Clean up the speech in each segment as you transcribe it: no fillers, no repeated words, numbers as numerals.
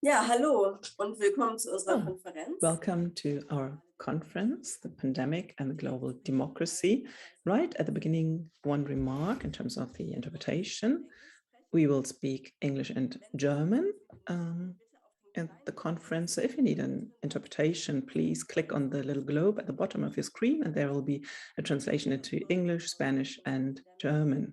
Ja, hallo und willkommen zu unserer Konferenz. Welcome to our conference, The Pandemic and the Global Democracy. Right at the beginning, one remark in terms of the interpretation. We will speak English and German at the conference. So if you need an interpretation, please click on the little globe at the bottom of your screen and there will be a translation into English, Spanish and German.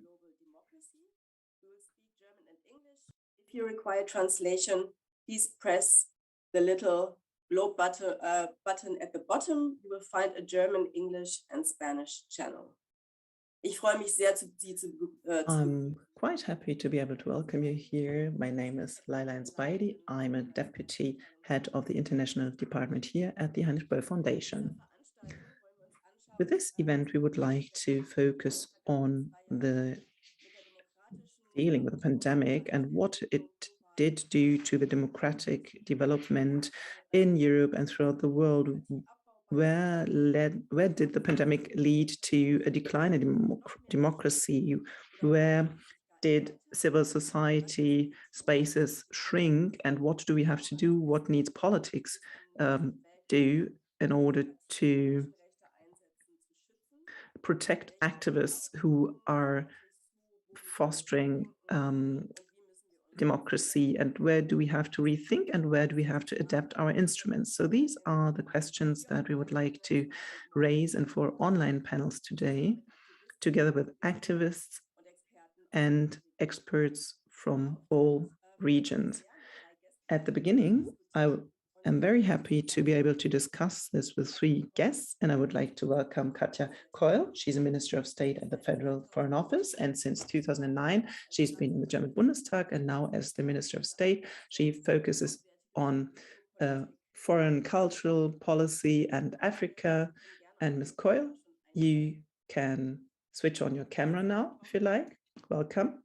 If you require translation, please press the little globe button at the bottom. You will find a German, English and Spanish channel. Ich freue mich sehr, Sie zu I'm quite happy to be able to welcome you here. My name is Laila Spidey. I'm a deputy head of the international department here at the Heinrich-Böll Foundation. With this event, we would like to focus on the dealing with the pandemic and what it did do to the democratic development in Europe and throughout the world. Where did the pandemic lead to a decline in democracy? Where did civil society spaces shrink? And what do we have to do? What needs politics do in order to protect activists who are fostering democracy, and where do we have to rethink and where do we have to adapt our instruments? So these are the questions that we would like to raise in 4 online panels today, together with activists and experts from all regions. At the beginning, I'm very happy to be able to discuss this with 3 guests, and I would like to welcome Katja Keul. She's a Minister of State at the Federal Foreign Office, and since 2009, she's been in the German Bundestag, and now as the Minister of State, she focuses on foreign cultural policy and Africa. And Ms. Keul, you can switch on your camera now, if you like. Welcome.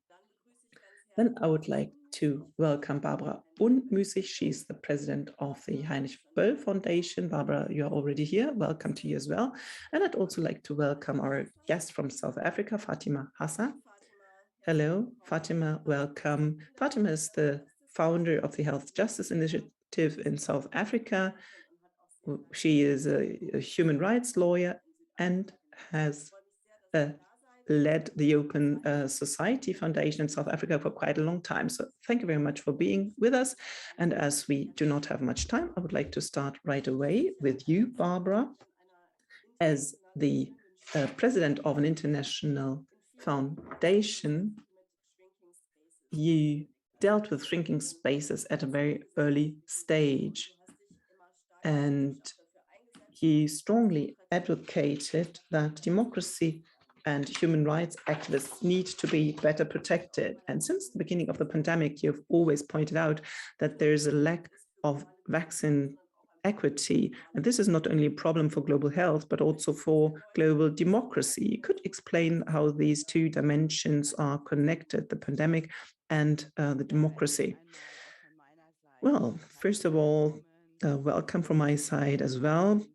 Then I would like to welcome Barbara Unmüßig. She's the president of the Heinrich-Böll Foundation. Barbara, you are already here. Welcome to you as well. And I'd also like to welcome our guest from South Africa, Fatima Hassan. Hello, Fatima, welcome. Fatima is the founder of the Health Justice Initiative in South Africa. She is a human rights lawyer and has led the Open Society Foundation in South Africa for quite a long time. So thank you very much for being with us. And as we do not have much time, I would like to start right away with you, Barbara. As the president of an international foundation, you dealt with shrinking spaces at a very early stage. And you strongly advocated that democracy and human rights activists need to be better protected. And since the beginning of the pandemic, you've always pointed out that there is a lack of vaccine equity. And this is not only a problem for global health, but also for global democracy. You could explain how these 2 dimensions are connected, the pandemic and the democracy. Well, first of all, welcome from my side as well.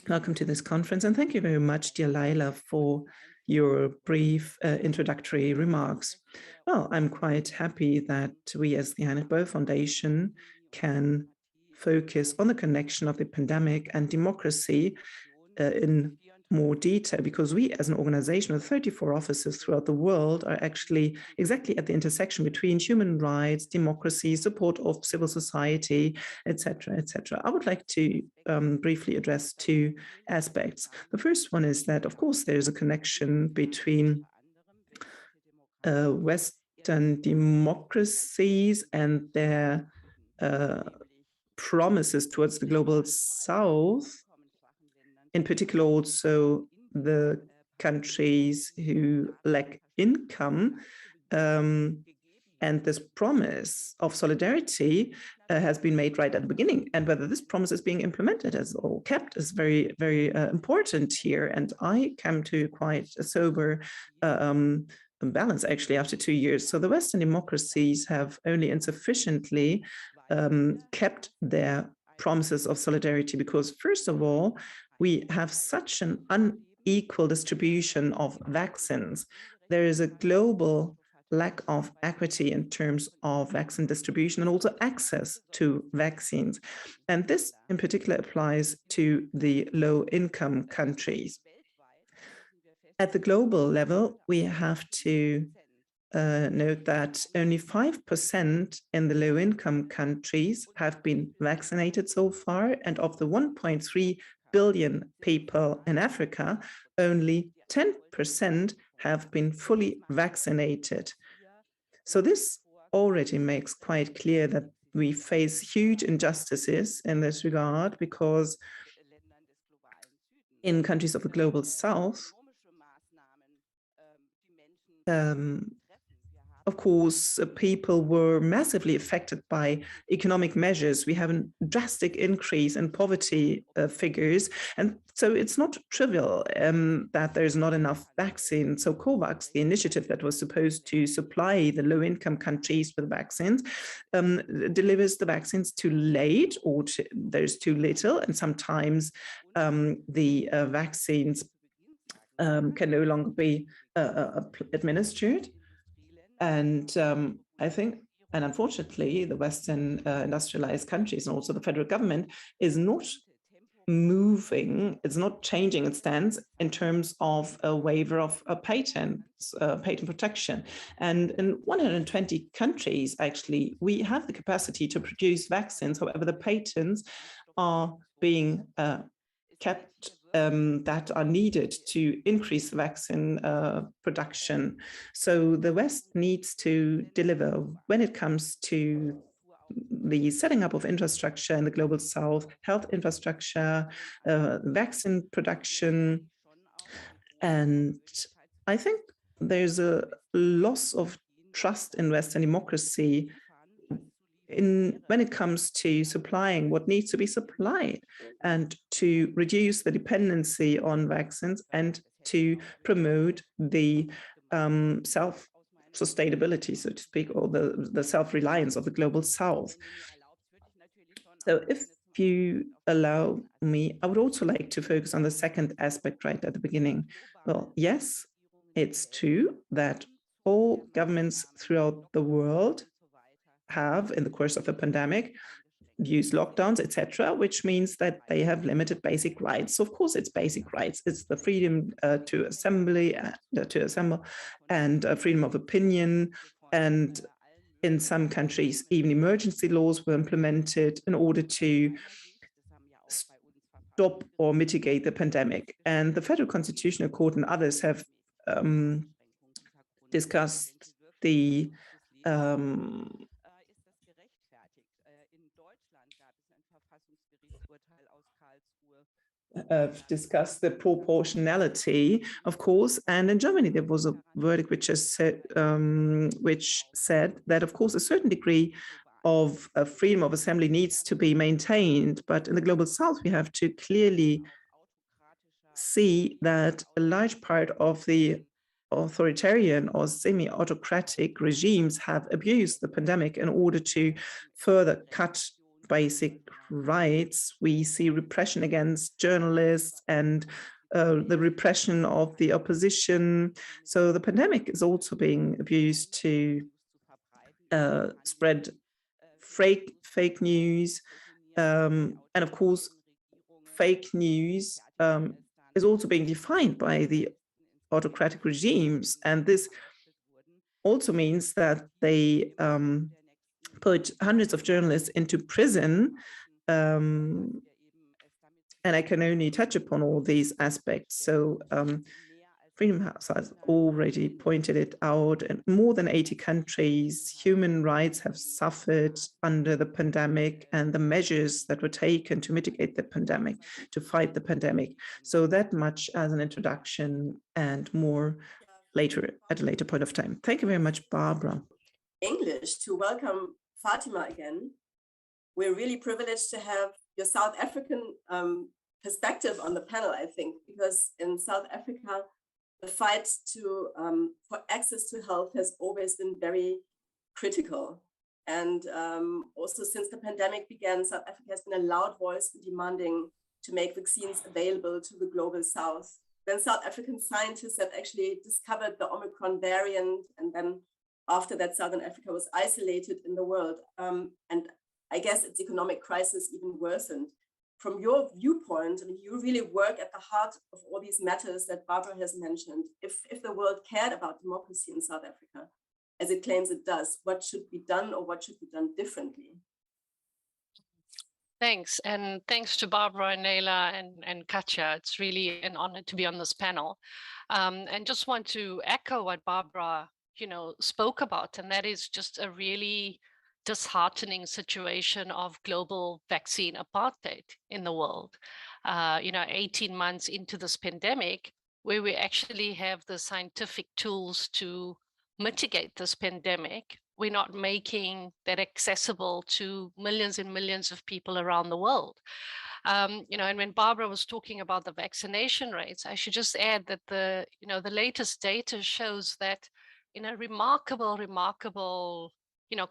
Welcome to this conference, and thank you very much, dear Laila, for your brief introductory remarks. Well, I'm quite happy that we as the Heinrich-Böll Foundation can focus on the connection of the pandemic and democracy in more detail, because we as an organization with 34 offices throughout the world are actually exactly at the intersection between human rights, democracy, support of civil society, etc., etc. I would like to briefly address 2 aspects. The first one is that, of course, there is a connection between Western democracies and their promises towards the global South, in particular also the countries who lack income, and this promise of solidarity has been made right at the beginning, and whether this promise is being implemented or kept is very, very important here. And I came to quite a sober balance actually after 2 years. So the Western democracies have only insufficiently kept their promises of solidarity, because first of all, we have such an unequal distribution of vaccines. There is a global lack of equity in terms of vaccine distribution and also access to vaccines. And this in particular applies to the low-income countries. At the global level, we have to note that only 5% in the low-income countries have been vaccinated so far, and of the 1.3 billion people in Africa, only 10% have been fully vaccinated. So this already makes quite clear that we face huge injustices in this regard, because in countries of the global south, of course, people were massively affected by economic measures. We have a drastic increase in poverty figures. And so it's not trivial that there's not enough vaccine. So COVAX, the initiative that was supposed to supply the low-income countries with vaccines, delivers the vaccines too late, or there's too little. And sometimes the vaccines can no longer be administered. And I think, and unfortunately, the Western industrialized countries and also the federal government is not moving, it's not changing its stance in terms of a waiver of patent protection. And in 120 countries, actually, we have the capacity to produce vaccines. However, the patents are being kept that are needed to increase vaccine production. So the West needs to deliver when it comes to the setting up of infrastructure in the global south, health infrastructure, vaccine production. And I think there's a loss of trust in Western democracy when it comes to supplying what needs to be supplied, and to reduce the dependency on vaccines, and to promote the self-sustainability, so to speak, or the self-reliance of the global south. So if you allow me, I would also like to focus on the second aspect right at the beginning. Well, yes, it's true that all governments throughout the world have, in the course of a pandemic, used lockdowns, etc., which means that they have limited basic rights. So of course, it's basic rights. It's the freedom to assemble, and freedom of opinion. And in some countries, even emergency laws were implemented in order to stop or mitigate the pandemic. And the Federal Constitutional Court and others have discussed the the proportionality, of course. And in Germany, there was a verdict which said that, of course, a certain degree of freedom of assembly needs to be maintained. But in the global south, we have to clearly see that a large part of the authoritarian or semi-autocratic regimes have abused the pandemic in order to further cut basic rights. We see repression against journalists and the repression of the opposition. So the pandemic is also being abused to spread fake news. And of course, fake news is also being defined by the autocratic regimes. And this also means that they put hundreds of journalists into prison. And I can only touch upon all these aspects. So Freedom House has already pointed it out. In more than 80 countries, human rights have suffered under the pandemic and the measures that were taken to mitigate the pandemic, to fight the pandemic. So that much as an introduction, and more later at a later point of time. Thank you very much, Barbara. English to welcome Fatima again. We're really privileged to have your South African perspective on the panel, I think, because in South Africa, the fight for access to health has always been very critical. And also since the pandemic began, South Africa has been a loud voice in demanding to make vaccines available to the global south. Then South African scientists have actually discovered the Omicron variant, and then after that Southern Africa was isolated in the world. And I guess its economic crisis even worsened. From your viewpoint, I mean, you really work at the heart of all these matters that Barbara has mentioned. If the world cared about democracy in South Africa, as it claims it does, what should be done or what should be done differently? Thanks. And thanks to Barbara and Leila and Katja. It's really an honor to be on this panel. And just want to echo what Barbara, spoke about, and that is just a really disheartening situation of global vaccine apartheid in the world. 18 months into this pandemic, where we actually have the scientific tools to mitigate this pandemic, we're not making that accessible to millions and millions of people around the world. And when Barbara was talking about the vaccination rates, I should just add that the latest data shows that in a remarkable,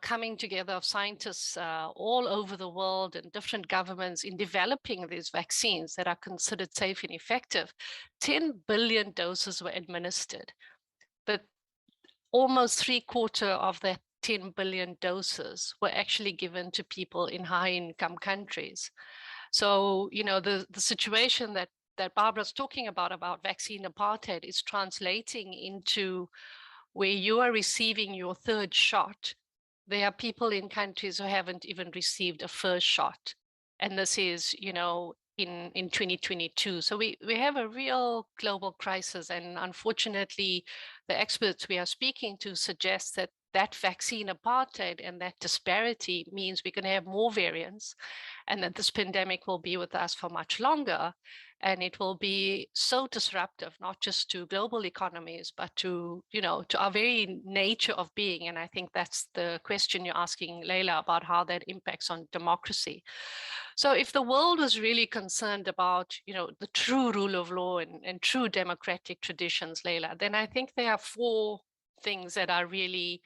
coming together of scientists all over the world and different governments in developing these vaccines that are considered safe and effective, 10 billion doses were administered. But almost 3/4 of that 10 billion doses were actually given to people in high-income countries. So, the situation that Barbara's talking about vaccine apartheid is translating into where you are receiving your third shot. There are people in countries who haven't even received a first shot. And this is, in 2022. So we have a real global crisis. And unfortunately, the experts we are speaking to suggest that vaccine apartheid and that disparity means we're going to have more variants, and that this pandemic will be with us for much longer. And it will be so disruptive, not just to global economies, but to our very nature of being. And I think that's the question you're asking, Leila, about how that impacts on democracy. So if the world was really concerned about, the true rule of law and true democratic traditions, Leila, then I think there are 4 things that are really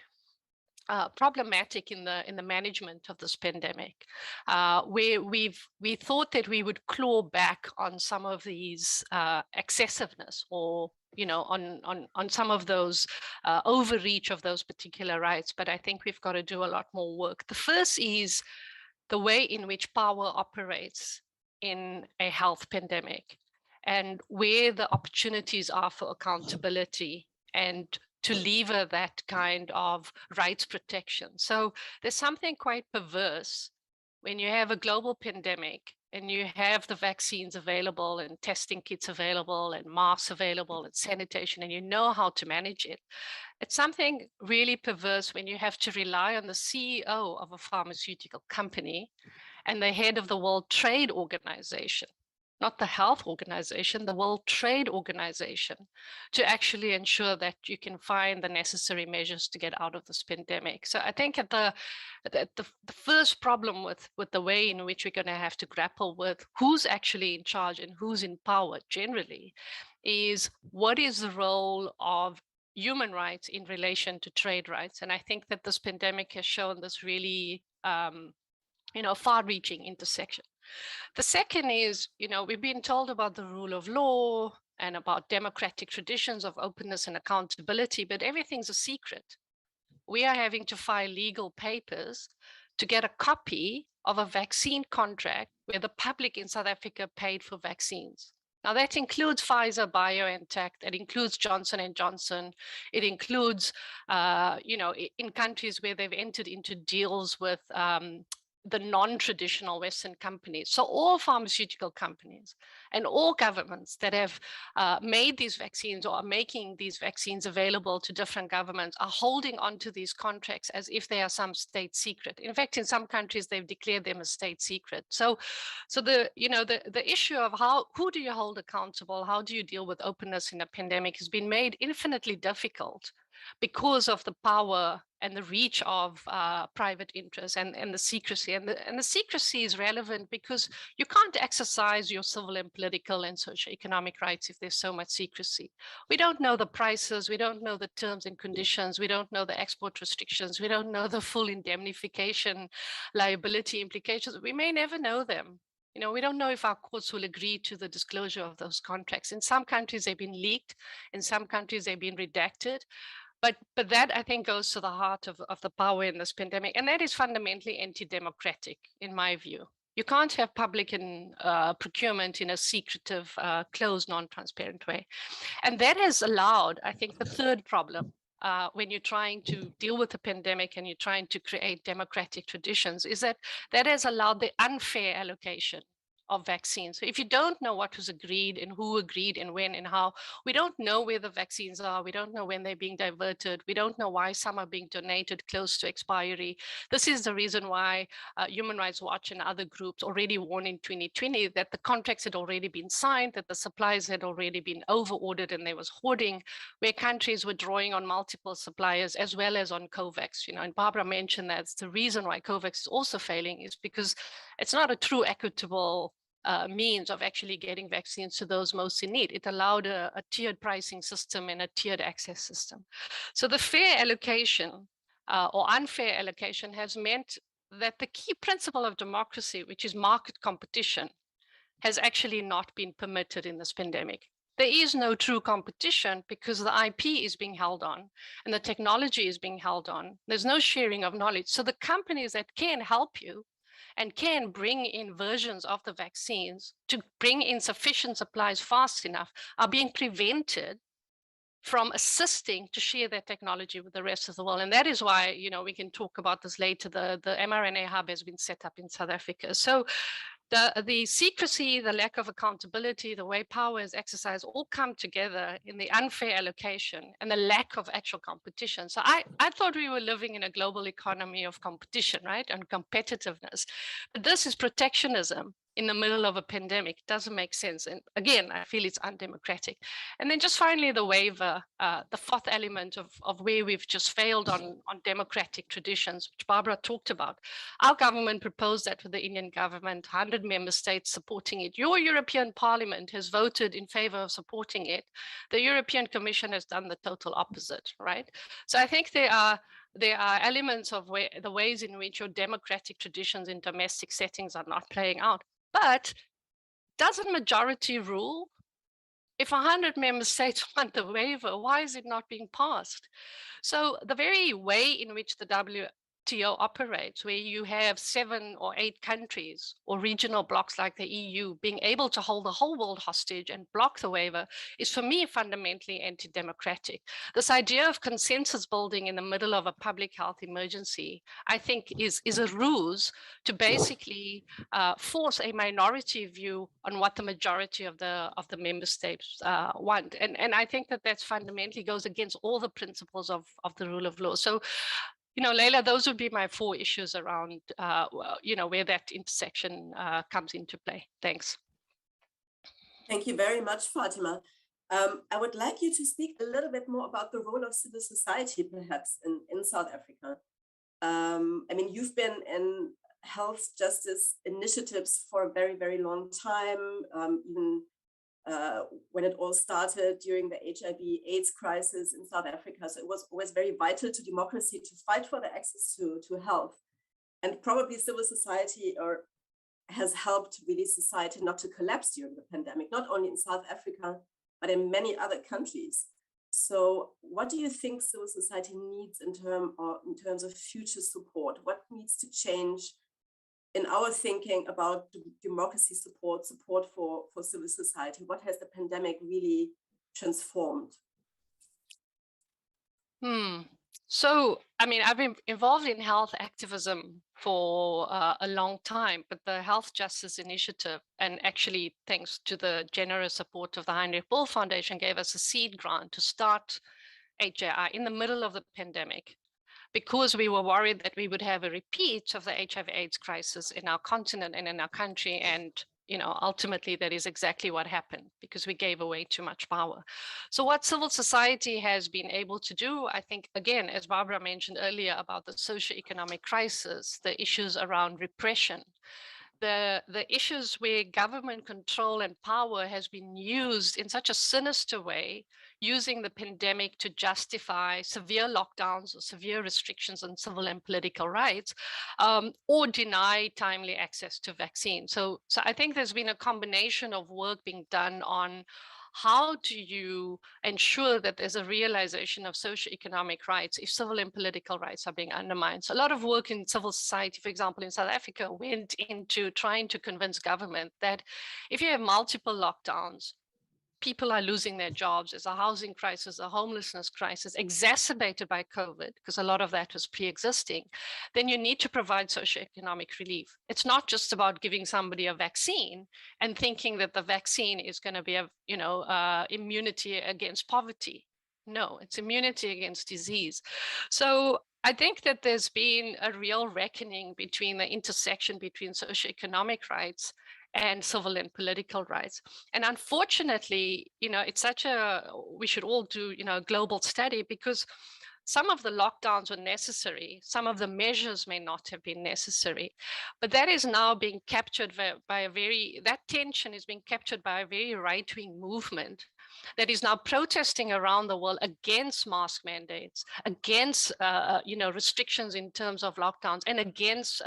problematic in the management of this pandemic, where we thought that we would claw back on some of these excessiveness, or on some of those overreach of those particular rights. But I think we've got to do a lot more work. The first is the way in which power operates in a health pandemic, and where the opportunities are for accountability and to lever that kind of rights protection. So there's something quite perverse when you have a global pandemic and you have the vaccines available and testing kits available and masks available and sanitation, and you know how to manage it. It's something really perverse when you have to rely on the CEO of a pharmaceutical company and the head of the World Trade Organization, not the Health Organization, the World Trade Organization, to actually ensure that you can find the necessary measures to get out of this pandemic. So I think the first problem with the way in which we're going to have to grapple with who's actually in charge and who's in power generally is, what is the role of human rights in relation to trade rights? And I think that this pandemic has shown this really far-reaching intersection. The second is, we've been told about the rule of law and about democratic traditions of openness and accountability, but everything's a secret. We are having to file legal papers to get a copy of a vaccine contract where the public in South Africa paid for vaccines. Now that includes Pfizer, BioNTech, that includes Johnson & Johnson. It includes, in countries where they've entered into deals with the non-traditional Western companies. So all pharmaceutical companies and all governments that have made these vaccines or are making these vaccines available to different governments are holding onto these contracts as if they are some state secret. In fact, in some countries, they've declared them a state secret. So the issue of who do you hold accountable, how do you deal with openness in a pandemic has been made infinitely difficult because of the power and the reach of private interests and the secrecy. And the secrecy is relevant because you can't exercise your civil and political and socioeconomic rights if there's so much secrecy. We don't know the prices, we don't know the terms and conditions, we don't know the export restrictions, we don't know the full indemnification liability implications. We may never know them. We don't know if our courts will agree to the disclosure of those contracts. In some countries, they've been leaked. In some countries, they've been redacted. But that, I think, goes to the heart of the power in this pandemic. And that is fundamentally anti-democratic, in my view. You can't have public procurement in a secretive, closed, non-transparent way. And that has allowed, I think, the third problem when you're trying to deal with the pandemic and you're trying to create democratic traditions, is that has allowed the unfair allocation of vaccines. So if you don't know what was agreed and who agreed and when and how, we don't know where the vaccines are. We don't know when they're being diverted. We don't know why some are being donated close to expiry. This is the reason why Human Rights Watch and other groups already warned in 2020 that the contracts had already been signed, that the supplies had already been over-ordered and there was hoarding, where countries were drawing on multiple suppliers as well as on COVAX. And Barbara mentioned that's the reason why COVAX is also failing, is because it's not a true equitable means of actually getting vaccines to those most in need. It allowed a tiered pricing system and a tiered access system. So the fair allocation or unfair allocation has meant that the key principle of democracy, which is market competition, has actually not been permitted in this pandemic. There is no true competition because the IP is being held on and the technology is being held on. There's no sharing of knowledge. So the companies that can help you and can bring in versions of the vaccines to bring in sufficient supplies fast enough are being prevented from assisting to share their technology with the rest of the world. And that is why, we can talk about this later, the mRNA hub has been set up in South Africa. So the secrecy, the lack of accountability, the way power is exercised all come together in the unfair allocation and the lack of actual competition. So I thought we were living in a global economy of competition, right? And competitiveness. But this is protectionism in the middle of a pandemic. It doesn't make sense. And again, I feel it's undemocratic. And then just finally, the waiver, the fourth element of where we've just failed on democratic traditions, which Barbara talked about. Our government proposed that with the Indian government, 100 member states supporting it. Your European Parliament has voted in favor of supporting it. The European Commission has done the total opposite, right? So I think there are elements of the ways in which your democratic traditions in domestic settings are not playing out. But doesn't majority rule? If 100 member states want the waiver, why is it not being passed? So the very way in which the WTO operates, where you have 7 or 8 countries or regional blocs like the EU being able to hold the whole world hostage and block the waiver, is for me fundamentally anti-democratic. This idea of consensus building in the middle of a public health emergency, I think is a ruse to basically force a minority view on what the majority of the member states want. And I think that's fundamentally goes against all the principles of the rule of law. So, Leila, those would be my 4 issues around, where that intersection comes into play. Thanks. Thank you very much, Fatima. I would like you to speak a little bit more about the role of civil society, perhaps, in South Africa. You've been in health justice initiatives for a very, very long time, even when it all started during the HIV/AIDS crisis in South Africa. So it was always very vital to democracy to fight for the access to health. And probably civil society has helped really society not to collapse during the pandemic, not only in South Africa, but in many other countries. So what do you think civil society needs in terms of future support? What needs to change in our thinking about democracy support for civil society? What has the pandemic really transformed? So, I've been involved in health activism for a long time, but the Health Justice Initiative, and actually thanks to the generous support of the Heinrich-Böll Foundation, gave us a seed grant to start HAI in the middle of the pandemic, because we were worried that we would have a repeat of the HIV/AIDS crisis in our continent and in our country. And ultimately, that is exactly what happened, because we gave away too much power. So what civil society has been able to do, I think, again, as Barbara mentioned earlier about the socioeconomic crisis, the issues around repression, the issues where government control and power has been used in such a sinister way, using the pandemic to justify severe lockdowns or severe restrictions on civil and political rights, or deny timely access to vaccines. So I think there's been a combination of work being done on how do you ensure that there's a realization of socioeconomic rights if civil and political rights are being undermined? So a lot of work in civil society, for example, in South Africa, went into trying to convince government that if you have multiple lockdowns, people are losing their jobs, there's a housing crisis, a homelessness crisis exacerbated by COVID, because a lot of that was pre-existing, then you need to provide socioeconomic relief. It's not just about giving somebody a vaccine and thinking that the vaccine is going to be a, immunity against poverty. No, it's immunity against disease. So I think that there's been a real reckoning between the intersection between socioeconomic rights and civil and political rights. And unfortunately, it's we should all do, a global study, because some of the lockdowns were necessary. Some of the measures may not have been necessary, but that is now being captured that tension is being captured by a very right-wing movement that is now protesting around the world against mask mandates, against, restrictions in terms of lockdowns, and against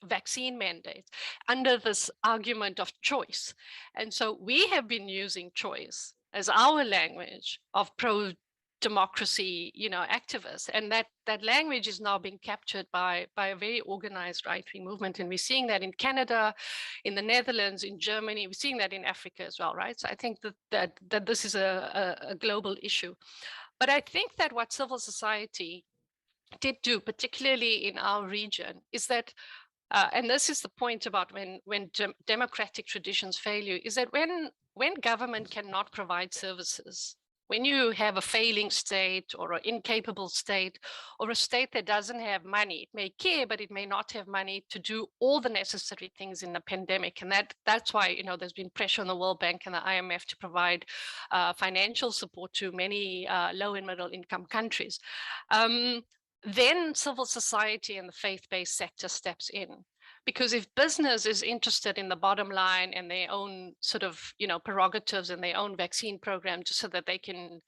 vaccine mandates under this argument of choice. And so we have been using choice as our language of pro-democracy, activists. And that language is now being captured by a very organized right-wing movement. And we're seeing that in Canada, in the Netherlands, in Germany. We're seeing that in Africa as well, right? So I think that this is a global issue. But I think that what civil society did do, particularly in our region, is that and this is the point about when democratic traditions fail you, is that when government cannot provide services, when you have a failing state or an incapable state or a state that doesn't have money, it may care, but it may not have money to do all the necessary things in the pandemic. And that's why, there's been pressure on the World Bank and the IMF to provide financial support to many low and middle income countries. Then civil society and the faith-based sector steps in. Because if business is interested in the bottom line and their own sort of, prerogatives and their own vaccine program, just so that they can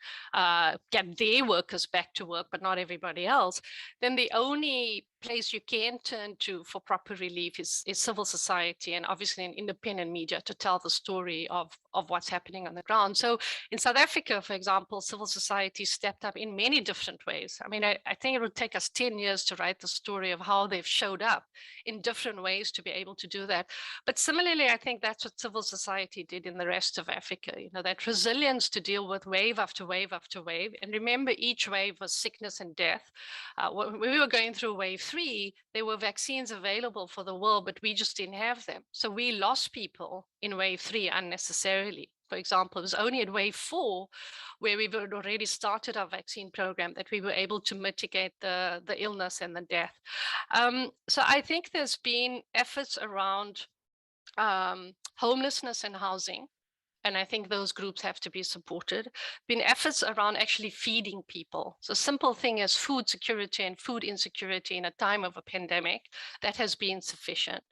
get their workers back to work, but not everybody else, then the only place you can turn to for proper relief is civil society, and obviously an independent media to tell the story of what's happening on the ground. So in South Africa, for example, civil society stepped up in many different ways. I mean, I think it would take us 10 years to write the story of how they've showed up in different ways to be able to do that. But similarly, I think that's what civil society did in the rest of Africa, that resilience to deal with wave after wave after wave. And remember, each wave was sickness and death. When we were going through wave 3, there were vaccines available for the world, but we just didn't have them. So we lost people in wave 3 unnecessarily. For example, it was only at wave 4, where we've already started our vaccine program, that we were able to mitigate the illness and the death. So I think there's been efforts around homelessness and housing. And I think those groups have to be supported. Been efforts around actually feeding people. So simple thing as food security and food insecurity in a time of a pandemic, that has been sufficient.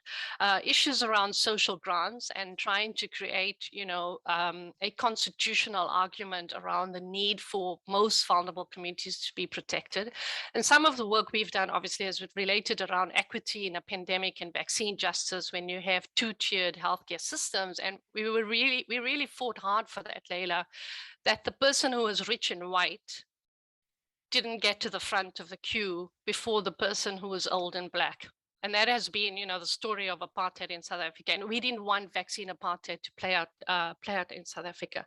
Issues around social grants and trying to create, a constitutional argument around the need for most vulnerable communities to be protected. And some of the work we've done, obviously, is related around equity in a pandemic and vaccine justice when you have two-tiered healthcare systems. And we really fought hard for that, Leila, that the person who was rich and white didn't get to the front of the queue before the person who was old and black. And that has been, the story of apartheid in South Africa. And we didn't want vaccine apartheid to play out in South Africa.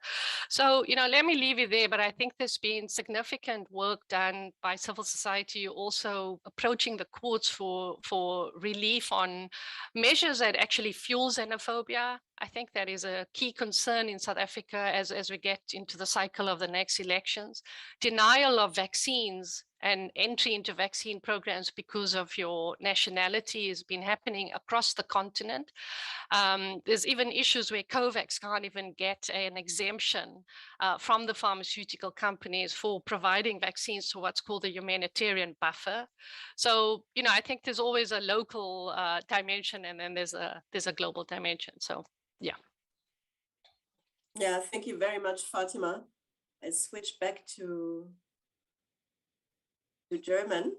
So, let me leave you there. But I think there's been significant work done by civil society, also approaching the courts for relief on measures that actually fuel xenophobia. I think that is a key concern in South Africa as we get into the cycle of the next elections. Denial of vaccines and entry into vaccine programs because of your nationality has been happening across the continent. There's even issues where COVAX can't even get an exemption from the pharmaceutical companies for providing vaccines to what's called the humanitarian buffer. So, I think there's always a local dimension, and then there's a global dimension. So, yeah. Yeah, thank you very much, Fatima. I switch back to German.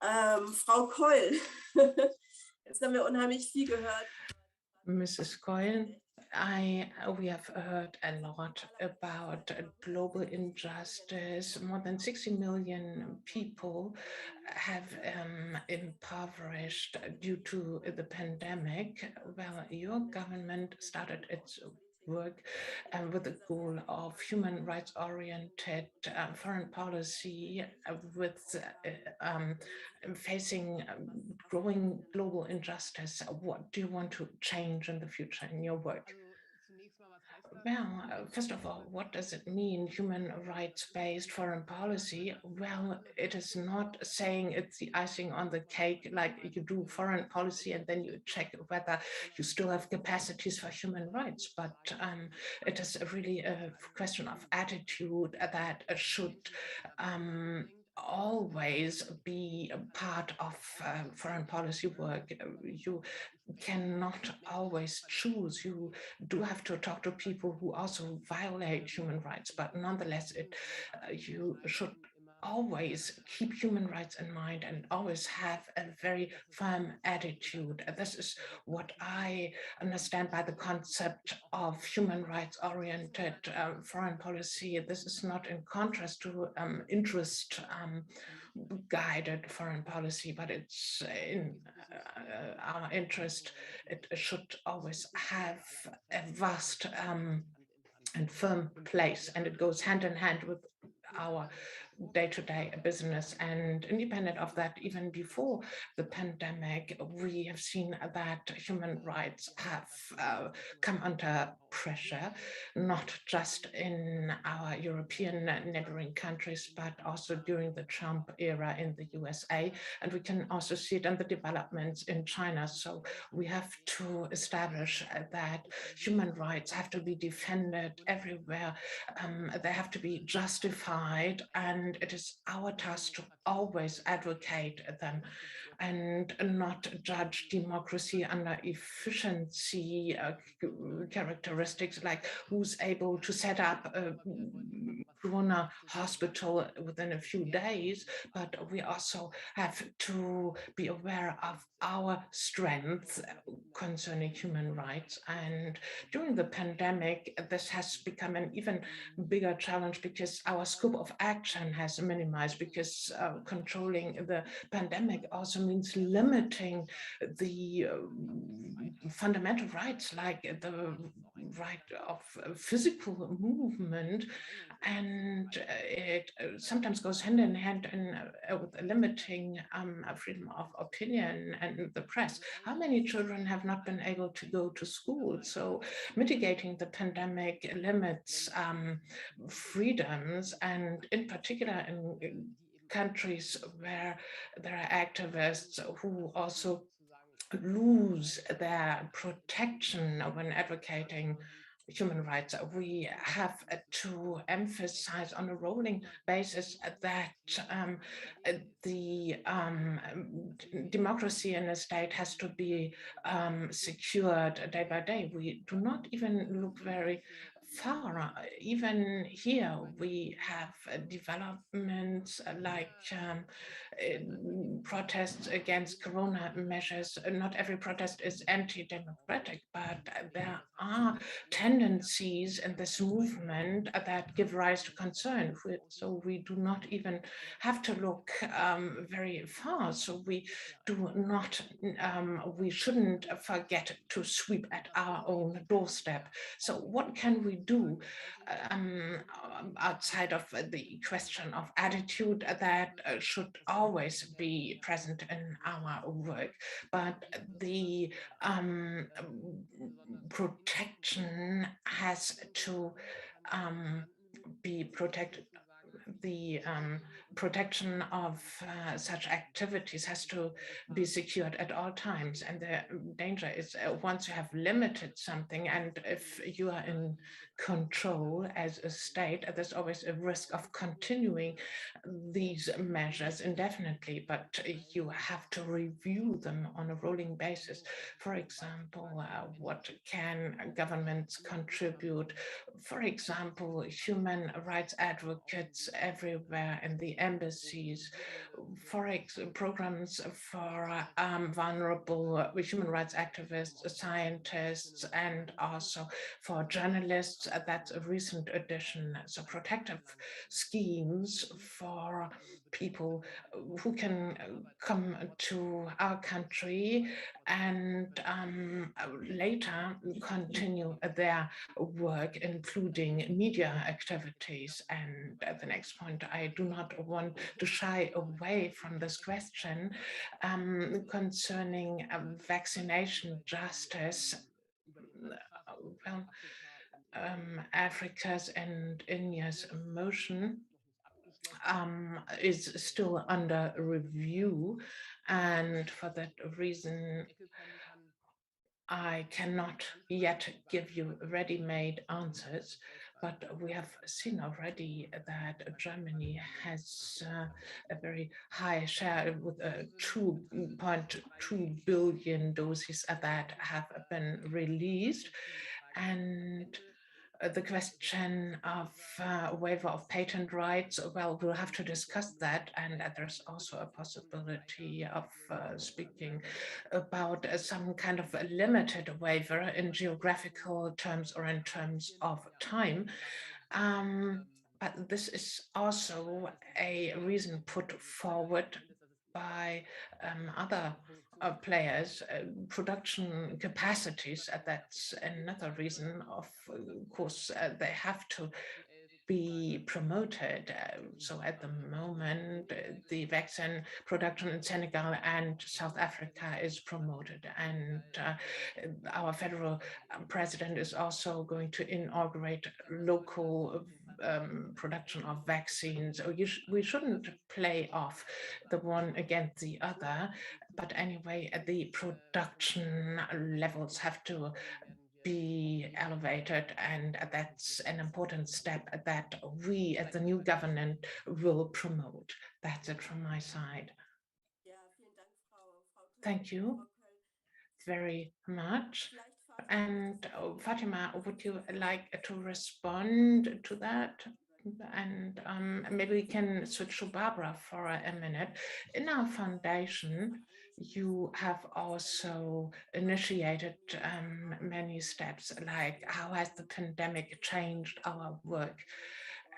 Frau Keul, jetzt haben wir unheimlich viel gehört. Mrs. Keul, We have heard a lot about global injustice. More than 60 million people have impoverished due to the pandemic. Well, your government started its work with the goal of human rights oriented foreign policy with facing growing global injustice. What do you want to change in the future in your work? Well, first of all, what does it mean, human rights-based foreign policy? Well, it is not saying it's the icing on the cake, like you do foreign policy and then you check whether you still have capacities for human rights, but it is really a question of attitude that should always be a part of foreign policy work. You cannot always choose. You do have to talk to people who also violate human rights, but nonetheless, you should always keep human rights in mind and always have a very firm attitude. This is what I understand by the concept of human rights oriented foreign policy. This is not in contrast to interest guided foreign policy, but it's in our interest. It should always have a vast and firm place, and it goes hand in hand with our day-to-day business. And independent of that, even before the pandemic, we have seen that human rights have come under pressure, not just in our European neighboring countries, but also during the Trump era in the USA. And we can also see it in the developments in China. So we have to establish that human rights have to be defended everywhere. They have to be justified, and it is our task to always advocate them and not judge democracy under efficiency characteristics, like who's able to set up a corona hospital within a few days, but we also have to be aware of our strengths concerning human rights. And during the pandemic, this has become an even bigger challenge because our scope of action has minimized, because controlling the pandemic also means limiting the fundamental rights, like the right of physical movement, and it sometimes goes hand in hand with limiting freedom of opinion and the press. How many children have not been able to go to school? So mitigating the pandemic limits freedoms, and in particular in countries where there are activists who also lose their protection when advocating human rights. We have to emphasize on a rolling basis that the democracy in a state has to be secured day by day. We do not even look very far. Even here, we have developments like protests against corona measures. Not every protest is anti-democratic, but there are tendencies in this movement that give rise to concern. So we do not even have to look very far. So we do not, we shouldn't forget to sweep at our own doorstep. So what can we do outside of the question of attitude that should always be present in our work, but the protection has to be protected. The protection of such activities has to be secured at all times. And the danger is once you have limited something, and if you are in control as a state, there's always a risk of continuing these measures indefinitely, but you have to review them on a rolling basis. For example, what can governments contribute? For example, human rights advocates everywhere in the embassies, forex programs for vulnerable human rights activists, scientists, and also for journalists. That's a recent addition. So protective schemes for people who can come to our country and later continue their work, including media activities. And at the next point, I do not want to shy away from this question concerning vaccination justice. Well, Africa's and India's motion is still under review, and for that reason I cannot yet give you ready-made answers, but we have seen already that Germany has a very high share with 2.2 billion doses that have been released. And the question of waiver of patent rights, well, we'll have to discuss that. And there's also a possibility of speaking about some kind of a limited waiver in geographical terms or in terms of time. But this is also a reason put forward by other players, production capacities. That's another reason. Of course, they have to be promoted. So at the moment, the vaccine production in Senegal and South Africa is promoted. And our federal president is also going to inaugurate local production of vaccines. We shouldn't play off the one against the other, but anyway, the production levels have to be elevated, and that's an important step that we as the new government will promote. That's it from my side. Thank you very much. And Fatima, would you like to respond to that? And maybe we can switch to Barbara for a minute. In our foundation, you have also initiated many steps, like how has the pandemic changed our work?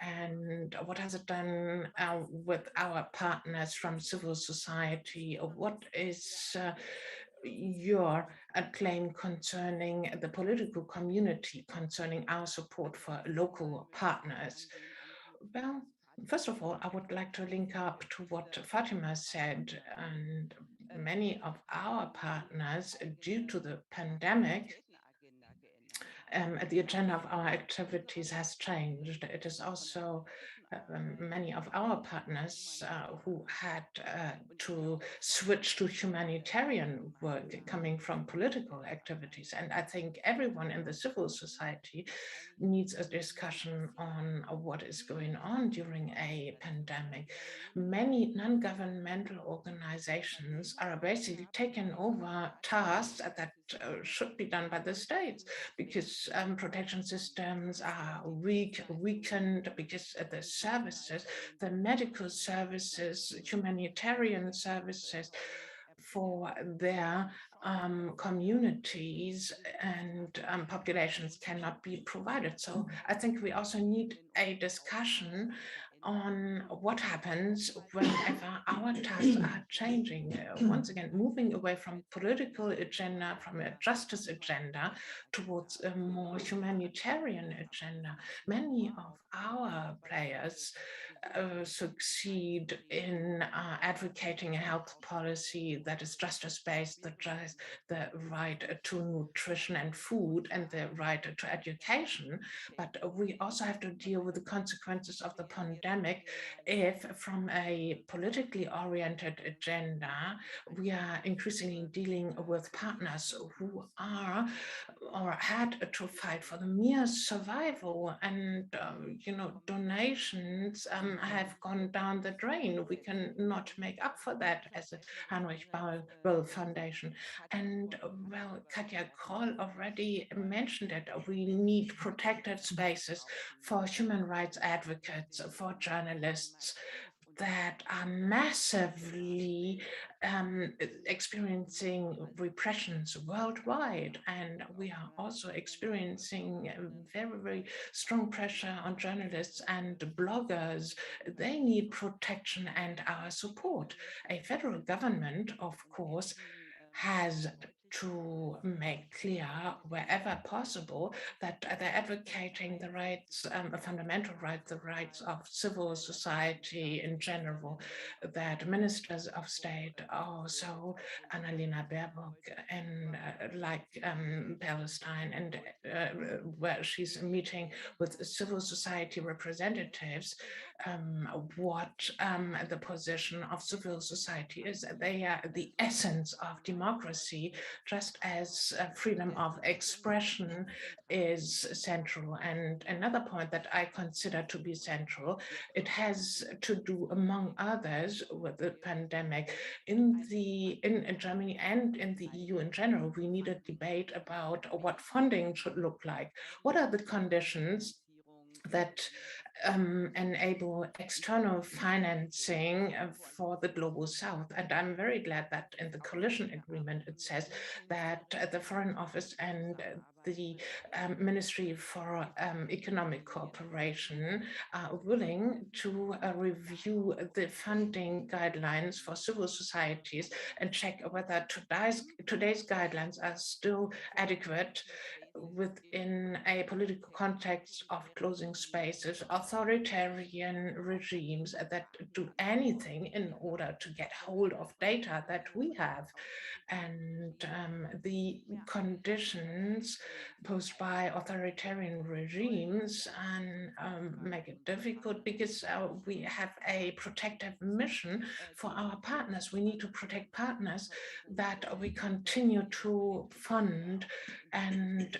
And what has it done with our partners from civil society? What is your claim concerning the political community, concerning our support for local partners? Well, first of all, I would like to link up to what Fatima said, and many of our partners, due to the pandemic, the agenda of our activities has changed. It is also many of our partners who had to switch to humanitarian work coming from political activities. And I think everyone in the civil society needs a discussion on what is going on during a pandemic. Many non-governmental organizations are basically taking over tasks that should be done by the states, because protection systems are weakened, because the services, the medical services, humanitarian services for their communities and populations cannot be provided. So I think we also need a discussion on what happens whenever our tasks are changing. Once again, moving away from political agenda, from a justice agenda, towards a more humanitarian agenda. Many of our players succeed in advocating a health policy that is justice-based, the right to nutrition and food, and the right to education. But we also have to deal with the consequences of the pandemic if, from a politically oriented agenda, we are increasingly dealing with partners who are or had to fight for the mere survival, and donations have gone down the drain. We cannot make up for that as a Heinrich-Böll Foundation. And well, Katja Keul already mentioned it. We need protected spaces for human rights advocates, for journalists, that are massively experiencing repressions worldwide. And we are also experiencing very, very strong pressure on journalists and bloggers. They need protection and our support. A federal government, of course, has to make clear wherever possible that they're advocating the rights, fundamental rights, the rights of civil society in general, that ministers of state, also Annalena Baerbock, and Palestine, and where she's meeting with civil society representatives, what the position of civil society is. They are the essence of democracy, just as freedom of expression is central. And another point that I consider to be central, it has to do, among others, with the pandemic. In Germany and in the EU in general, we need a debate about what funding should look like. What are the conditions that enable external financing for the global south? And I'm very glad that in the coalition agreement it says that the Foreign Office and the Ministry for Economic Cooperation are willing to review the funding guidelines for civil societies and check whether today's guidelines are still adequate within a political context of closing spaces, authoritarian regimes that do anything in order to get hold of data that we have. And the conditions posed by authoritarian regimes and make it difficult because we have a protective mission for our partners. We need to protect partners that we continue to fund, and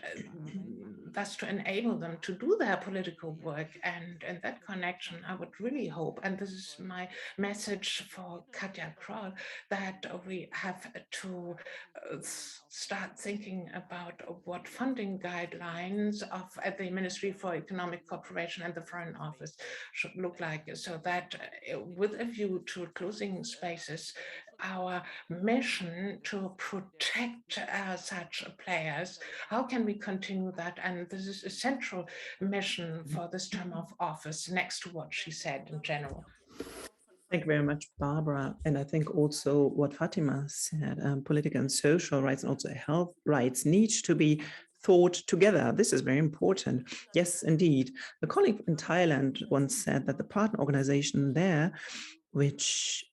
thus to enable them to do their political work. And in that connection, I would really hope, and this is my message for Katja Kroll, that we have to start thinking about what funding guidelines of the Ministry for Economic Cooperation and the Foreign Office should look like, so that with a view to closing spaces, our mission to protect such players, how can we continue that? And this is a central mission for this term of office, next to what she said in general. Thank you very much, Barbara. And I think also what Fatima said, political and social rights and also health rights need to be thought together. This is very important. Yes, indeed. A colleague in Thailand once said that the partner organization there, which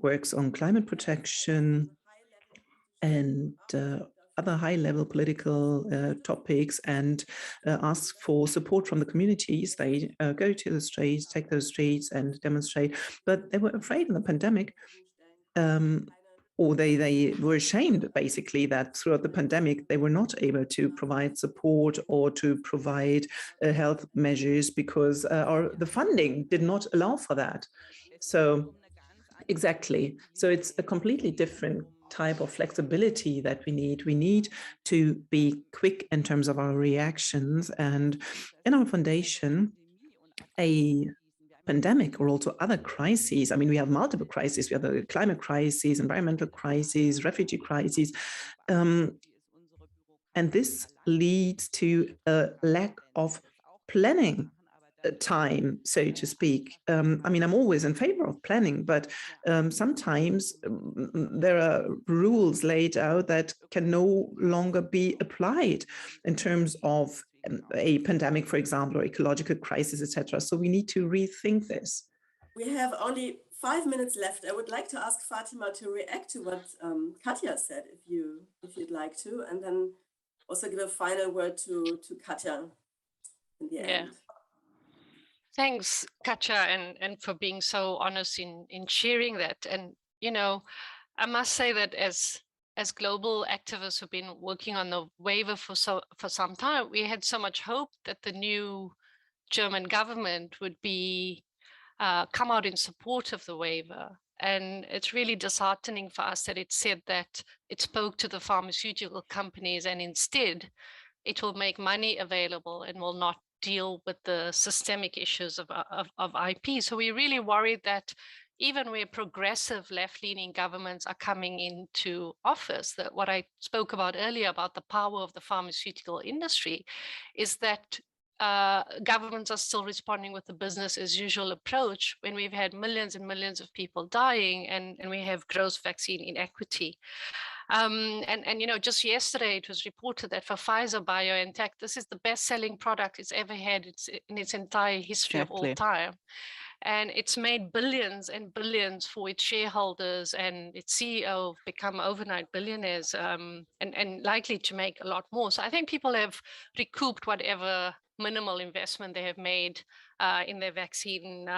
works on climate protection and other high-level political topics and ask for support from the communities. They go to the streets, take those streets and demonstrate, but they were afraid in the pandemic, or they were ashamed, basically, that throughout the pandemic, they were not able to provide support or to provide health measures because the funding did not allow for that. So exactly. So it's a completely different type of flexibility that we need. We need to be quick in terms of our reactions. And in our foundation, a pandemic or also other crises, I mean, we have multiple crises. We have the climate crisis, environmental crises, refugee crises. And this leads to a lack of planning time, so to speak. I mean, I'm always in favor of planning, but sometimes there are rules laid out that can no longer be applied in terms of a pandemic, for example, or ecological crisis, etc. So we need to rethink this. We have only 5 minutes left. I would like to ask Fatima to react to what Katja said, if you'd like to, and then also give a final word to Katja in the end. Thanks, Katja, and for being so honest in sharing that. And, you know, I must say that as global activists who've been working on the waiver for some time, we had so much hope that the new German government would be come out in support of the waiver. And it's really disheartening for us that it said that it spoke to the pharmaceutical companies and instead it will make money available and will not deal with the systemic issues of IP. So we're really worried that even where progressive left-leaning governments are coming into office, that what I spoke about earlier about the power of the pharmaceutical industry is that governments are still responding with the business as usual approach when we've had millions and millions of people dying and we have gross vaccine inequity. And you know, just yesterday it was reported that for Pfizer BioNTech, this is the best-selling product it's ever had in its entire history of all time. And it's made billions and billions for its shareholders, and its CEO become overnight billionaires, and likely to make a lot more. So I think people have recouped whatever minimal investment they have made in their vaccine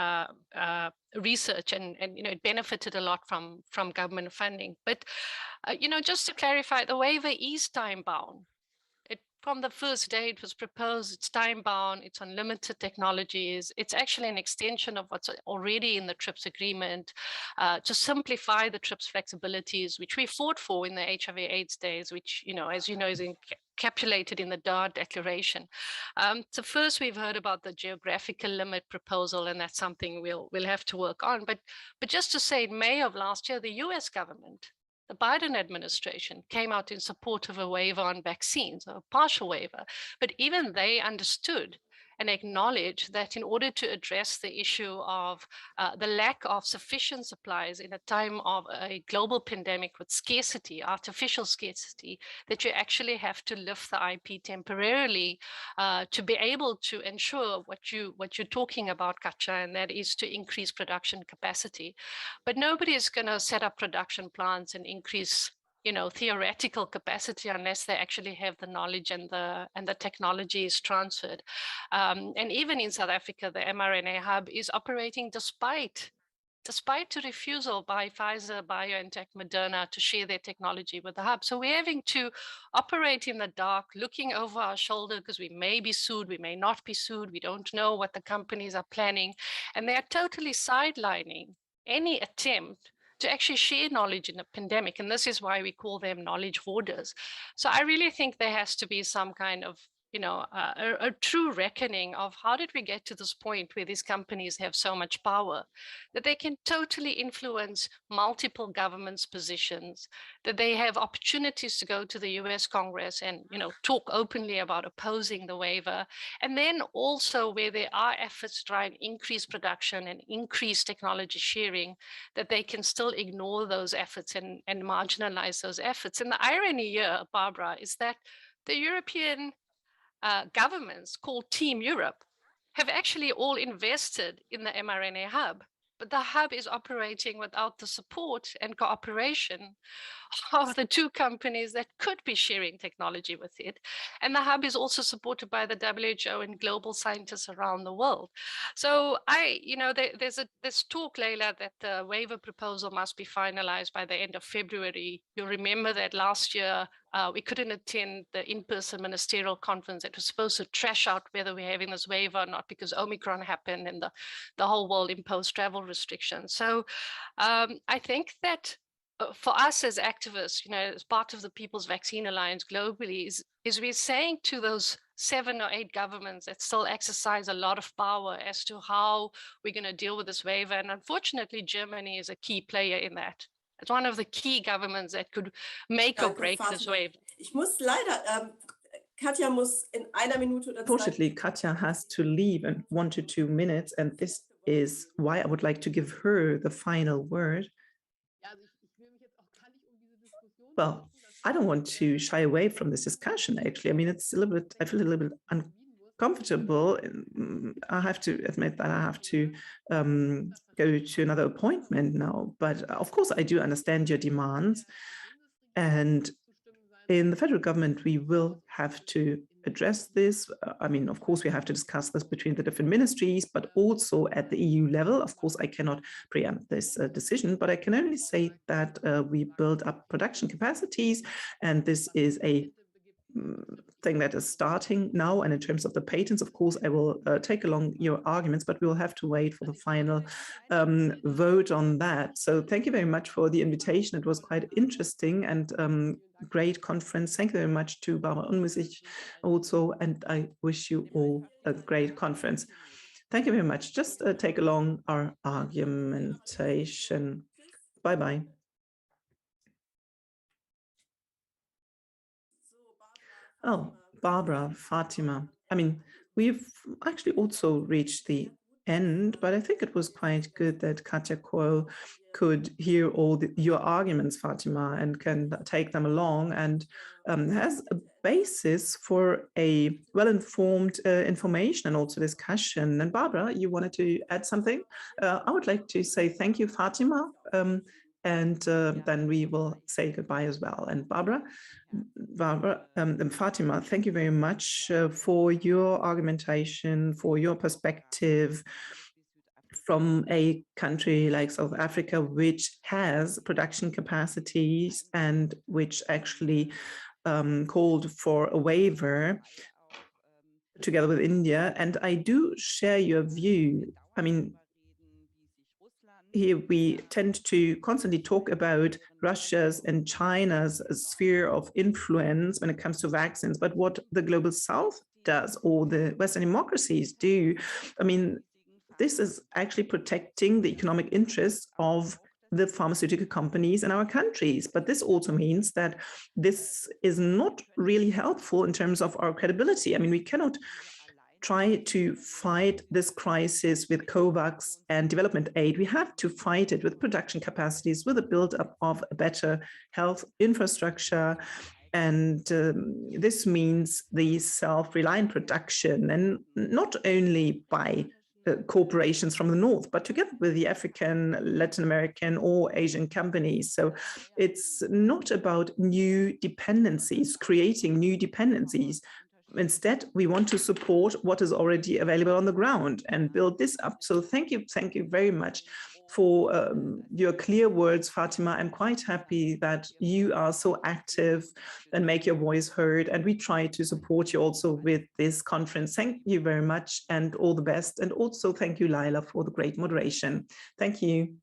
research, and you know, it benefited a lot from government funding. But you know, just to clarify, the waiver is time bound. From the first day it was proposed, it's time bound, it's unlimited technologies. It's actually an extension of what's already in the TRIPS agreement to simplify the TRIPS flexibilities, which we fought for in the HIV/AIDS days, which, you know, as you know, is encapsulated in the DAR declaration. So first we've heard about the geographical limit proposal, and that's something we'll have to work on. But just to say, in May of last year, the US government, the Biden administration, came out in support of a waiver on vaccines, a partial waiver, but even they understood and acknowledged that in order to address the issue of the lack of sufficient supplies in a time of a global pandemic with scarcity, artificial scarcity, that you actually have to lift the IP temporarily to be able to ensure what you're talking about, Katja, and that is to increase production capacity. But nobody is going to set up production plants and increase, you know, theoretical capacity unless they actually have the knowledge and the technology is transferred. And even in South Africa, the mRNA hub is operating despite the refusal by Pfizer, BioNTech, Moderna to share their technology with the hub. So we're having to operate in the dark, looking over our shoulder because we may be sued, we may not be sued, we don't know what the companies are planning, and they are totally sidelining any attempt to actually share knowledge in a pandemic. And this is why we call them knowledge hoarders. So I really think there has to be some kind of, you know, a true reckoning of how did we get to this point where these companies have so much power that they can totally influence multiple governments' positions, that they have opportunities to go to the US Congress and, you know, talk openly about opposing the waiver. And then also where there are efforts to try and increase production and increase technology sharing, that they can still ignore those efforts and marginalize those efforts. And the irony here, Barbara, is that the European governments called Team Europe have actually all invested in the mRNA hub, but the hub is operating without the support and cooperation of the two companies that could be sharing technology with it. And the hub is also supported by the WHO and global scientists around the world. So there's talk, Leila, that the waiver proposal must be finalized by the end of February. You'll remember that last year we couldn't attend the in-person ministerial conference that was supposed to trash out whether we're having this waiver or not because Omicron happened and the whole world imposed travel restrictions. So I think that for us as activists, you know, as part of the People's Vaccine Alliance globally, is we're saying to those 7 or 8 governments that still exercise a lot of power as to how we're going to deal with this waiver. And unfortunately, Germany is a key player in that. It's one of the key governments that could make or break this waiver. Ich muss leider, Katja muss in einer Minute oder zwei. Unfortunately, Katja has to leave in 1 to 2 minutes, and this is why I would like to give her the final word. Well, I don't want to shy away from this discussion, actually. I mean, it's a little bit, I feel a little bit uncomfortable. I have to admit that I have to go to another appointment now. But of course, I do understand your demands. And in the federal government, we will have to address this. I mean, of course, we have to discuss this between the different ministries, but also at the EU level. Of course, I cannot preempt this decision, but I can only say that we build up production capacities, and this is a thing that is starting now. And in terms of the patents, of course, I will take along your arguments, but we will have to wait for the final vote on that. So thank you very much for the invitation. It was quite interesting and great conference. Thank you very much to Barbara Unmüßig also, and I wish you all a great conference. Thank you very much. Just take along our argumentation. Bye-bye. Oh, Barbara, Fatima. I mean, we've actually also reached the end, but I think it was quite good that Katja Keul could hear all your arguments, Fatima, and can take them along and has a basis for a well-informed information and also discussion. And Barbara, you wanted to add something? I would like to say thank you, Fatima, and then we will say goodbye as well. And Barbara, Fatima, thank you very much for your argumentation, for your perspective from a country like South Africa, which has production capacities and which actually called for a waiver together with India. And I do share your view. I mean, here we tend to constantly talk about Russia's and China's sphere of influence when it comes to vaccines, but what the global South does or the Western democracies do, I mean, this is actually protecting the economic interests of the pharmaceutical companies in our countries. But this also means that this is not really helpful in terms of our credibility. I mean, we cannot try to fight this crisis with COVAX and development aid. We have to fight it with production capacities, with a build-up of a better health infrastructure. And this means the self-reliant production, and not only by corporations from the north, but together with the African, Latin American, or Asian companies. So it's not about new dependencies, creating new dependencies. Instead, we want to support what is already available on the ground and build this up. So thank you very much for your clear words, Fatima. I'm quite happy that you are so active and make your voice heard. And we try to support you also with this conference. Thank you very much and all the best. And also thank you, Laila, for the great moderation. Thank you.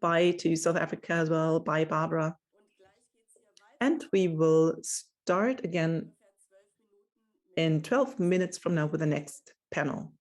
Bye to South Africa as well. Bye, Barbara. And we will start again in 12 minutes from now with the next panel.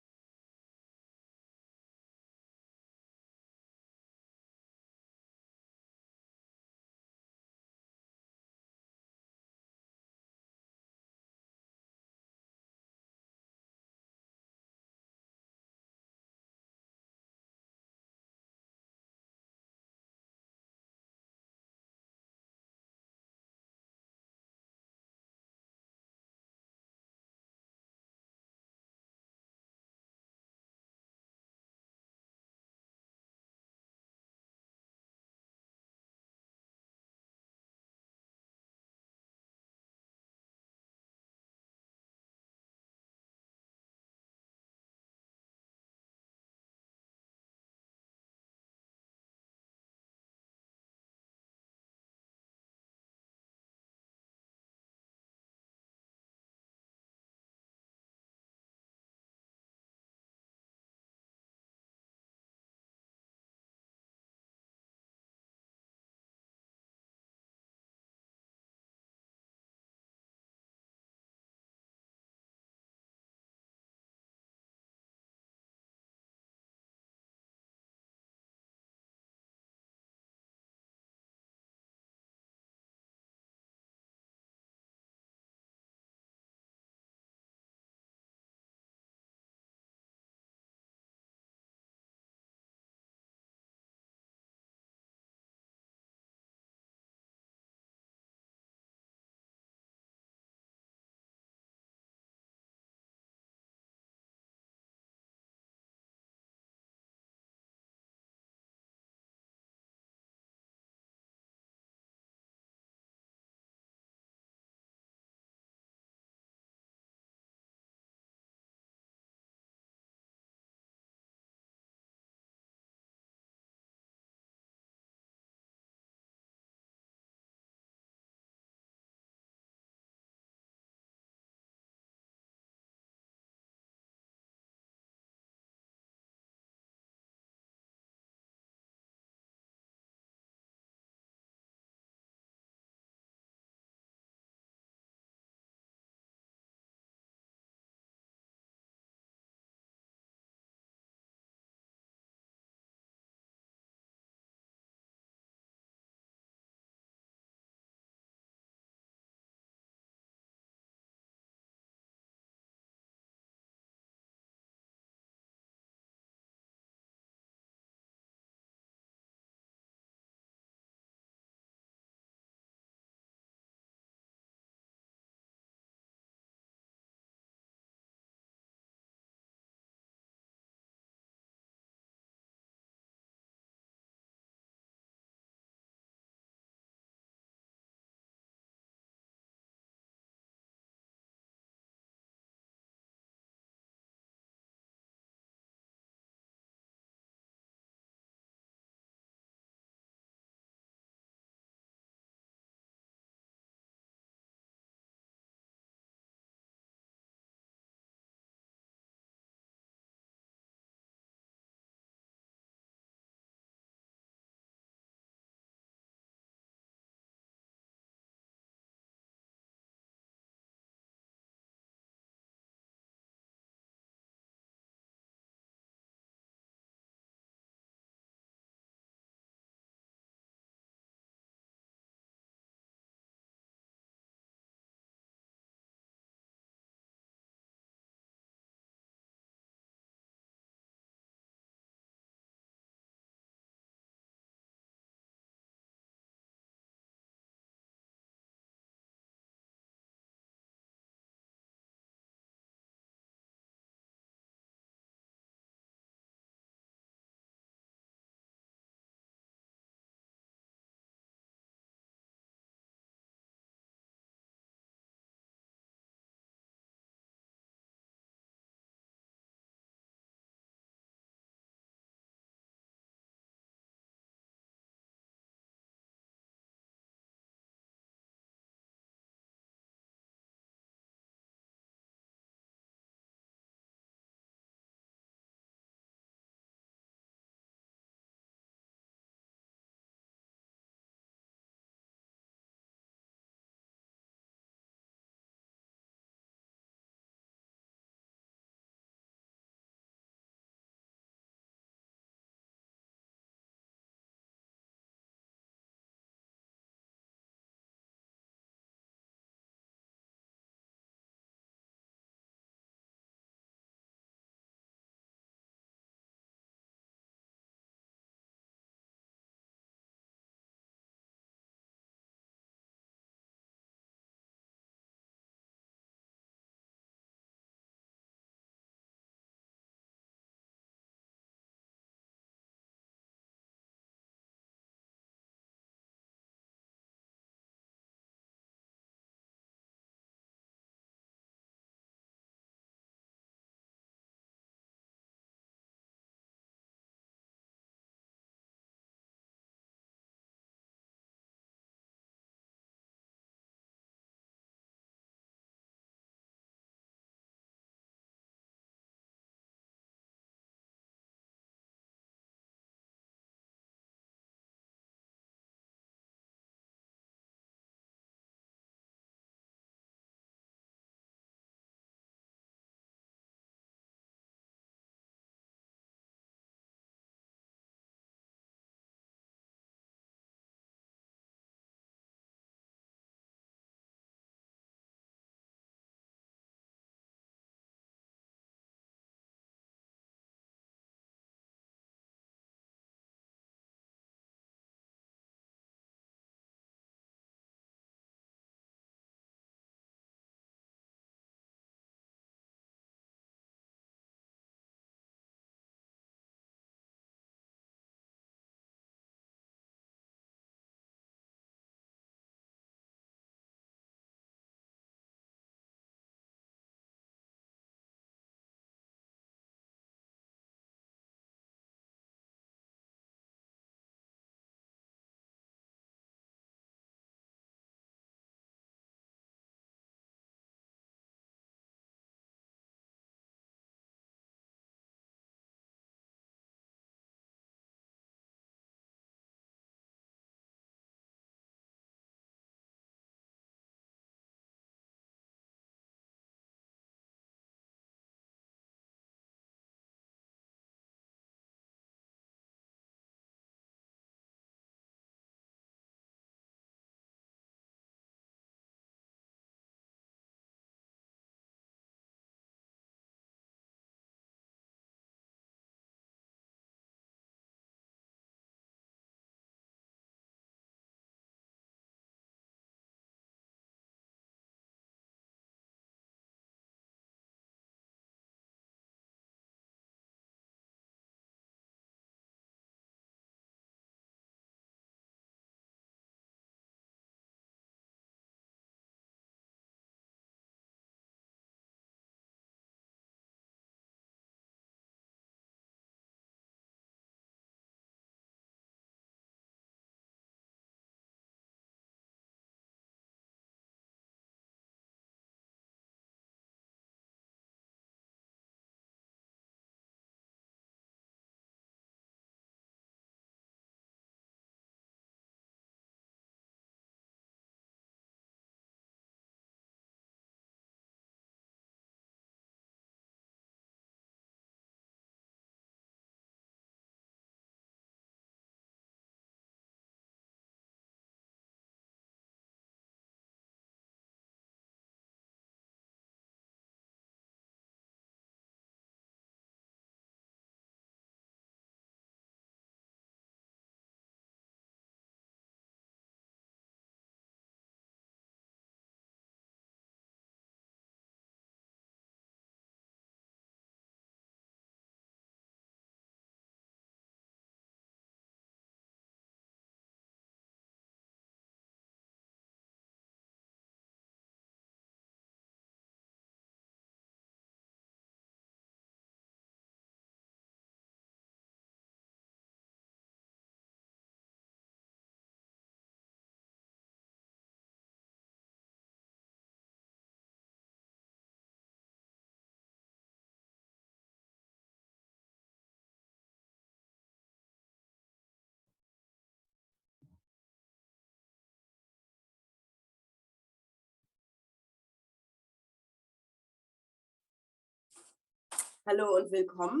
Hallo und willkommen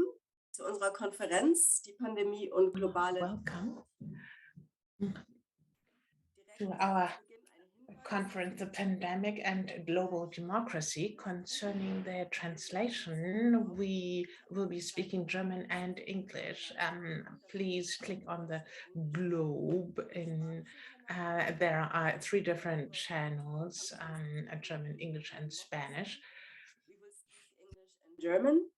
zu unserer Konferenz, die Pandemie und globale. Welcome to our conference, The Pandemic and Global Democracy. Concerning the translation, we will be speaking German and English. Please click on the globe. There are 3 different channels, German, English, and Spanish. We will speak English and German.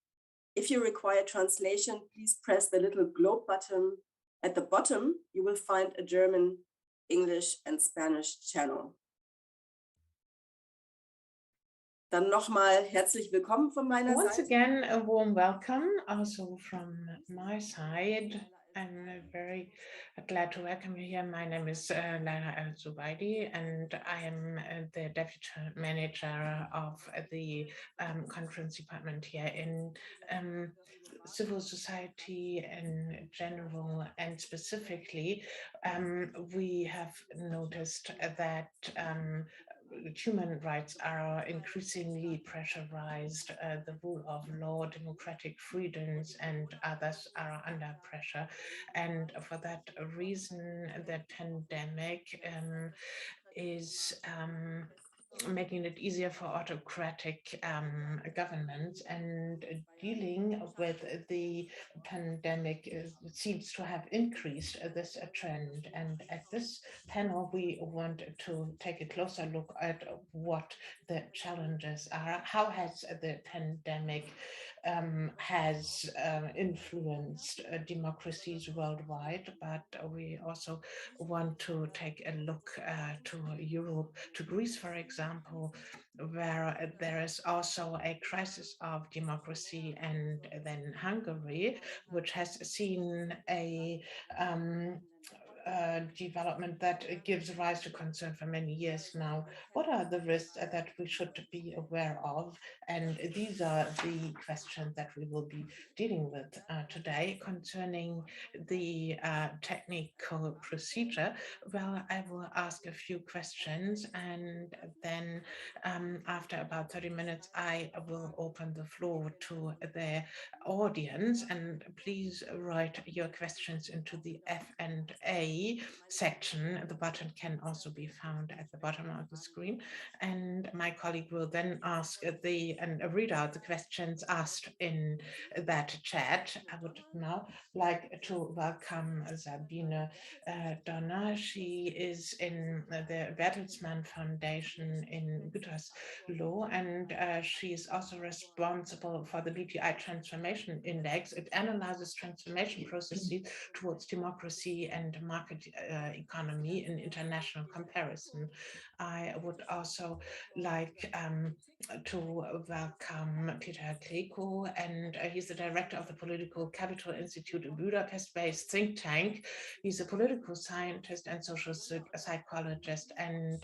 If you require translation, please press the little globe button. At the bottom, you will find a German, English, and Spanish channel. Dann nochmal herzlich willkommen von meiner Once Seite. again, a warm welcome also from my side. I'm very glad to welcome you here. My name is Lara Al-Zubaidi, and I am the deputy manager of the conference department here in civil society in general, and specifically, we have noticed that human rights are increasingly pressurized, the rule of law, democratic freedoms, and others are under pressure. And for that reason, the pandemic is making it easier for autocratic governments, and dealing with the pandemic seems to have increased this trend. And at this panel, we want to take a closer look at what the challenges are. How has the pandemic has influenced democracies worldwide, but we also want to take a look to Europe, to Greece, for example, where there is also a crisis of democracy, and then Hungary, which has seen a development that gives rise to concern for many years now. What are the risks that we should be aware of? And these are the questions that we will be dealing with today. Concerning the technical procedure, well, I will ask a few questions, and then after about 30 minutes, I will open the floor to the audience, and please write your questions into the F&A section. The button can also be found at the bottom of the screen, and my colleague will then ask and read out the questions asked in that chat. I would now like to welcome Sabine Donner. She is in the Bertelsmann Foundation in Gütersloh, and she is also responsible for the BPI Transformation Index. It analyzes transformation processes towards democracy and market economy in international comparison. I would also like to welcome Peter Greco, and he's the director of the Political Capital Institute, a Budapest-based think tank. He's a political scientist and social psychologist, and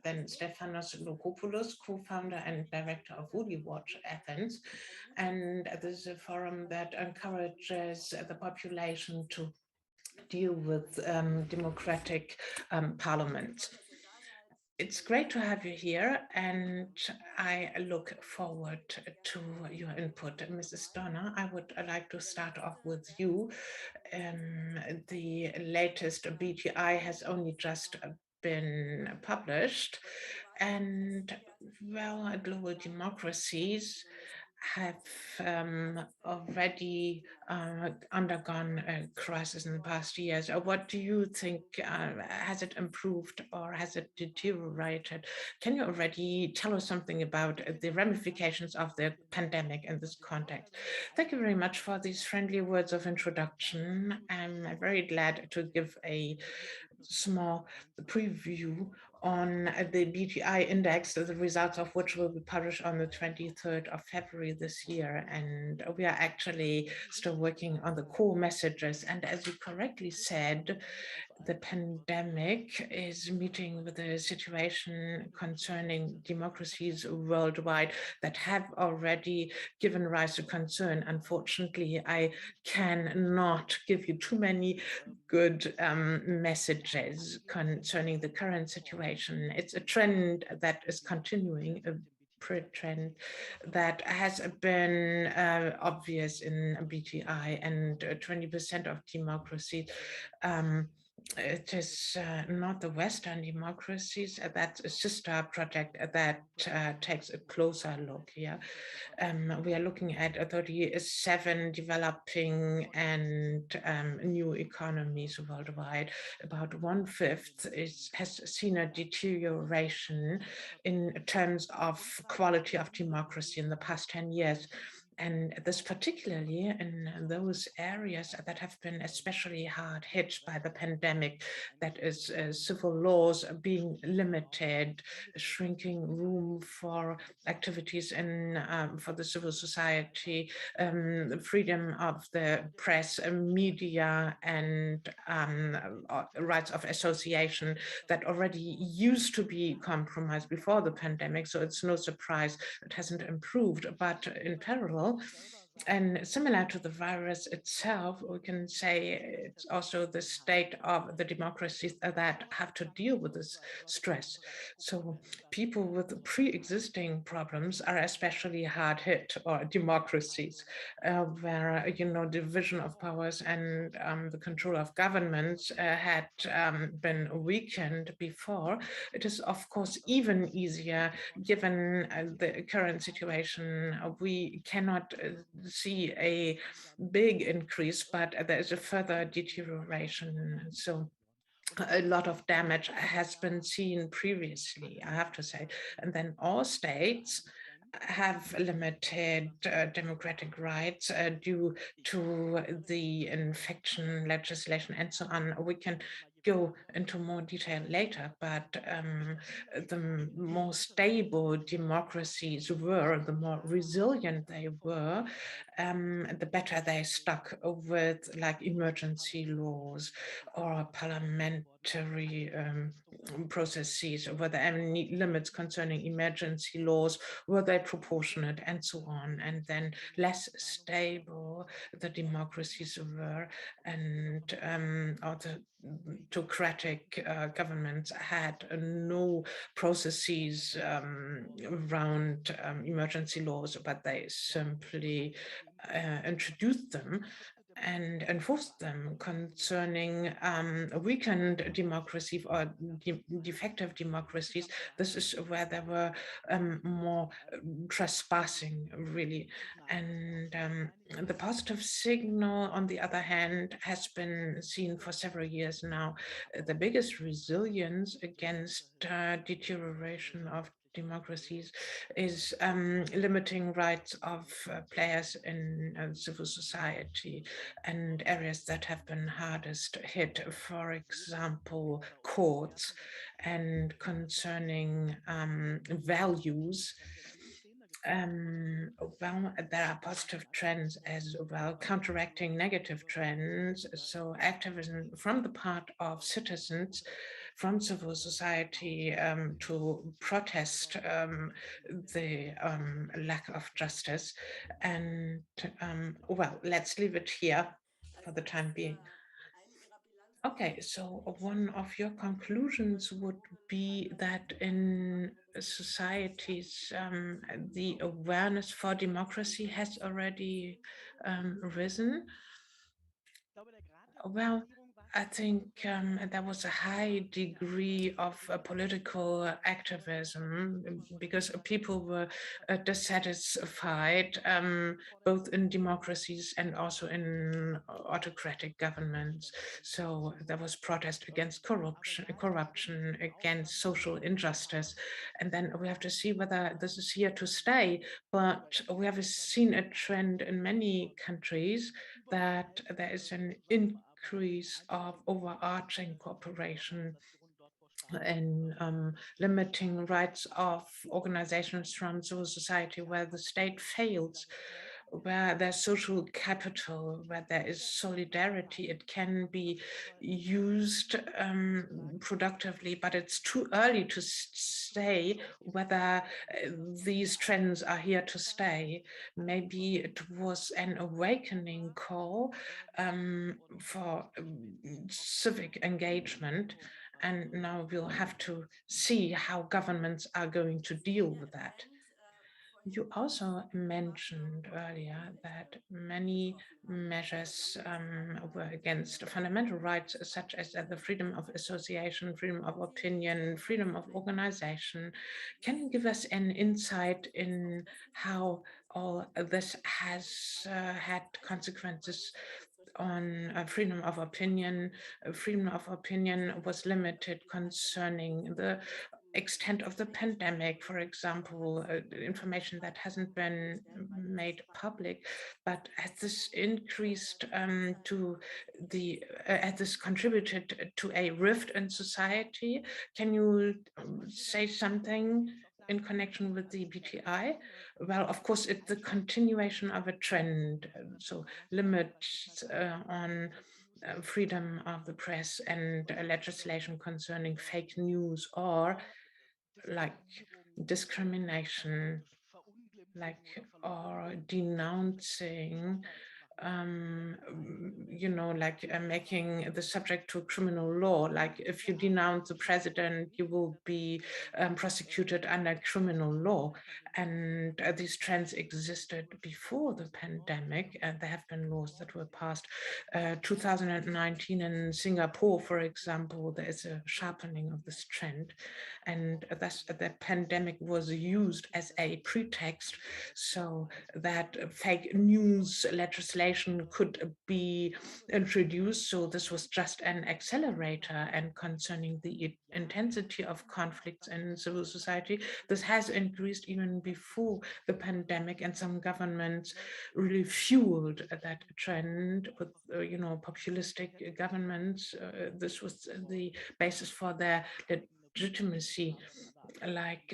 then Stefanos Lokopoulos, co-founder and director of Woody Watch Athens. And this is a forum that encourages the population to deal with democratic parliaments. It's great to have you here, and I look forward to your input. Mrs. Donner, I would like to start off with you. The latest BGI has only just been published, and well, global democracies have already undergone a crisis in the past years. What do you think? Has it improved or has it deteriorated? Can you already tell us something about the ramifications of the pandemic in this context? Thank you very much for these friendly words of introduction. I'm very glad to give a small preview on the BGI index, the results of which will be published on the 23rd of February this year. And we are actually still working on the core messages. And as you correctly said, the pandemic is meeting with a situation concerning democracies worldwide that have already given rise to concern. Unfortunately, I cannot give you too many good messages concerning the current situation. It's a trend that is continuing, a trend that has been obvious in BTI, and 20% of democracy. It is not the Western democracies. That's a sister project that takes a closer look here. We are looking at 37 developing and new economies worldwide. About 1/5 has seen a deterioration in terms of quality of democracy in the past 10 years. And this particularly in those areas that have been especially hard hit by the pandemic, that is civil laws being limited, shrinking room for activities in for the civil society, freedom of the press, media, and rights of association that already used to be compromised before the pandemic. So it's no surprise it hasn't improved, but in parallel, and similar to the virus itself, we can say it's also the state of the democracies that have to deal with this stress. So people with pre-existing problems are especially hard hit, or democracies, where, division of powers and the control of governments had been weakened before. It is, of course, even easier given the current situation. We cannot see a big increase, but there is a further deterioration. So a lot of damage has been seen previously, I have to say. And then all states have limited democratic rights due to the infection legislation and so on. We can go into more detail later, but the more stable democracies were, the more resilient they were, the better they stuck with like emergency laws or parliamentary processes. Were there any limits concerning emergency laws? Were they proportionate, and so on? And then less stable the democracies were, and autocratic governments had no processes around emergency laws, but they simply introduced them and enforced them concerning weakened democracy or defective democracies. This is where there were more trespassing, really. And the positive signal, on the other hand, has been seen for several years now. The biggest resilience against deterioration of democracies is limiting rights of players in civil society and areas that have been hardest hit, for example, courts, and concerning values. Well, there are positive trends as well, counteracting negative trends. So activism from the part of citizens, from civil society, to protest the lack of justice. And well, let's leave it here for the time being. Okay, so one of your conclusions would be that in societies, the awareness for democracy has already risen. Well, I think there was a high degree of political activism because people were dissatisfied, both in democracies and also in autocratic governments. So there was protest against corruption, against social injustice. And then we have to see whether this is here to stay. But we have seen a trend in many countries that there is an increase of overarching cooperation and limiting rights of organizations from civil society where the state fails, where there's social capital, where there is solidarity. It can be used productively, but it's too early to say whether these trends are here to stay. Maybe it was an awakening call for civic engagement. And now we'll have to see how governments are going to deal with that. You also mentioned earlier that many measures were against fundamental rights, such as the freedom of association, freedom of opinion, freedom of organization. Can you give us an insight in how all this has had consequences on freedom of opinion? Freedom of opinion was limited concerning the extent of the pandemic, for example, information that hasn't been made public, but has this increased has this contributed to a rift in society? Can you say something in connection with the BTI? Well, of course, it's the continuation of a trend, so limits on freedom of the press and legislation concerning fake news, or like discrimination, or denouncing, making the subject to criminal law. Like if you denounce the president, you will be prosecuted under criminal law. And these trends existed before the pandemic, and there have been laws that were passed. 2019 in Singapore, for example, there is a sharpening of this trend, and thus the pandemic was used as a pretext so that fake news legislation could be introduced. So this was just an accelerator. And concerning the intensity of conflicts in civil society, this has increased even before the pandemic, and some governments really fueled that trend with, populistic governments. This was the basis for their legitimacy, like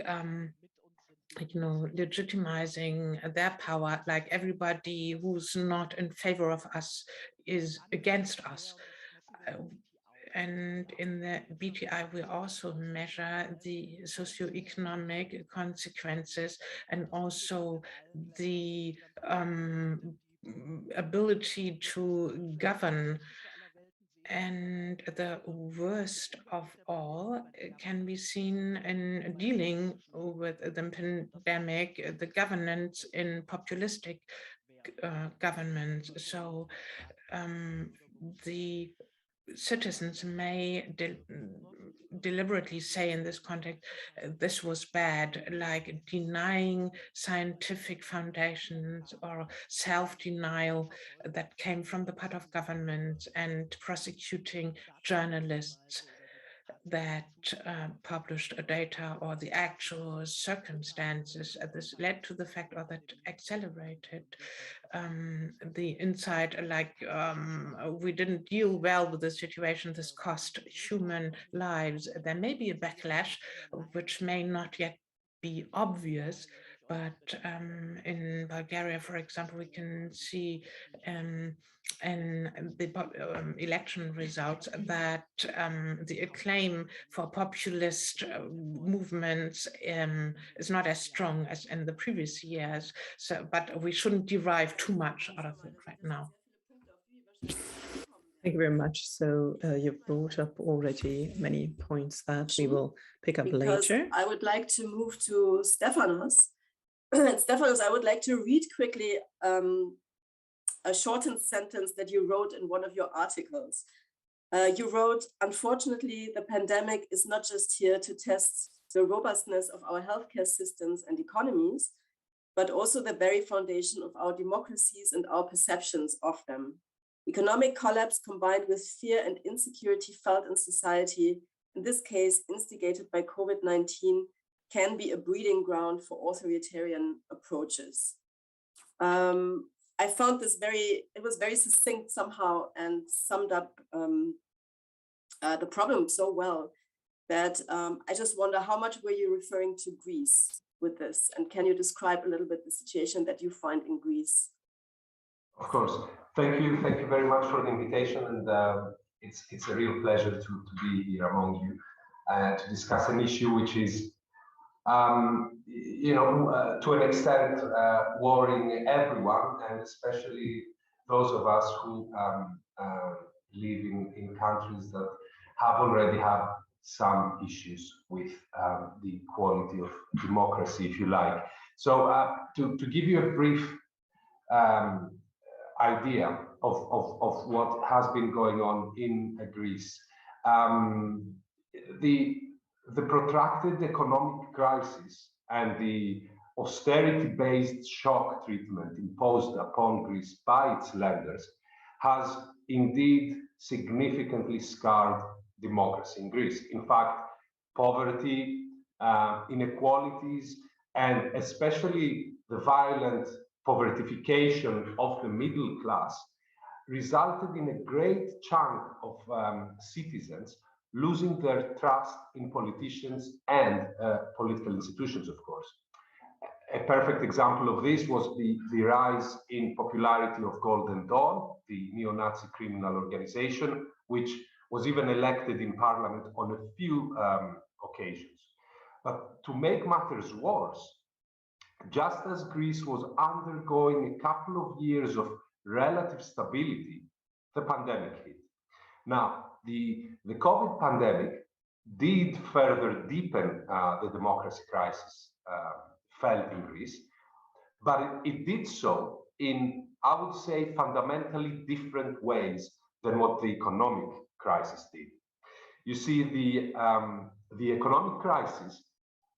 legitimizing their power, like everybody who's not in favor of us is against us. And in the BTI, we also measure the socioeconomic consequences and also the ability to govern. And the worst of all can be seen in dealing with the pandemic, the governance in populistic governments. So the citizens may deliberately say in this context, this was bad, like denying scientific foundations or self-denial that came from the part of government, and prosecuting journalists that published data or the actual circumstances. This led to the fact, or that accelerated the insight, we didn't deal well with the situation, this cost human lives. There may be a backlash which may not yet be obvious, but in Bulgaria, for example, we can see in the election results that the acclaim for populist movements is not as strong as in the previous years. So, but we shouldn't derive too much out of it right now. Thank you very much. So you've brought up already many points that we will pick up later. I would like to move to Stefanos. Stefanos, I would like to read quickly a shortened sentence that you wrote in one of your articles. You wrote, unfortunately, the pandemic is not just here to test the robustness of our healthcare systems and economies, but also the very foundation of our democracies and our perceptions of them. Economic collapse combined with fear and insecurity felt in society, in this case instigated by COVID-19, can be a breeding ground for authoritarian approaches. I found this it was very succinct somehow, and summed up the problem so well that I just wonder, how much were you referring to Greece with this? And can you describe a little bit the situation that you find in Greece? Of course. Thank you very much for the invitation, and it's a real pleasure to be here among you to discuss an issue which is, to an extent, worrying everyone, and especially those of us who live in countries that have already had some issues with the quality of democracy, if you like. So to give you a brief idea of what has been going on in Greece, the protracted economic crisis and the austerity-based shock treatment imposed upon Greece by its lenders has indeed significantly scarred democracy in Greece. In fact, poverty, inequalities, and especially the violent povertification of the middle class resulted in a great chunk of citizens losing their trust in politicians and political institutions, of course. A perfect example of this was the rise in popularity of Golden Dawn, the neo-Nazi criminal organization, which was even elected in parliament on a few occasions. But to make matters worse, just as Greece was undergoing a couple of years of relative stability, the pandemic hit. Now, the COVID pandemic did further deepen the democracy crisis felt in Greece, but it did so in, I would say, fundamentally different ways than what the economic crisis did. You see, the economic crisis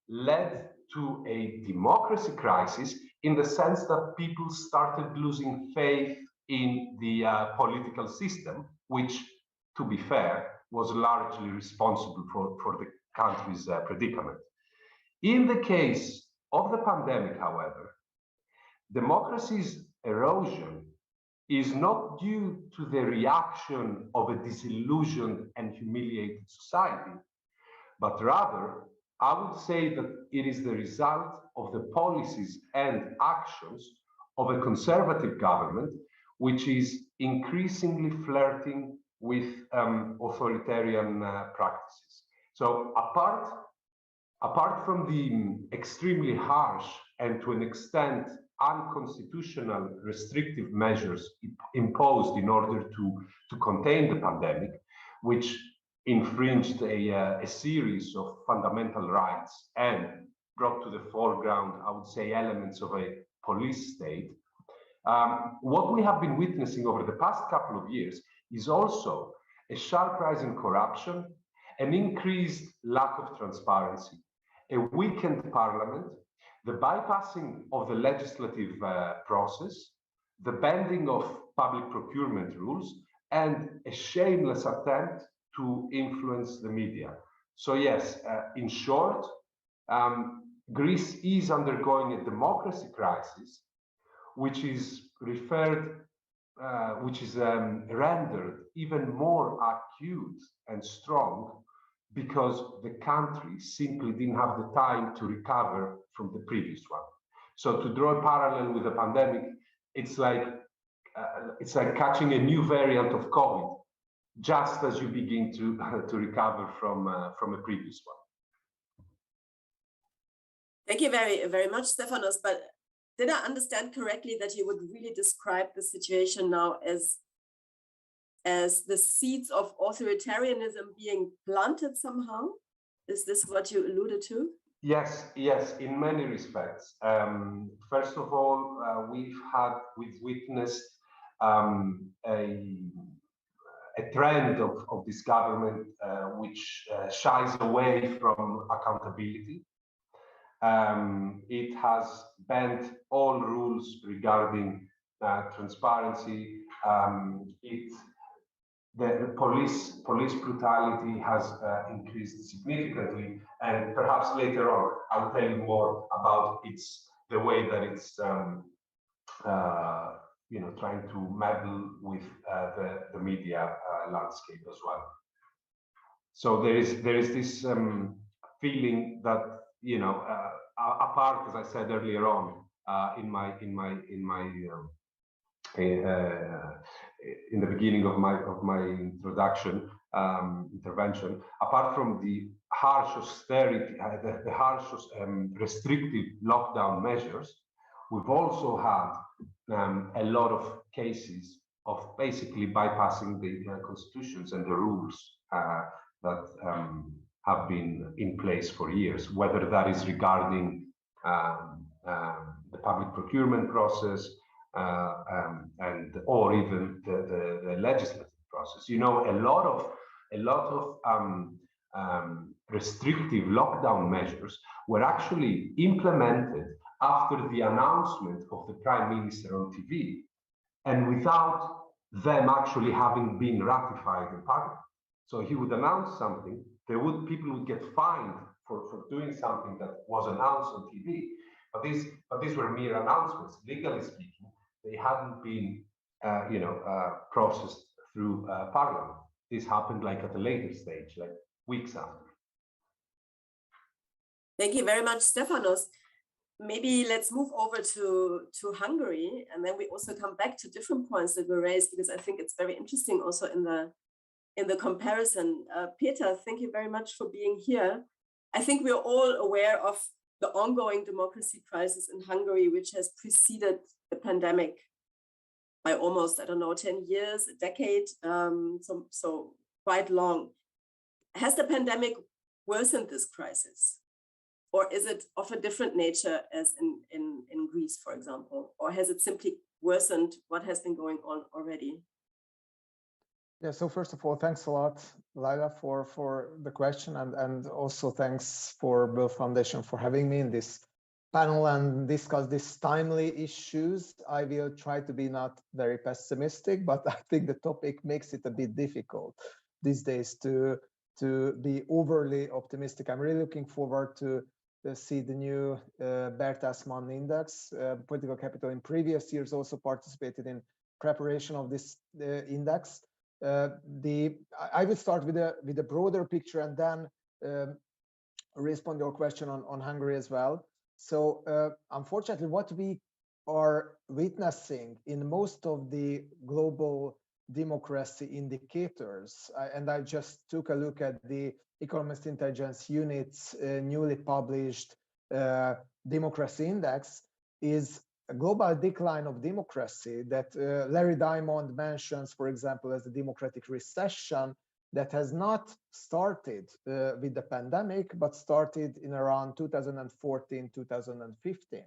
led to a democracy crisis in the sense that people started losing faith in the political system, which, to be fair, was largely responsible for the country's predicament. In the case of the pandemic, however, democracy's erosion is not due to the reaction of a disillusioned and humiliated society, but rather, I would say that it is the result of the policies and actions of a conservative government, which is increasingly flirting with authoritarian practices. So apart from the extremely harsh and to an extent unconstitutional restrictive measures imposed in order to contain the pandemic, which infringed a series of fundamental rights and brought to the foreground, I would say, elements of a police state, what we have been witnessing over the past couple of years is also a sharp rise in corruption, an increased lack of transparency, a weakened parliament, the bypassing of the legislative process, the bending of public procurement rules, and a shameless attempt to influence the media. So yes, in short, Greece is undergoing a democracy crisis, which is rendered even more acute and strong because the country simply didn't have the time to recover from the previous one. So to draw a parallel with the pandemic, it's like catching a new variant of COVID, just as you begin to recover from a previous one. Thank you very much, Stefanos. But did I understand correctly that you would really describe the situation now as the seeds of authoritarianism being planted somehow? Is this what you alluded to? Yes, in many respects. First of all, we've witnessed a trend of this government which shies away from accountability. It has bent all rules regarding transparency. The police brutality has increased significantly, and perhaps later on I'll tell you more about the way that it's trying to meddle with the media landscape as well. So there is this feeling that apart, as I said earlier on in the beginning of my intervention, apart from the harsh austerity, the harsh restrictive lockdown measures, we've also had a lot of cases of basically bypassing the constitutions and the rules that have been in place for years, whether that is regarding the public procurement process or even the legislative process. You know, a lot of restrictive lockdown measures were actually implemented after the announcement of the Prime Minister on TV, and without them actually having been ratified in Parliament. So he would announce something, people would get fined for doing something that was announced on TV, but these were mere announcements. Legally speaking, they hadn't been processed through Parliament. This happened like at a later stage, like weeks after. Thank you very much, Stefanos. Maybe let's move over to Hungary, and then we also come back to different points that were raised, because I think it's very interesting also in the comparison. Peter, thank you very much for being here. I think we're all aware of the ongoing democracy crisis in Hungary, which has preceded the pandemic by almost, 10 years, a decade, so quite long. Has the pandemic worsened this crisis? Or is it of a different nature as in Greece, for example? Or has it simply worsened what has been going on already? Yeah, so first of all, thanks a lot, Laila, for the question. And also thanks for Böll Foundation for having me in this panel and discuss these timely issues. I will try to be not very pessimistic, but I think the topic makes it a bit difficult these days to be overly optimistic. I'm really looking forward to see the new Bertelsmann index. Political Capital in previous years also participated in preparation of this index. I will start with a broader picture and then respond to your question on Hungary as well. So unfortunately, what we are witnessing in most of the global democracy indicators, and I just took a look at the Economist Intelligence Unit's newly published democracy index, is a global decline of democracy that Larry Diamond mentions, for example, as the democratic recession that has not started with the pandemic, but started in around 2014, 2015.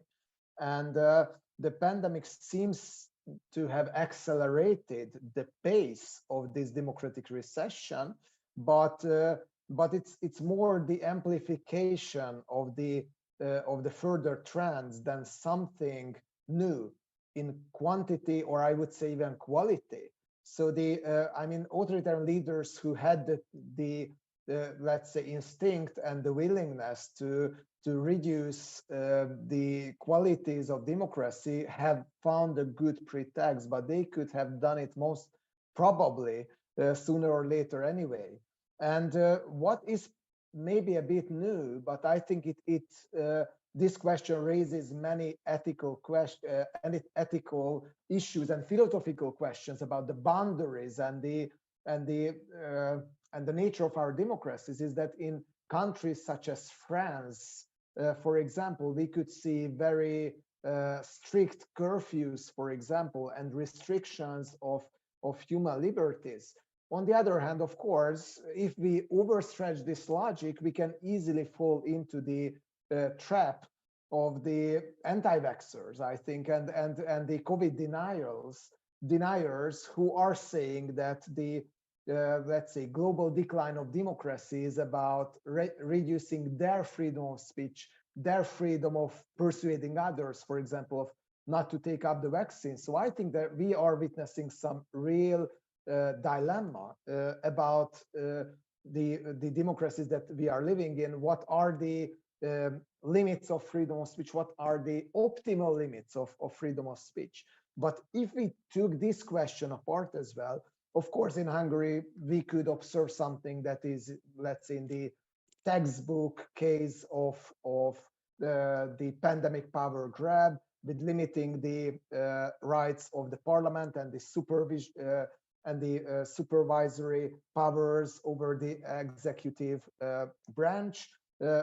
And the pandemic seems to have accelerated the pace of this democratic recession, but it's more the amplification of the further trends than something new in quantity, or I would say even quality. So authoritarian leaders who had the let's say instinct and the willingness to reduce the qualities of democracy have found a good pretext, but they could have done it most probably sooner or later anyway. And what is maybe a bit new, but I think this question raises many ethical issues and philosophical questions about the boundaries and the nature of our democracies, is that in countries such as France, for example, we could see very strict curfews, for example, and restrictions of human liberties. On the other hand, of course, if we overstretch this logic, we can easily fall into the trap of the anti-vaxxers, I think, and the COVID deniers who are saying that the let's say global decline of democracy is about reducing their freedom of speech, their freedom of persuading others, for example, of not to take up the vaccine. So I think that we are witnessing some real dilemma about the democracies that we are living in. What are the limits of freedom of speech? What are the optimal limits of freedom of speech? But if we took this question apart as well, of course, in Hungary, we could observe something that is, let's say, in the textbook case of the pandemic power grab, with limiting the rights of the parliament and the supervisory powers over the executive branch.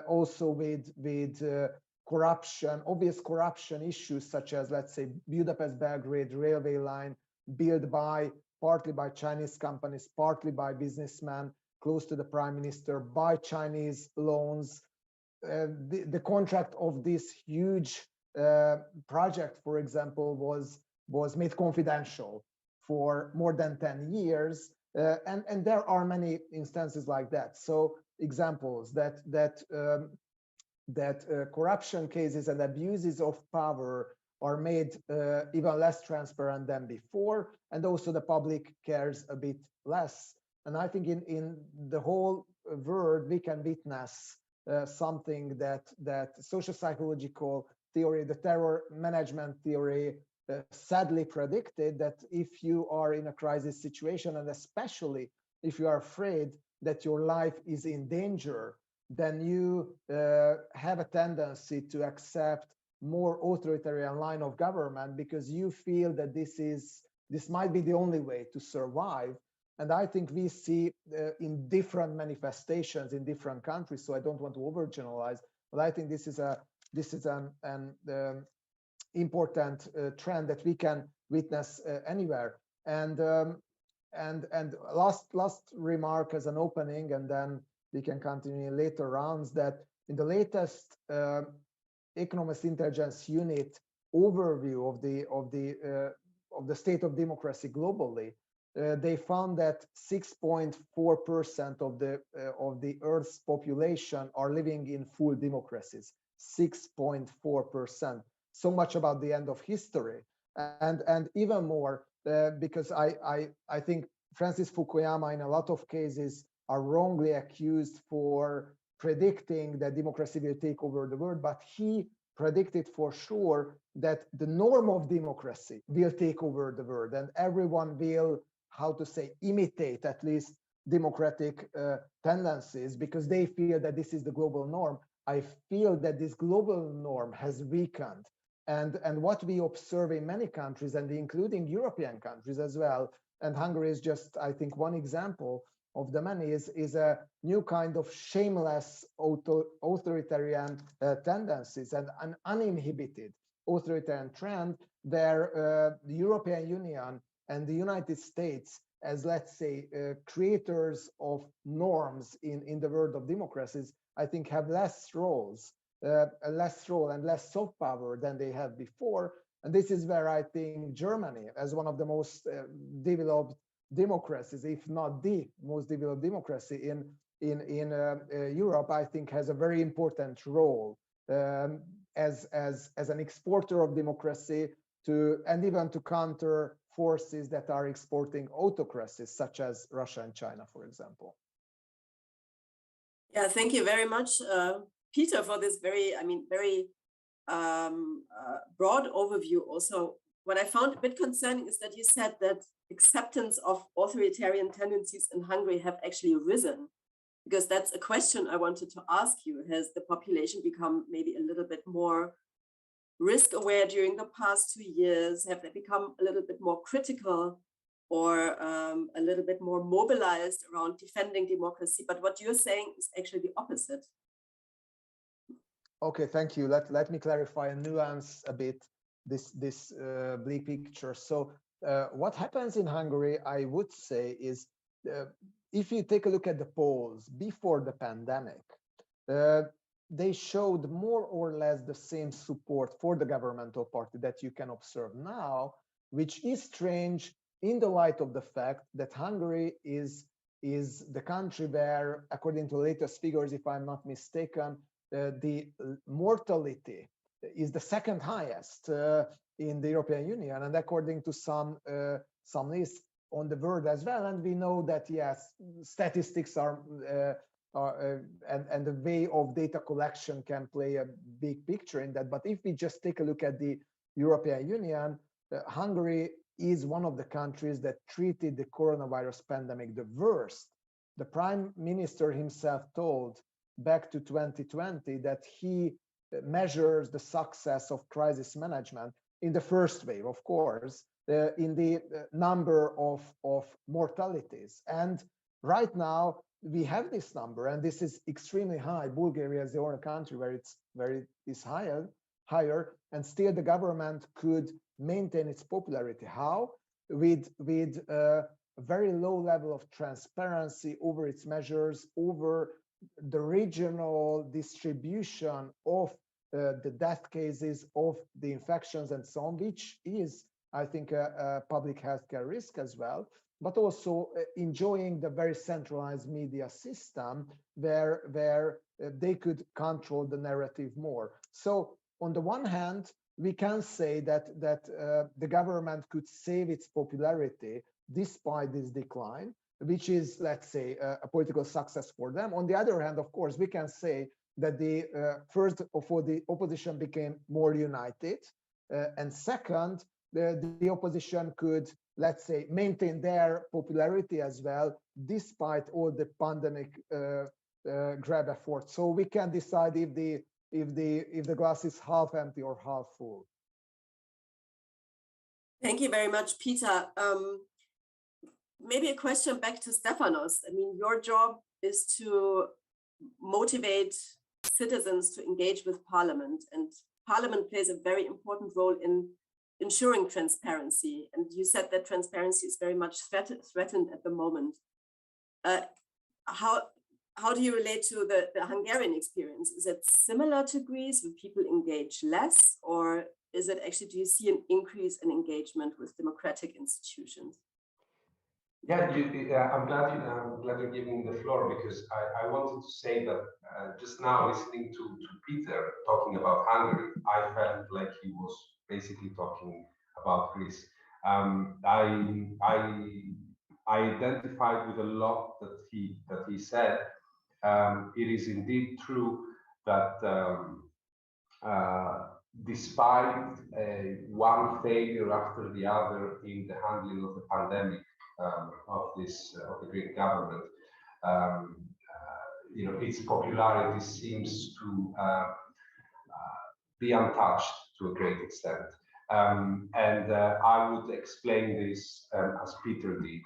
Also with corruption, obvious corruption issues such as, let's say, Budapest-Belgrade railway line built partly by Chinese companies, partly by businessmen, close to the prime minister, buy Chinese loans. The contract of this huge project, for example, was made confidential for more than 10 years. And there are many instances like that. So examples that corruption cases and abuses of power are made even less transparent than before, and also the public cares a bit less. And I think in the whole world we can witness something that social psychological theory, the terror management theory, sadly predicted, that if you are in a crisis situation, and especially if you are afraid that your life is in danger, then you have a tendency to accept more authoritarian line of government, because you feel that this might be the only way to survive. And I think we see in different manifestations in different countries, so I don't want to overgeneralize, but I think this is an important trend that we can witness anywhere. And last remark as an opening, and then we can continue in later rounds, that in the latest Economist Intelligence Unit overview of the state of democracy globally, they found that 6.4% of the Earth's population are living in full democracies. 6.4%. So much about the end of history, and even more because I think Francis Fukuyama in a lot of cases are wrongly accused for predicting that democracy will take over the world, but he predicted for sure that the norm of democracy will take over the world, and everyone will, how to say, imitate at least democratic tendencies, because they feel that this is the global norm. I feel that this global norm has weakened. And what we observe in many countries, and including European countries as well, and Hungary is just, I think, one example of the many, is a new kind of shameless authoritarian tendencies, and an uninhibited authoritarian trend, where the European Union and the United States, as let's say creators of norms in the world of democracies, I think have less role and less soft power than they had before. And this is where I think Germany, as one of the most developed democracies, if not the most developed democracy in Europe, I think has a very important role as an exporter of democracy and even to counter forces that are exporting autocracies, such as Russia and China, for example. Yeah, thank you very much, Peter, for this very broad overview. Also, what I found a bit concerning is that you said that acceptance of authoritarian tendencies in Hungary have actually risen, because that's a question I wanted to ask you. Has the population become maybe a little bit more risk aware during the past 2 years? Have they become a little bit more critical, or a little bit more mobilized around defending democracy? But what you're saying is actually the opposite. Okay, thank you. Let me clarify and nuance a bit this bleak picture. So what happens in Hungary, I would say, is if you take a look at the polls before the pandemic, they showed more or less the same support for the governmental party that you can observe now, which is strange in the light of the fact that Hungary is the country where, according to the latest figures, if I'm not mistaken, the mortality is the second highest in the European Union, and according to some lists on the world as well. And we know that, yes, statistics are and the way of data collection can play a big picture in that. But if we just take a look at the European Union, Hungary is one of the countries that treated the coronavirus pandemic the worst. The Prime Minister himself told back to 2020 that he measures the success of crisis management in the first wave, of course, in the number of mortalities. And right now we have this number, and this is extremely high. Bulgaria is the only country where it is higher, and still the government could maintain its popularity. How? With a very low level of transparency over its measures, over the regional distribution of the death cases, of the infections and so on, which is, I think, a public healthcare risk as well, but also enjoying the very centralized media system where they could control the narrative more. So on the one hand, we can say that the government could save its popularity despite this decline, which is, let's say, a political success for them. On the other hand, of course, we can say that first of all, the opposition became more united, and second, the opposition could, let's say, maintain their popularity as well, despite all the pandemic grab efforts. So we can decide if the glass is half empty or half full. Thank you very much, Peter. Maybe a question back to Stefanos. I mean, your job is to motivate citizens to engage with Parliament, and Parliament plays a very important role in ensuring transparency. And you said that transparency is very much threatened at the moment. How do you relate to the Hungarian experience? Is it similar to Greece, where people engage less, or is it actually, do you see an increase in engagement with democratic institutions? Yeah, I'm glad you're giving me the floor, because I wanted to say that just now, listening to Peter talking about Hungary, I felt like he was basically talking about Greece. I identified with a lot that he said. It is indeed true that despite one failure after the other in the handling of the pandemic of the Greek government, its popularity seems to be untouched to a great extent. And I would explain this as Peter did.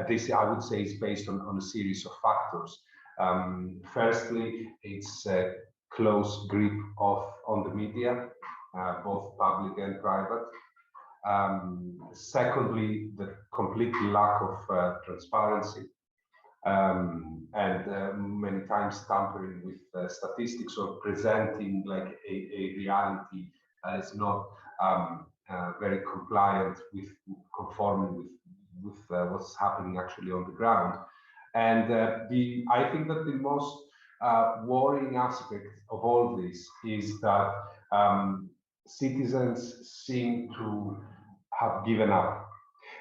This, I would say, is based on a series of factors. Firstly, it's a close grip on the media, both public and private. Secondly, the complete lack of transparency, and many times tampering with statistics or presenting like a reality that is not very compliant with conforming with what's happening actually on the ground. And I think that the most worrying aspect of all this is that citizens seem to have given up.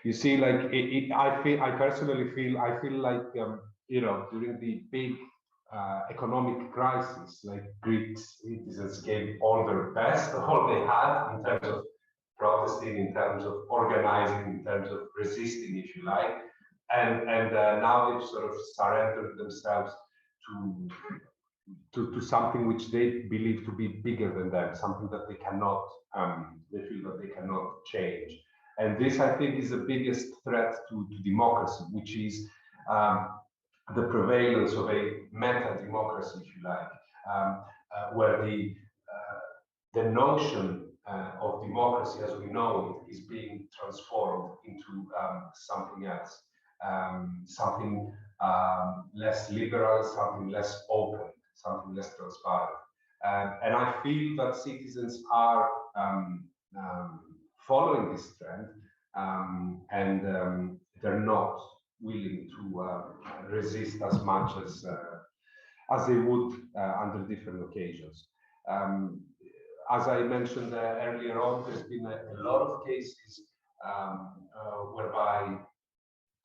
You see, like I personally feel like during the big economic crisis, like Greek citizens gave all their best, all they had in terms of protesting, in terms of organizing, in terms of resisting, if you like, and now they've sort of surrendered themselves to something which they believe to be bigger than them, something that they cannot, they feel that they cannot change. And this, I think, is the biggest threat to democracy, which is the prevalence of a meta-democracy, if you like, where the notion of democracy as we know it is being transformed into something else, something less liberal, something less open, something less transparent. And I feel that citizens are following this trend, and they're not willing to resist as much as they would under different occasions. As I mentioned earlier on, there's been a lot of cases whereby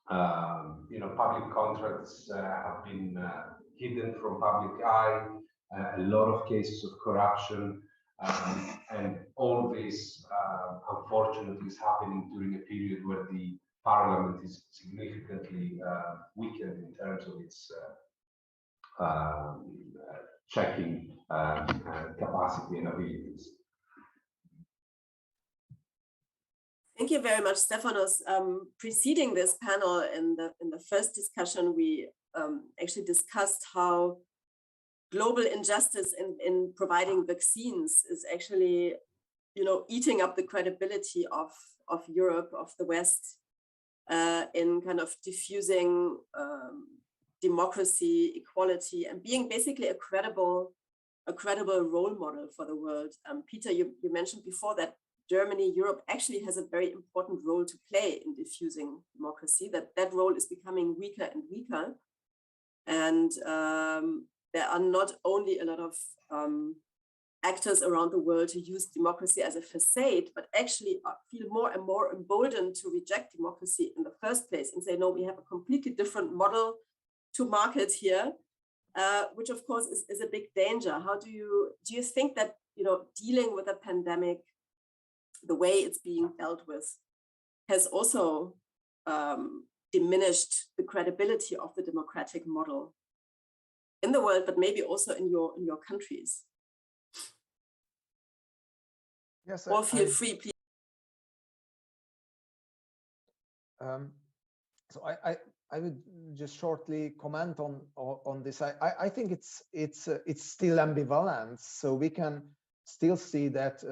public contracts have been hidden from public eye, a lot of cases of corruption, and all this unfortunately is happening during a period where the parliament is significantly weakened in terms of its checking capacity and abilities. Thank you very much, Stefanos. Preceding this panel, in the first discussion, we actually discussed how global injustice in providing vaccines is actually, eating up the credibility of Europe, of the West, in kind of diffusing democracy, equality, and being basically a credible role model for the world. Peter, you mentioned before that Germany, Europe actually has a very important role to play in diffusing democracy, that role is becoming weaker and weaker. And there are not only a lot of actors around the world who use democracy as a facade, but actually feel more and more emboldened to reject democracy in the first place and say, no, we have a completely different model to market here, which of course is a big danger. How do you think that, dealing with a pandemic, the way it's being dealt with, has also diminished the credibility of the democratic model in the world, but maybe also in your countries? Yes, or feel free, please. So I would just shortly comment on this. I think it's still ambivalent. So we can still see that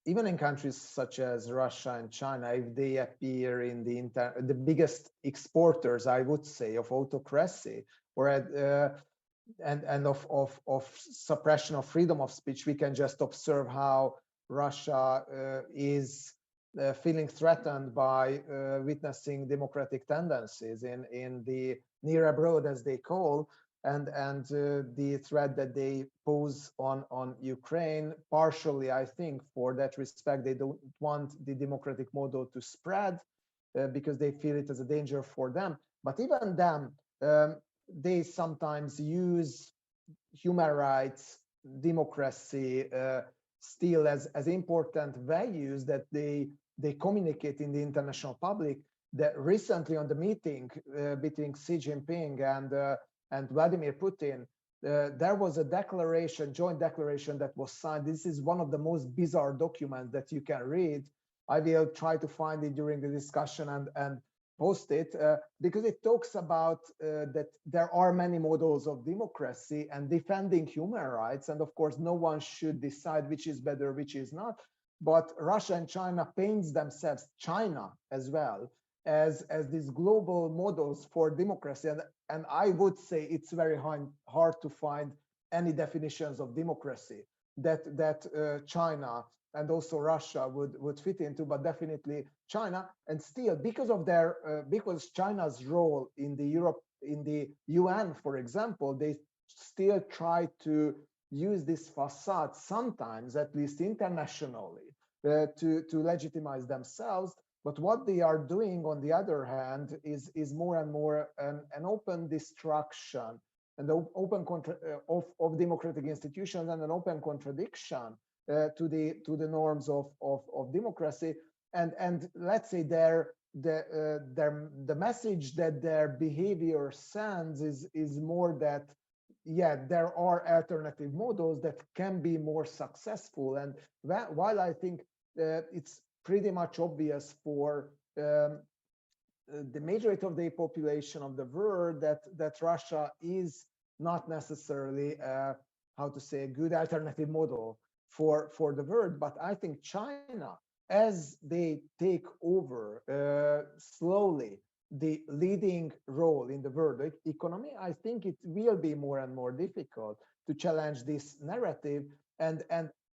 even in countries such as Russia and China, if they appear in the biggest exporters, I would say, of autocracy and of suppression of freedom of speech, we can just observe how Russia is feeling threatened by witnessing democratic tendencies in the near abroad, as they call, and the threat that they pose on Ukraine. Partially, I think, for that respect, they don't want the democratic model to spread because they feel it as a danger for them. But even then, they sometimes use human rights, democracy, still as important values that they communicate in the international public. That recently on the meeting between Xi Jinping and Vladimir Putin, there was a joint declaration that was signed. This is one of the most bizarre documents that you can read. I will try to find it during the discussion and post it because it talks about that there are many models of democracy and defending human rights. And of course, no one should decide which is better, which is not. But Russia and China paints themselves, China as well, as these global models for democracy. And I would say it's very hard to find any definitions of democracy that China and also Russia would fit into, but definitely China. And still, because China's role in the UN, for example, they still try to use this facade sometimes, at least internationally, to legitimize themselves. But what they are doing, on the other hand, is more and more an open destruction and open of democratic institutions and an open contradiction to the norms of democracy. And let's say the message that their behavior sends is more that, yeah, there are alternative models that can be more successful. And while I think it's pretty much obvious for the majority of the population of the world that Russia is not necessarily how to say a good alternative model for the world, but I think China, as they take over slowly the leading role in the world economy, I think it will be more and more difficult to challenge this narrative. And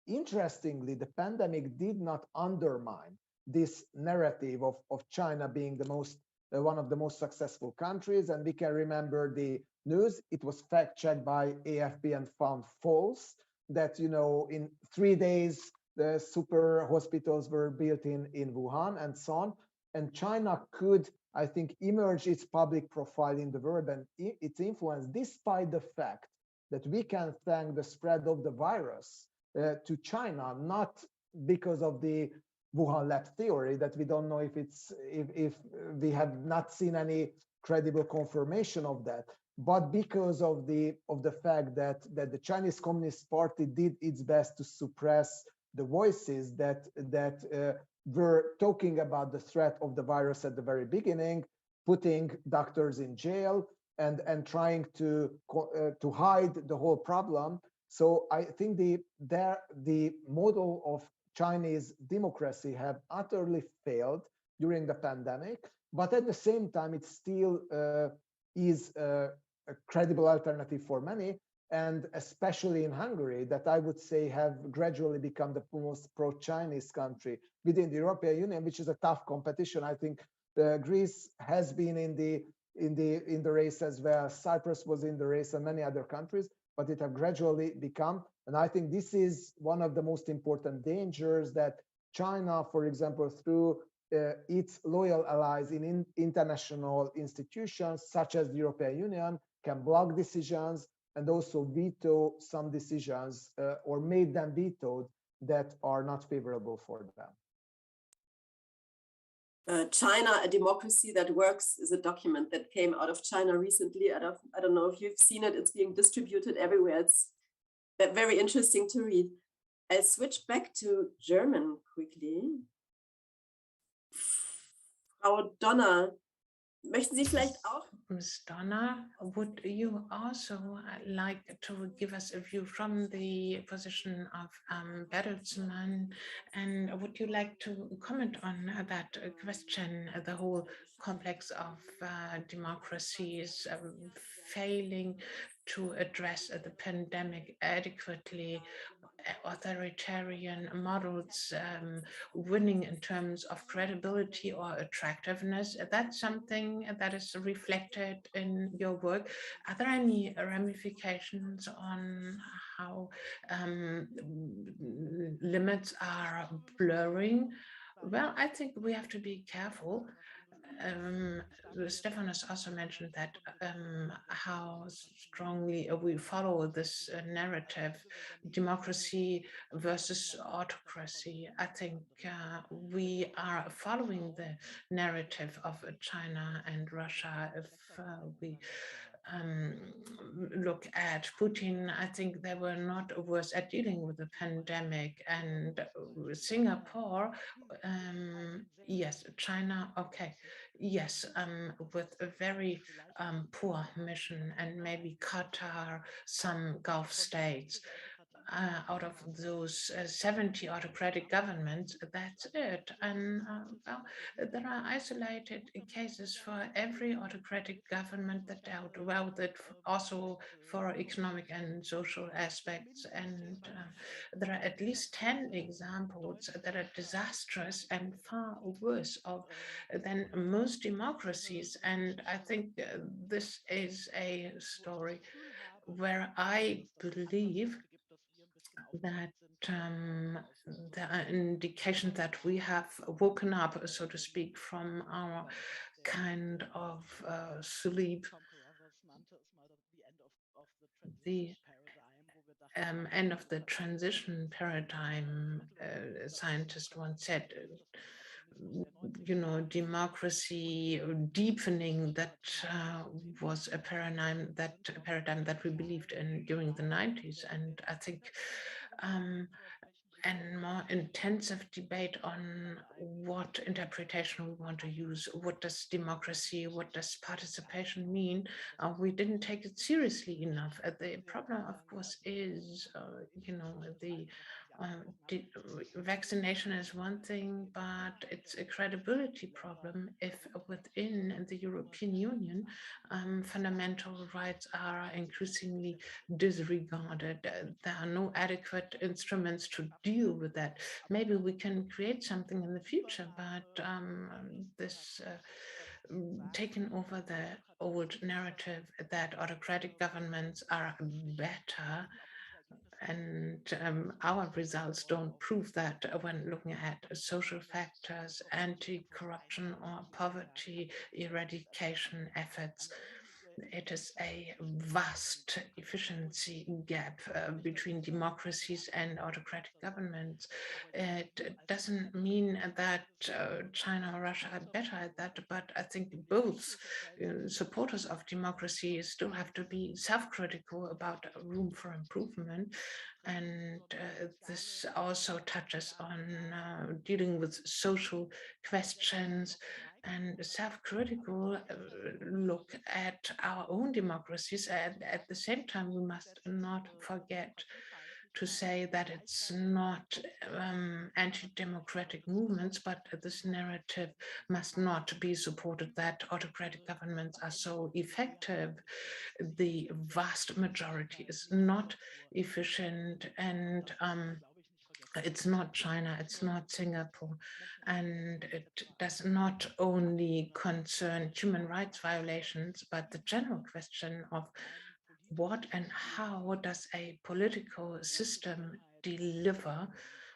interestingly, the pandemic did not undermine this narrative of China being the most one of the most successful countries. And we can remember the news. It was fact-checked by AFP and found false that, in 3 days, the super hospitals were built in Wuhan and so on. And China could, I think, emerge its public profile in the world and its influence, despite the fact that we can thank the spread of the virus to China, not because of the Wuhan lab theory that we don't know if we have not seen any credible confirmation of that, but because of the fact that the Chinese Communist Party did its best to suppress the voices that were talking about the threat of the virus at the very beginning, putting doctors in jail and trying to hide the whole problem. So I think the model of Chinese democracy have utterly failed during the pandemic, but at the same time, it still is a credible alternative for many, and especially in Hungary, that I would say have gradually become the most pro-Chinese country within the European Union, which is a tough competition. I think Greece has been in the race as well. Cyprus was in the race, and many other countries, but it have gradually become. And I think this is one of the most important dangers, that China, for example, through its loyal allies in international institutions such as the European Union, can block decisions and also veto some decisions or make them vetoed that are not favorable for them. China, a Democracy That Works is a document that came out of China recently. I don't know if you've seen it. It's being distributed everywhere. It's very interesting to read. I'll switch back to German quickly. Frau Donner, möchten Sie vielleicht auch? Ms. Donner, would you also like to give us a view from the position of Bertelsmann, and would you like to comment on that question, the whole complex of democracies failing to address the pandemic adequately, authoritarian models winning in terms of credibility or attractiveness? That's something that is reflected in your work. Are there any ramifications on how limits are blurring? Well, I think we have to be careful. Stefan has also mentioned that how strongly we follow this narrative, democracy versus autocracy. I think we are following the narrative of China and Russia. If we look at Putin, I think they were not worse at dealing with the pandemic. And Singapore, yes, China, okay, yes, with a very poor mission, and maybe Qatar, some Gulf states. Out of those 70 autocratic governments, that's it. And well, there are isolated cases for every autocratic government that dealt well with it, also for economic and social aspects. And there are at least 10 examples that are disastrous and far worse than most democracies. And I think this is a story where I believe that there are indications that we have woken up, so to speak, from our kind of sleep. The end of the transition paradigm, a scientist once said, you know, democracy deepening, that was a paradigm that we believed in during the 90s. And I think and more intensive debate on what interpretation we want to use. What does democracy, what does participation mean? We didn't take it seriously enough. The problem, of course, is, you know, the vaccination is one thing, but it's a credibility problem if within the European Union, fundamental rights are increasingly disregarded. There are no adequate instruments to deal with that. Maybe we can create something in the future, but this taking over the old narrative that autocratic governments are better, and our results don't prove that when looking at social factors, anti-corruption or poverty eradication efforts. It is a vast efficiency gap between democracies and autocratic governments. It doesn't mean that China or Russia are better at that, but I think both supporters of democracy still have to be self-critical about room for improvement. And this also touches on dealing with social questions and self-critical look at our own democracies. And at the same time, we must not forget to say that it's not anti-democratic movements, but this narrative must not be supported that autocratic governments are so effective. The vast majority is not efficient, and it's not China, it's not Singapore, and it does not only concern human rights violations, but the general question of what and how does a political system deliver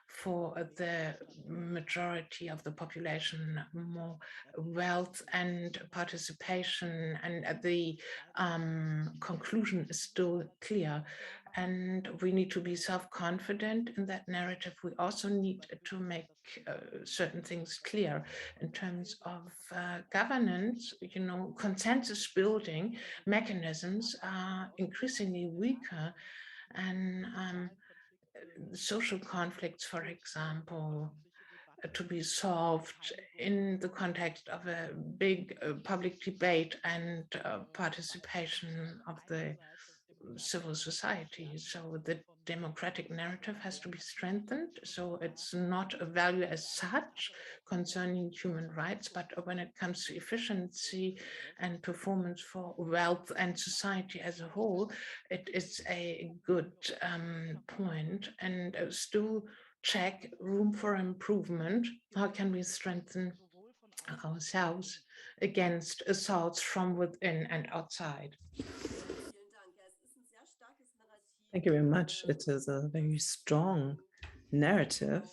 for the majority of the population more wealth and participation, and the conclusion is still clear. And we need to be self-confident in that narrative. We also need to make certain things clear in terms of governance. You know, consensus building mechanisms are increasingly weaker, and social conflicts, for example, to be solved in the context of a big public debate and participation of the civil society. So the democratic narrative has to be strengthened. So it's not a value as such concerning human rights, but when it comes to efficiency and performance for wealth and society as a whole, it is a good point, and still check room for improvement. How can we strengthen ourselves against assaults from within and outside? Thank you very much. It is a very strong narrative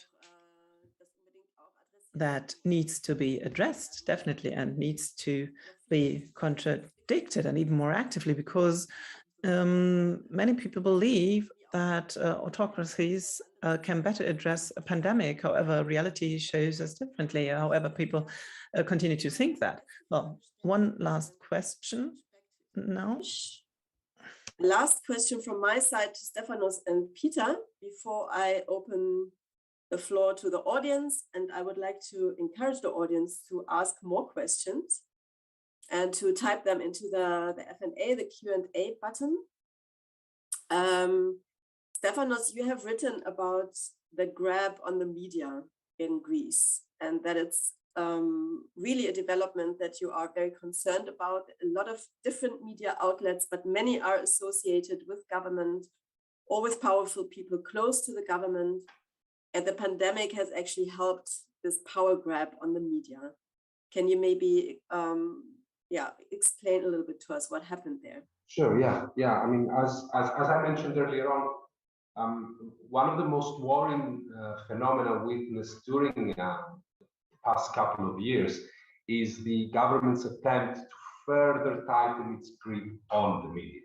that needs to be addressed, definitely, and needs to be contradicted, and even more actively, because many people believe that autocracies can better address a pandemic. However, reality shows us differently. However, people continue to think that. Well, one last question now. Last question from my side to Stefanos and Peter before I open the floor to the audience. And I would like to encourage the audience to ask more questions and to type them into the F&A, the Q&A button. Stefanos, you have written about the grab on the media in Greece, and that it's really a development that you are very concerned about. A lot of different media outlets, but many are associated with government or with powerful people close to the government. And the pandemic has actually helped this power grab on the media. Can you maybe explain a little bit to us what happened there? Sure, yeah. I mean, as I mentioned earlier on, one of the most worrying phenomena witnessed during the past couple of years is the government's attempt to further tighten its grip on the media.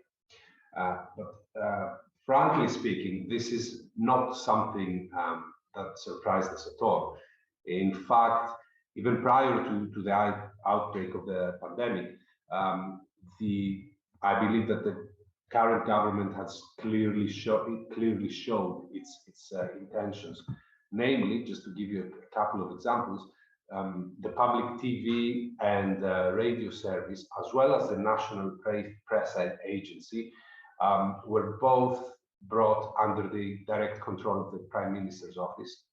But frankly speaking, this is not something that surprised us at all. In fact, even prior to the outbreak of the pandemic, I believe that the current government has clearly showed its intentions. Namely, just to give you a couple of examples, the public TV and radio service, as well as the National Press Agency, were both brought under the direct control of the Prime Minister's office.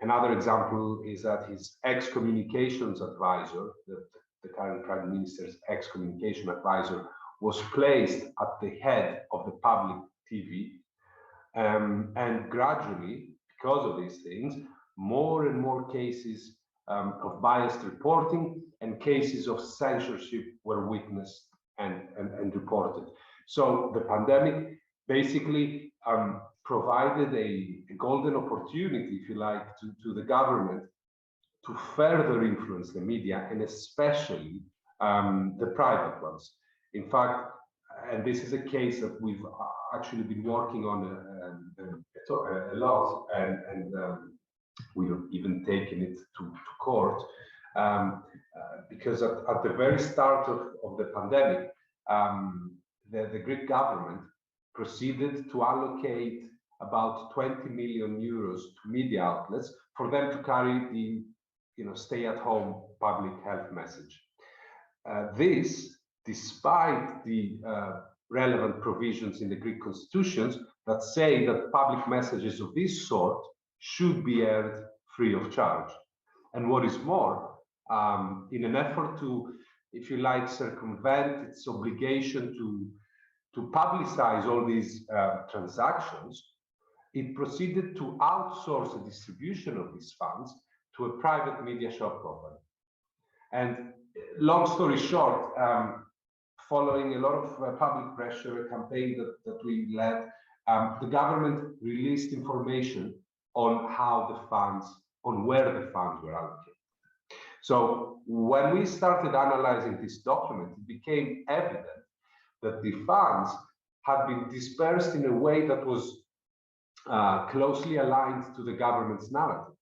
Another example is that his ex-communications advisor, the current Prime Minister's ex-communication advisor, was placed at the head of the public TV. And gradually, because of these things, more and more cases of biased reporting and cases of censorship were witnessed and reported. So the pandemic basically provided a golden opportunity, if you like, to the government to further influence the media, and especially the private ones. In fact, and this is a case that we've actually been working on a lot, and we've even taken it to court, because at the very start of the pandemic, the Greek government proceeded to allocate about 20 million euros to media outlets for them to carry the stay-at-home public health message. This, despite the relevant provisions in the Greek constitutions that say that public messages of this sort should be aired free of charge. And what is more, in an effort to, if you like, circumvent its obligation to publicize all these transactions, it proceeded to outsource the distribution of these funds to a private media shop company. And long story short, following a lot of public pressure, a campaign that we led, the government released information on how the funds, on where the funds were allocated. So when we started analyzing this document, it became evident that the funds had been dispersed in a way that was closely aligned to the government's narrative.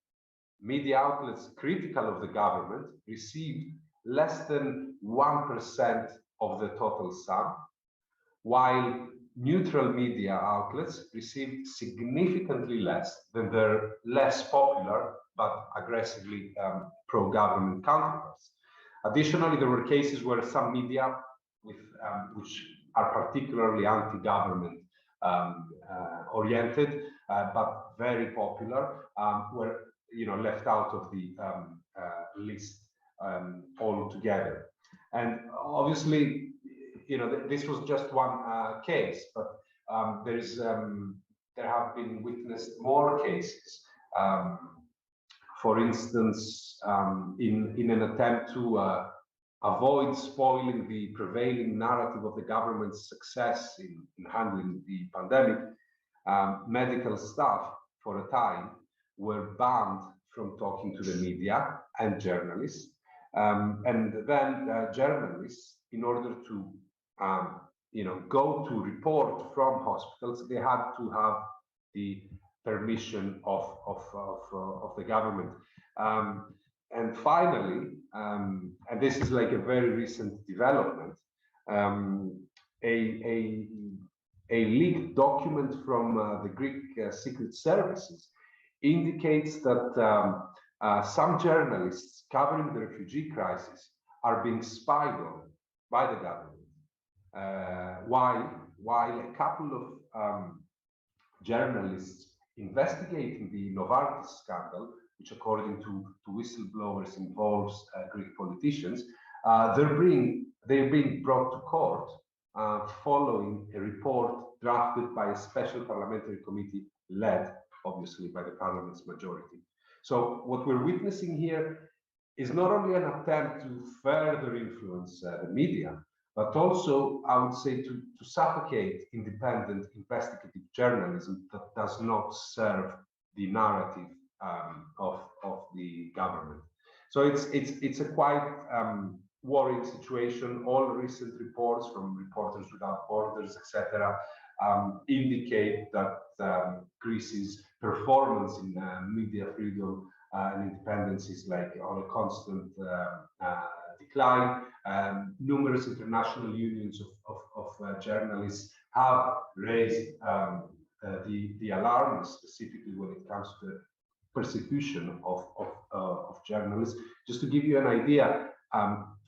Media outlets critical of the government received less than 1% of the total sum, while neutral media outlets received significantly less than their less popular but aggressively pro-government counterparts. Additionally, there were cases where some media which are particularly anti-government oriented but very popular were left out of the list altogether. And obviously, this was just one case, but there have been witnessed more cases. For instance, in an attempt to avoid spoiling the prevailing narrative of the government's success in handling the pandemic, medical staff for a time were banned from talking to the media and journalists. And then journalists, in order to go to report from hospitals, they had to have the permission of the government. And finally, and this is like a very recent development, a leaked document from the Greek secret services indicates that some journalists covering the refugee crisis are being spied on by the government, while a couple of journalists investigating the Novartis scandal, which according to whistleblowers involves Greek politicians, they're being brought to court following a report drafted by a special parliamentary committee led obviously by the parliament's majority. So what we're witnessing here is not only an attempt to further influence the media, but also, I would say, to suffocate independent investigative journalism that does not serve the narrative of the government. So it's a quite worrying situation. All recent reports from Reporters Without Borders, etc., indicate that Greece's performance in media freedom and independence is like on a constant decline. Numerous international unions of journalists have raised the alarm, specifically when it comes to the persecution of journalists. Just to give you an idea,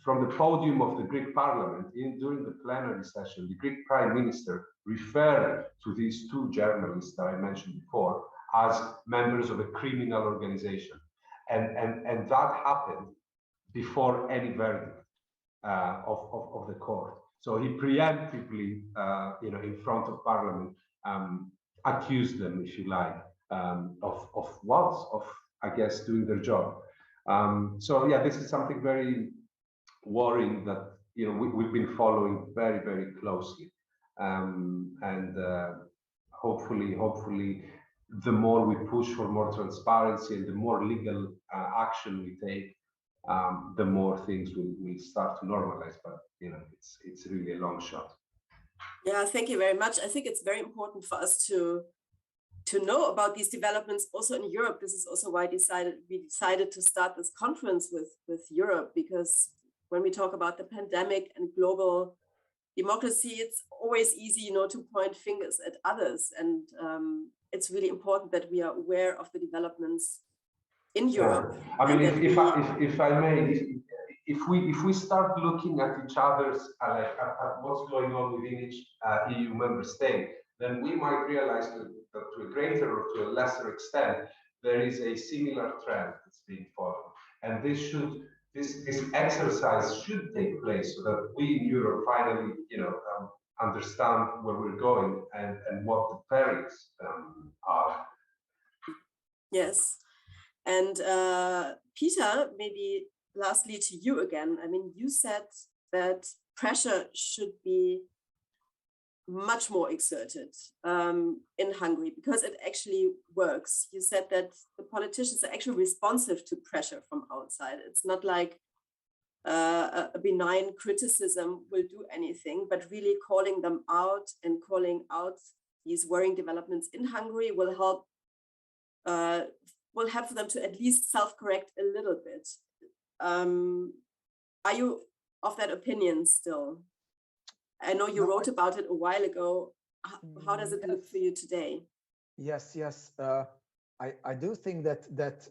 from the podium of the Greek parliament, during the plenary session, the Greek prime minister referred to these two journalists that I mentioned before as members of a criminal organization. And that happened before any verdict of the court. So he preemptively, in front of parliament, accused them, if you like, of I guess, doing their job. So yeah, this is something very worrying that we've been following very, very closely, and hopefully the more we push for more transparency and the more legal action we take, the more things will start to normalize. But it's really a long shot. Yeah, thank you very much. I think it's very important for us to know about these developments also in Europe. This is also why we decided to start this conference with Europe, because when we talk about the pandemic and global democracy, it's always easy, to point fingers at others. And it's really important that we are aware of the developments in Europe. I mean, if I may, if we start looking at each other's at what's going on within each EU member state, then we might realize that to a greater or to a lesser extent there is a similar trend that's being followed, and this exercise should take place so that we in Europe finally, understand where we're going and what the perils are. Yes, and Peter, maybe lastly to you again. I mean, you said that pressure should be much more exerted in Hungary because it actually works. You said that the politicians are actually responsive to pressure from outside. It's not like a benign criticism will do anything, but really calling them out and calling out these worrying developments in Hungary will help for them to at least self-correct a little bit. Are you of that opinion still? I know you wrote about it a while ago. How does it look for you today? Yes. I do think that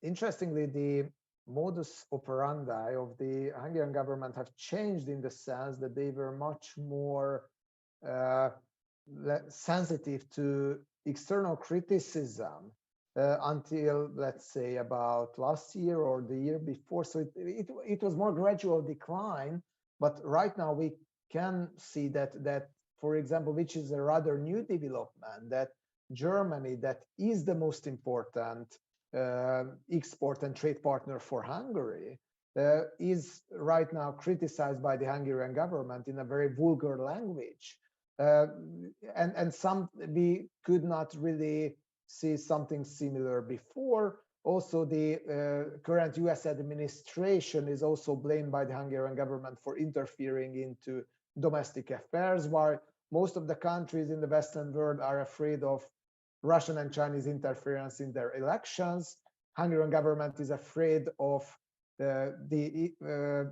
interestingly, the modus operandi of the Hungarian government have changed in the sense that they were much more sensitive to external criticism until, let's say, about last year or the year before. So it was more gradual decline, but right now we can see that, for example, which is a rather new development, that Germany, that is the most important export and trade partner for Hungary, is right now criticized by the Hungarian government in a very vulgar language. And we could not really see something similar before. Also, the current US administration is also blamed by the Hungarian government for interfering into domestic affairs, while most of the countries in the Western world are afraid of Russian and Chinese interference in their elections. Hungarian government is afraid of the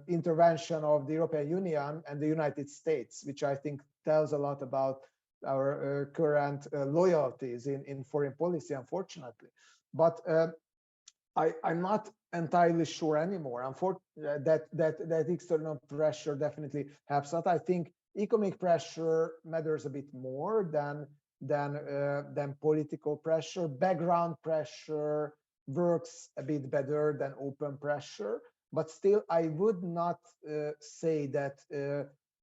intervention of the European Union and the United States, which I think tells a lot about our current loyalties in foreign policy, unfortunately. But I'm not entirely sure anymore. That external pressure definitely helps out. I think economic pressure matters a bit more than political pressure. Background pressure works a bit better than open pressure, but still, I would not say that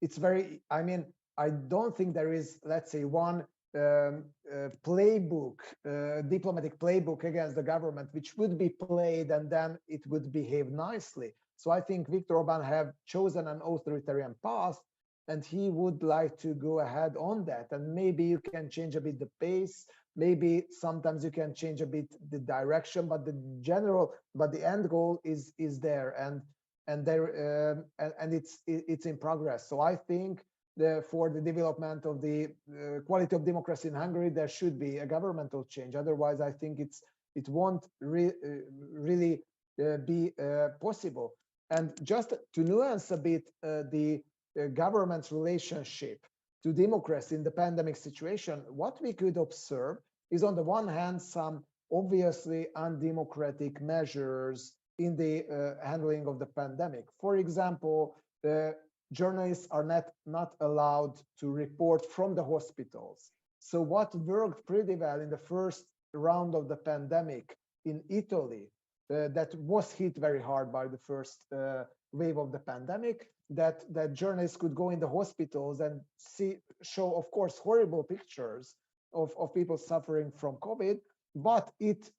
it's very. I mean, I don't think there is, let's say, one playbook, diplomatic playbook against the government, which would be played and then it would behave nicely. So I think Viktor Orbán have chosen an authoritarian path, and he would like to go ahead on that. And maybe you can change a bit the pace. Maybe sometimes you can change a bit the direction, but the end goal is there, and it's in progress. So I think for the development of the quality of democracy in Hungary, there should be a governmental change. Otherwise, I think it won't really be possible. And just to nuance a bit the government's relationship to democracy in the pandemic situation, what we could observe is, on the one hand, some obviously undemocratic measures in the handling of the pandemic. For example, journalists are not allowed to report from the hospitals. So what worked pretty well in the first round of the pandemic in Italy, that was hit very hard by the first wave of the pandemic, that journalists could go in the hospitals and show, of course, horrible pictures of people suffering from COVID, but it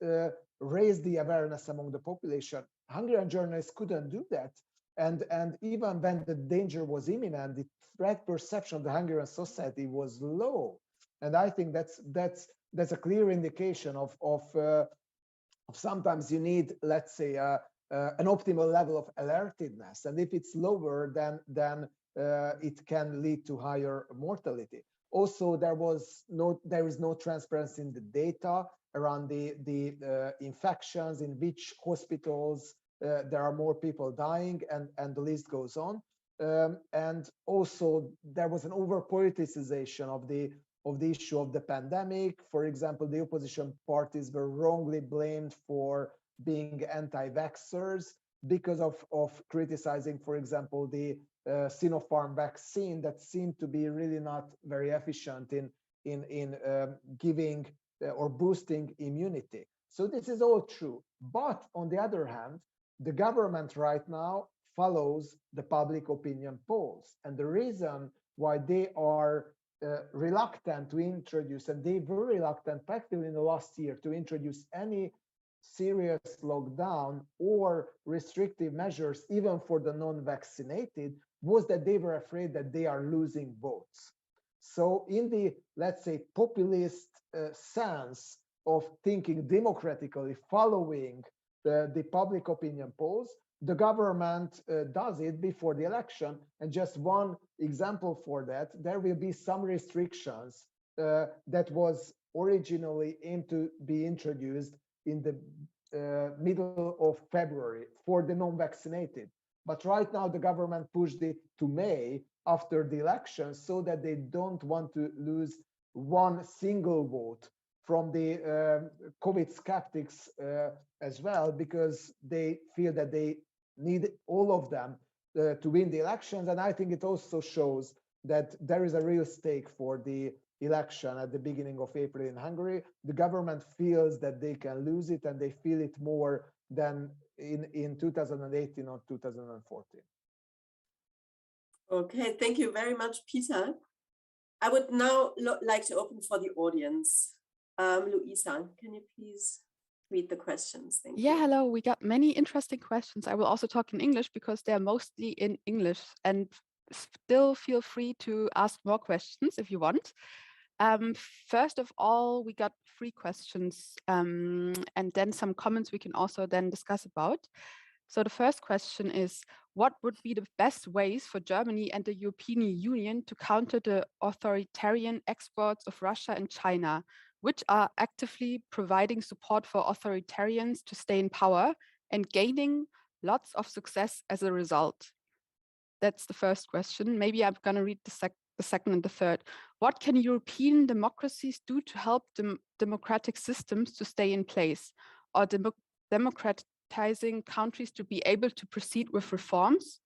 raised the awareness among the population. Hungarian journalists couldn't do that. And even when the danger was imminent, the threat perception of the Hungarian society was low. And I think that's a clear indication of sometimes you need, let's say, an optimal level of alertedness. And if it's lower, then it can lead to higher mortality. Also, there is no transparency in the data around the infections, in which hospitals there are more people dying, and the list goes on. And also, there was an over-politicization of the issue of the pandemic. For example, the opposition parties were wrongly blamed for being anti-vaxxers, because of criticizing, for example, the Sinopharm vaccine that seemed to be really not very efficient in giving or boosting immunity. So this is all true. But on the other hand, the government right now follows the public opinion polls. And the reason why they are reluctant to introduce, and they were reluctant practically in the last year to introduce any serious lockdown or restrictive measures, even for the non-vaccinated, was that they were afraid that they are losing votes. So in the, let's say, populist sense of thinking democratically, following the public opinion polls, the government does it before the election. And just one example for that, there will be some restrictions that was originally aimed to be introduced in the middle of February for the non-vaccinated. But right now the government pushed it to May after the election so that they don't want to lose one single vote from the COVID skeptics as well, because they feel that they need all of them to win the elections. And I think it also shows that there is a real stake for the election at the beginning of April in Hungary. The government feels that they can lose it, and they feel it more than in 2018 or 2014. Okay, thank you very much, Peter. I would now like to open for the audience. Luisa, can you please read the questions? Thank you. Hello. We got many interesting questions. I will also talk in English because they're mostly in English, and still feel free to ask more questions if you want. First of all, we got 3 questions and then some comments we can also then discuss about. So the first question is, what would be the best ways for Germany and the European Union to counter the authoritarian exports of Russia and China, which are actively providing support for authoritarians to stay in power and gaining lots of success as a result? That's the first question. Maybe I'm going to read the second and the third. What can European democracies do to help democratic systems to stay in place, or democratizing countries to be able to proceed with reforms?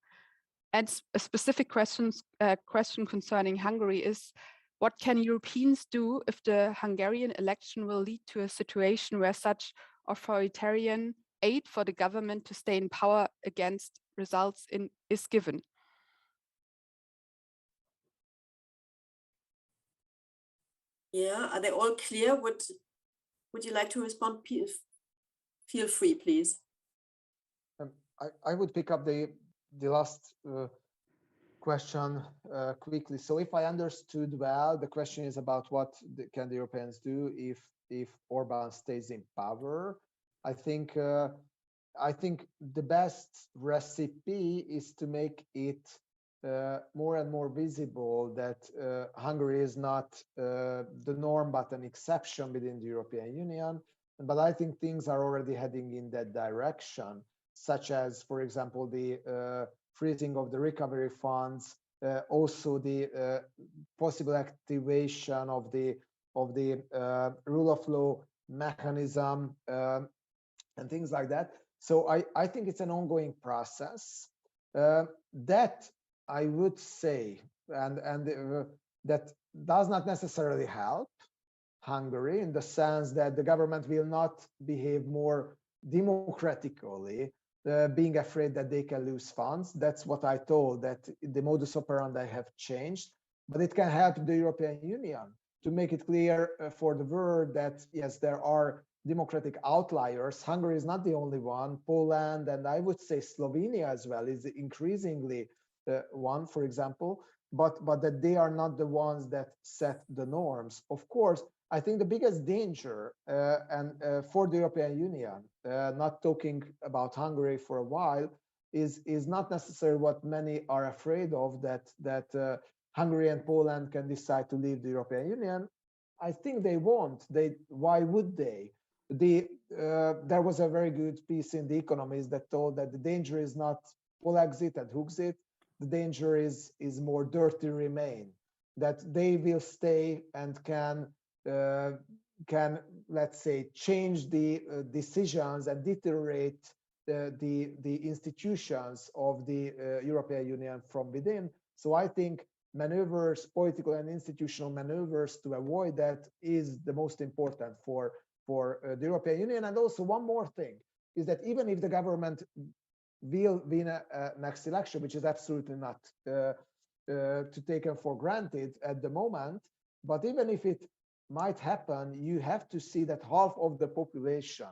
And a specific question concerning Hungary is, what can Europeans do if the Hungarian election will lead to a situation where such authoritarian aid for the government to stay in power against results is given? Yeah, are they all clear? Would you like to respond? Feel free, please. I would pick up the last question quickly. So if I understood well, the question is about what can the Europeans do if Orban stays in power. I think the best recipe is to make it more and more visible that Hungary is not the norm but an exception within the European Union. But I think things are already heading in that direction, such as, for example, the freezing of the recovery funds, also the possible activation of the rule of law mechanism, and things like that. So I think it's an ongoing process that I would say, and that does not necessarily help Hungary in the sense that the government will not behave more democratically, being afraid that they can lose funds. That's what I told, that the modus operandi have changed, but it can help the European Union to make it clear for the world that yes, there are democratic outliers. Hungary is not the only one. Poland, and I would say Slovenia as well, is increasingly one, for example, but that they are not the ones that set the norms. Of course, I think the biggest danger for the European Union, not talking about Hungary for a while, is not necessarily what many are afraid of, that Hungary and Poland can decide to leave the European Union. I think they won't. Why would they? There was a very good piece in The Economist that told that the danger is not Polexit and Huxit. The danger is more dirty remain, that they will stay and can let's say change the decisions and deteriorate the institutions of the European Union from within. So I think maneuvers, political and institutional maneuvers to avoid that is the most important for the European Union. And also one more thing is that even if the government will win a next election, which is absolutely not to taken for granted at the moment, but even if it might happen, you have to see that half of the population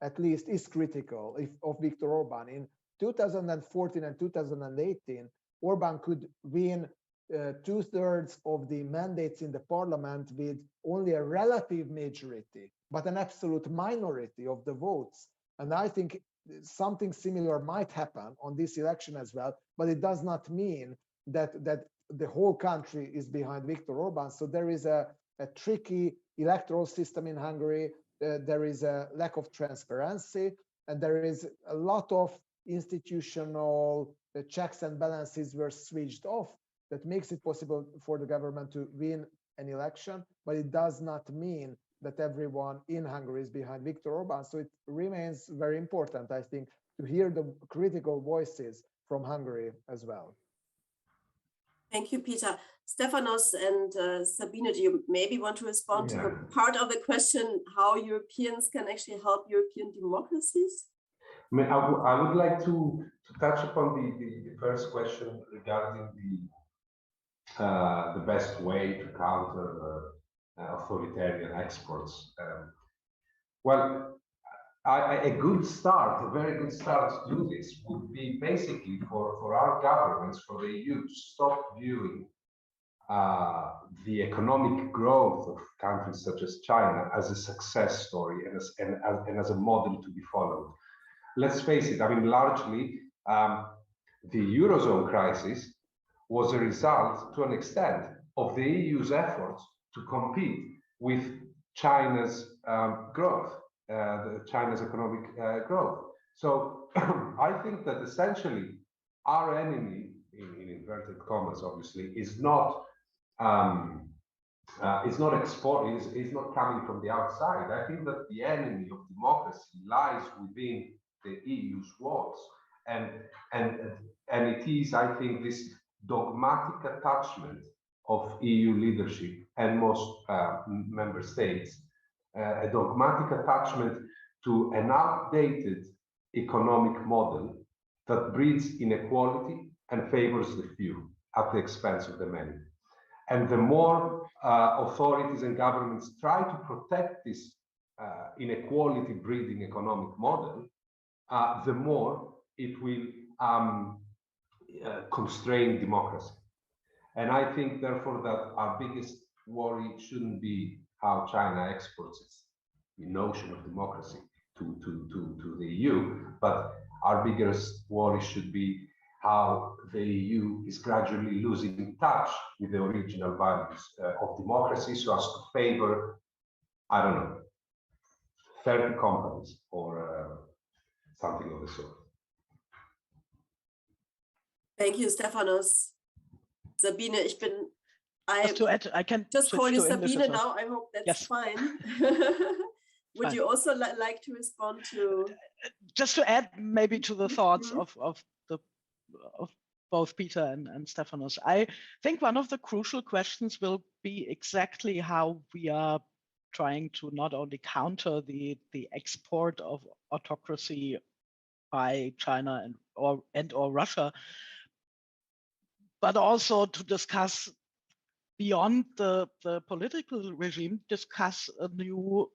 at least is critical of Viktor Orban. In 2014 and 2018, Orban could win 2/3 of the mandates in the parliament with only a relative majority, but an absolute minority of the votes. And I think something similar might happen on this election as well, but it does not mean that the whole country is behind Viktor Orban. So there is a tricky electoral system in Hungary. There is a lack of transparency, and there is a lot of institutional checks and balances were switched off that makes it possible for the government to win an election, but it does not mean that everyone in Hungary is behind Viktor Orban. So it remains very important, I think, to hear the critical voices from Hungary as well. Thank you, Peter. Stefanos and Sabine, do you maybe want to respond to the part of the question how Europeans can actually help European democracies? I would like to touch upon the first question regarding the best way to counter authoritarian exports. Well, a good start, a very good start to do this would be basically for our governments, for the EU, to stop viewing the economic growth of countries such as China as a success story and as a model to be followed. Let's face it, I mean, largely the Eurozone crisis was a result, to an extent, of the EU's efforts to compete with China's growth, China's economic growth. So I think that essentially our enemy, in inverted commas, obviously, is not coming from the outside. I think that the enemy of democracy lies within the EU's walls, and it is, I think, this dogmatic attachment of EU leadership and most member states, a dogmatic attachment to an outdated economic model that breeds inequality and favors the few at the expense of the many. And the more authorities and governments try to protect this inequality breeding economic model, the more it will constrain democracy. And I think, therefore, that our biggest worry shouldn't be how China exports its notion of democracy to the EU, but our biggest worry should be how the EU is gradually losing touch with the original values of democracy so as to favor, I don't know, 30 companies or something of the sort. Thank you, Stefanos. Sabine, just to add, I can just call you Sabine well. now. I hope that's yes. Fine. Would you also like to respond to? Just to add maybe to the thoughts of both Peter and Stefanos, I think one of the crucial questions will be exactly how we are trying to not only counter the export of autocracy by China and or Russia, but also to discuss beyond the political regime, discuss a new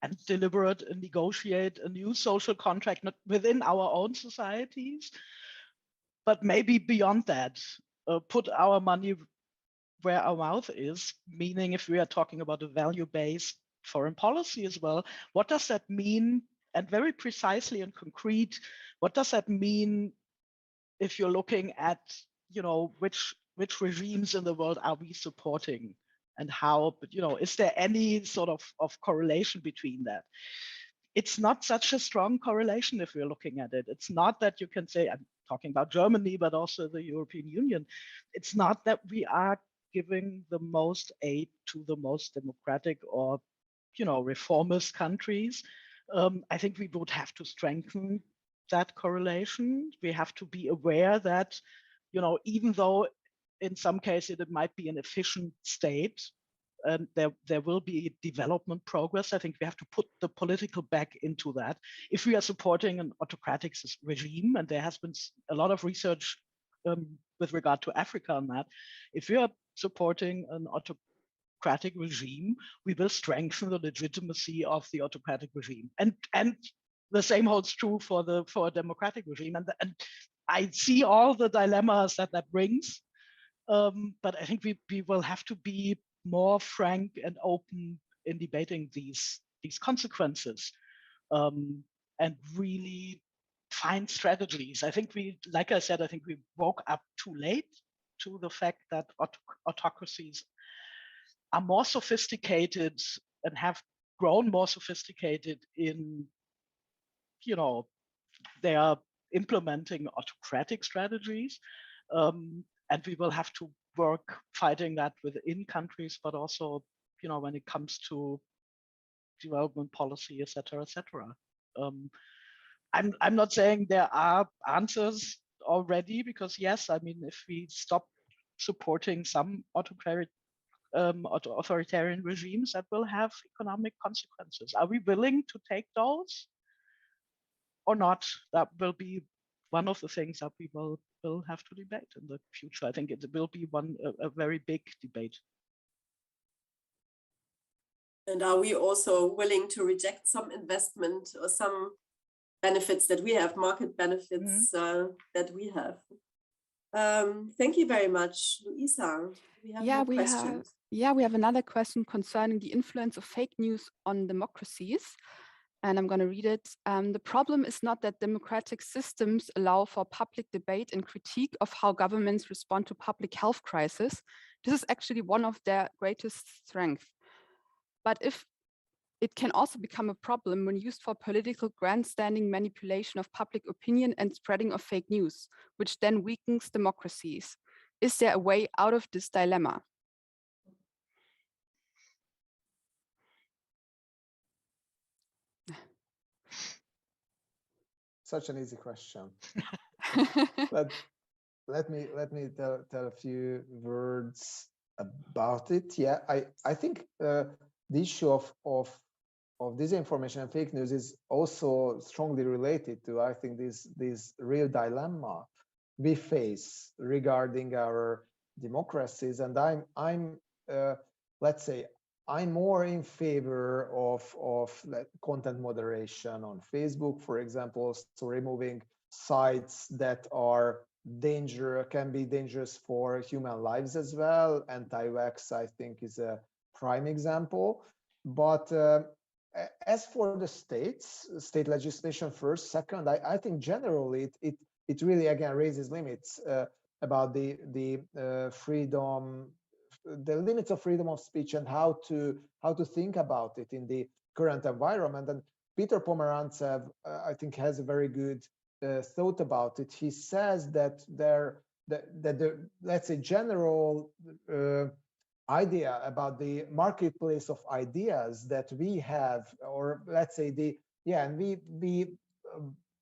and deliberate and negotiate a new social contract, not within our own societies, but maybe beyond that, put our money where our mouth is, meaning if we are talking about a value-based foreign policy as well, what does that mean? And very precisely and concrete, what does that mean if you're looking at, you know, which regimes in the world are we supporting and how, but, you know, is there any sort of correlation between that? It's not such a strong correlation if we're looking at it. It's not that you can say, I'm talking about Germany, but also the European Union. It's not that we are giving the most aid to the most democratic or, you know, reformist countries. I think we would have to strengthen that correlation. We have to be aware that, even though in some cases it might be an efficient state, there will be development progress. I think we have to put the political back into that. If we are supporting an autocratic regime, and there has been a lot of research with regard to Africa on that, if we are supporting an autocratic regime, we will strengthen the legitimacy of the autocratic regime. And the same holds true for a democratic regime. And I see all the dilemmas that brings. But I think we will have to be more frank and open in debating these consequences, and really find strategies. I think like I said, I think we woke up too late to the fact that autocracies are more sophisticated and have grown more sophisticated in, they are implementing autocratic strategies. And we will have to work fighting that within countries, but also, when it comes to development policy, et cetera, et cetera. I'm not saying there are answers already, because yes, I mean, if we stop supporting some authoritarian regimes, that will have economic consequences. Are we willing to take those or not? That will be one of the things that we will have to debate in the future. I think it will be a very big debate. And are we also willing to reject some investment or some benefits that we have, market benefits that we have? Thank you very much, Luisa. We have more questions. We have another question concerning the influence of fake news on democracies. And I'm going to read it. The problem is not that democratic systems allow for public debate and critique of how governments respond to public health crisis. This is actually one of their greatest strengths. But if it can also become a problem when used for political grandstanding, manipulation of public opinion and spreading of fake news, which then weakens democracies. Is there a way out of this dilemma? Such an easy question. But let me tell a few words about it. Yeah, I think the issue of disinformation and fake news is also strongly related to, I think, this real dilemma we face regarding our democracies. And I'm let's say, I'm more in favor of content moderation on Facebook, for example, so removing sites that are can be dangerous for human lives as well. Anti-vax, I think, is a prime example. But as for the state legislation first, second, I think generally it really again raises limits about the freedom, the limits of freedom of speech and how to think about it in the current environment. And Peter Pomerantsev, I think, has a very good thought about it. He says that the let's say general idea about the marketplace of ideas that we have, or let's say and we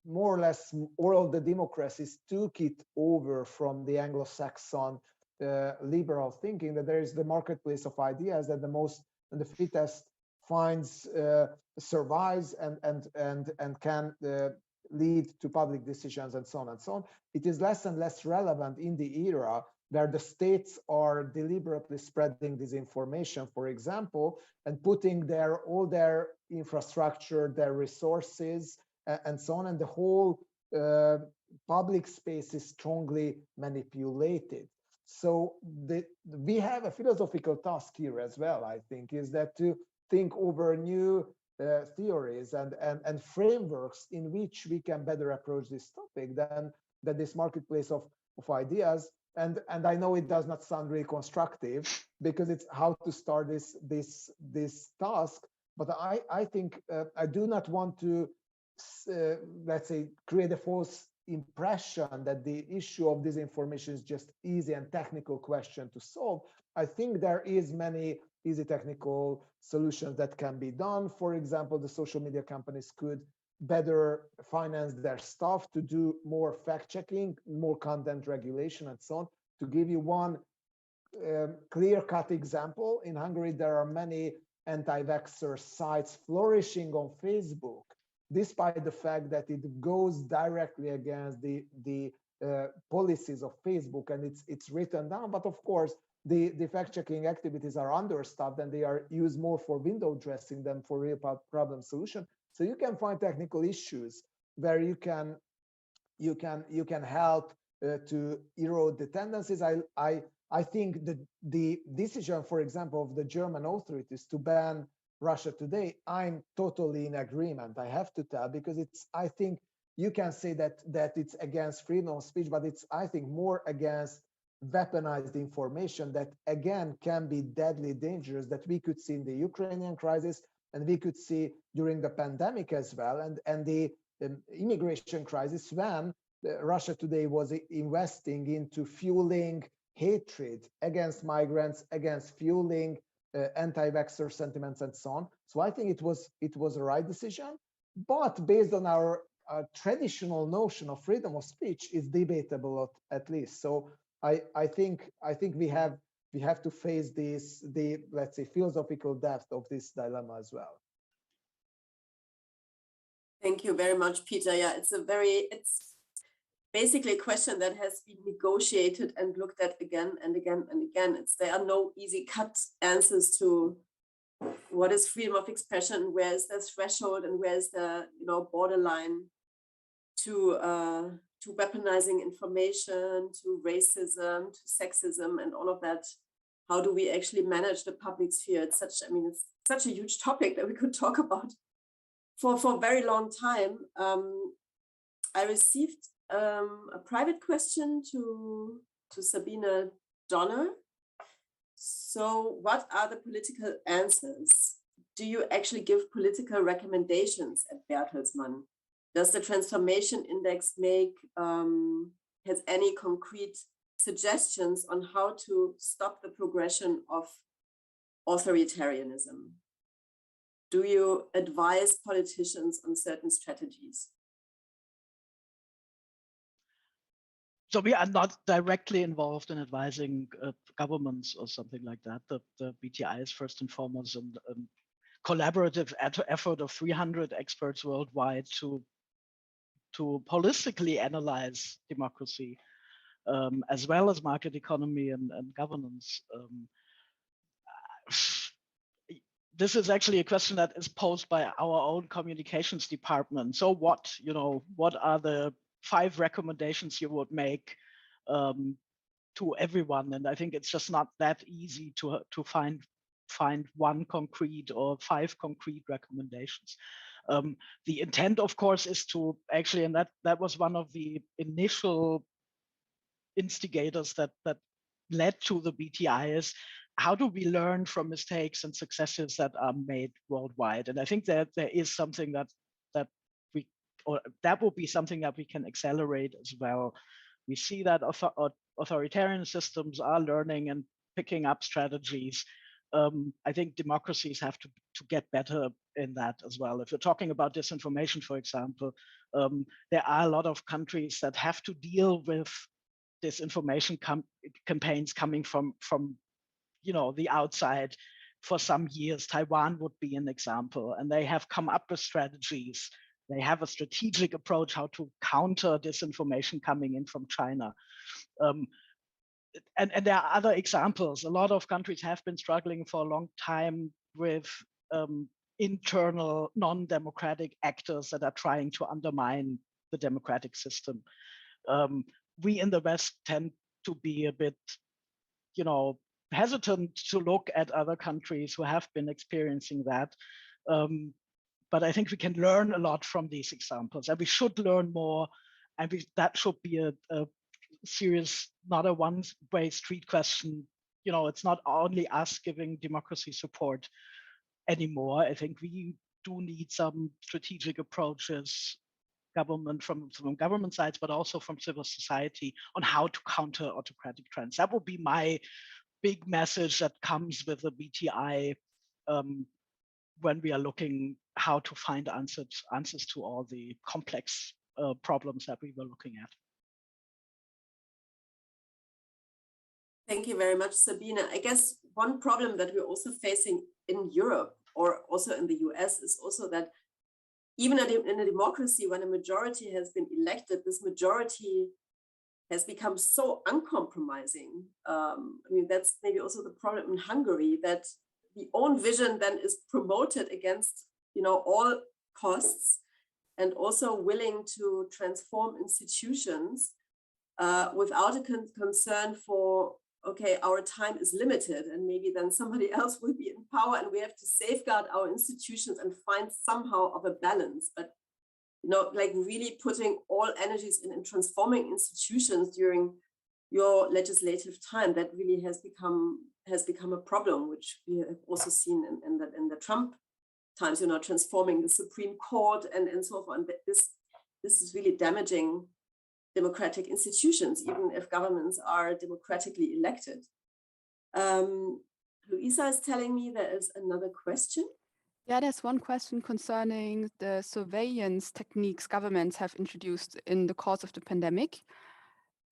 more or less all of the democracies took it over from the Anglo-Saxon liberal thinking, that there is the marketplace of ideas, that the fittest finds survives and can lead to public decisions and so on and so on. It is less and less relevant in the era where the states are deliberately spreading disinformation, for example, and putting all their infrastructure, their resources, and so on, and the whole public space is strongly manipulated. So we have a philosophical task here as well, I think, is that to think over new theories and frameworks in which we can better approach this topic than this marketplace of ideas. And I know it does not sound really constructive because it's how to start this task, but I think I do not want to let's say create a false impression that the issue of disinformation is just easy and technical question to solve. I think there is many easy technical solutions that can be done. For example, the social media companies could better finance their staff, to do more fact-checking, more content regulation, and so on. To give you one clear-cut example, in Hungary, there are many anti-vaxxer sites flourishing on Facebook, despite the fact that it goes directly against the policies of Facebook, and it's written down. But of course, the fact-checking activities are understaffed, and they are used more for window dressing than for real problem solution. So you can find technical issues where you can help to erode the tendencies. I think the decision, for example, of the German authorities to ban Russia Today, I'm totally in agreement, I have to tell, because I think you can say that it's against freedom of speech, but it's, I think, more against weaponized information that, again, can be deadly dangerous, that we could see in the Ukrainian crisis, and we could see during the pandemic as well, and the immigration crisis, when Russia Today was investing into fueling hatred against migrants, against fueling anti-vaxxer sentiments, and so on. So I think it was a right decision, but based on our traditional notion of freedom of speech, is debatable at least. So I think we have to face the let's say philosophical depth of this dilemma as well. Thank you very much, Peter. Yeah, it's basically a question that has been negotiated and looked at again and again and again. There are no easy cut answers to what is freedom of expression, where is the threshold, and where is the borderline to weaponizing information, to racism, to sexism, and all of that. How do we actually manage the public sphere? It's such a huge topic that we could talk about for a very long time. I received a private question to Sabine Donner. So what are the political answers? Do you actually give political recommendations at Bertelsmann? Does the transformation index has any concrete suggestions on how to stop the progression of authoritarianism? Do you advise politicians on certain strategies? So we are not directly involved in advising governments or something like that. The BTI is first and foremost a collaborative effort of 300 experts worldwide to holistically analyze democracy, as well as market economy and governance. This is actually a question that is posed by our own communications department. So what are the 5 recommendations you would make to everyone? And I think it's just not that easy to find one concrete or 5 concrete recommendations. The intent, of course, is to actually, and that was one of the initial instigators that led to the BTI, is how do we learn from mistakes and successes that are made worldwide? And I think that there is something that will be something that we can accelerate as well. We see that authoritarian systems are learning and picking up strategies. I think democracies have to get better in that as well. If you're talking about disinformation, for example, there are a lot of countries that have to deal with disinformation campaigns coming from the outside for some years. Taiwan would be an example, and they have come up with strategies. They have a strategic approach how to counter disinformation coming in from China. And there are other examples. A lot of countries have been struggling for a long time with internal non-democratic actors that are trying to undermine the democratic system. We in the West tend to be a bit, hesitant to look at other countries who have been experiencing that. But I think we can learn a lot from these examples, and we should learn more. And that should be a serious, not a one-way street question. It's not only us giving democracy support anymore. I think we do need some strategic approaches, government from government sides, but also from civil society, on how to counter autocratic trends. That would be my big message that comes with the BTI when we are looking how to find answers to all the complex problems that we were looking at. Thank you very much, Sabine. I guess one problem that we're also facing in Europe or also in the US is also that even in a democracy, when a majority has been elected, this majority has become so uncompromising. I mean, that's maybe also the problem in Hungary, that the own vision then is promoted against, all costs, and also willing to transform institutions without a concern for, okay, our time is limited and maybe then somebody else will be in power and we have to safeguard our institutions and find somehow of a balance. But, like really putting all energies in transforming institutions during your legislative time, that really has become a problem, which we have also seen in the Trump times, transforming the Supreme Court and so on. This is really damaging democratic institutions, even if governments are democratically elected. Luisa is telling me there is another question. Yeah, there's one question concerning the surveillance techniques governments have introduced in the course of the pandemic.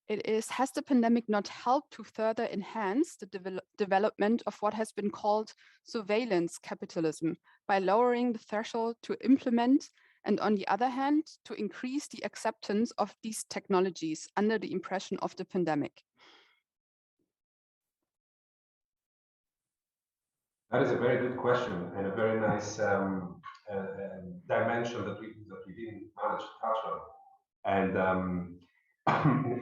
It is, has the pandemic not helped to further enhance the development of what has been called surveillance capitalism by lowering the threshold to implement, and on the other hand, to increase the acceptance of these technologies under the impression of the pandemic? That is a very good question and a very nice dimension that we didn't manage to touch on. And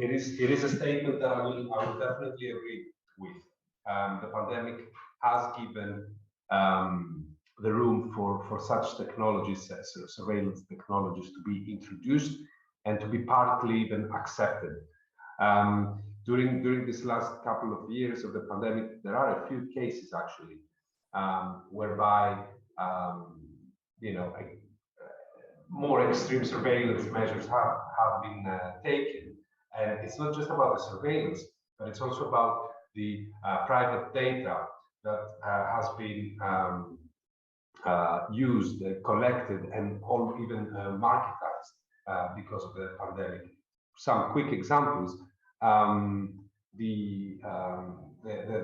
it is a statement that I will definitely agree with. The pandemic has given the room for such technologies, surveillance technologies, to be introduced and to be partly even accepted. During this last couple of years of the pandemic, there are a few cases actually whereby more extreme surveillance measures have been taken, and it's not just about the surveillance, but it's also about the private data that has been used, collected, and even marketized because of the pandemic. Some quick examples: the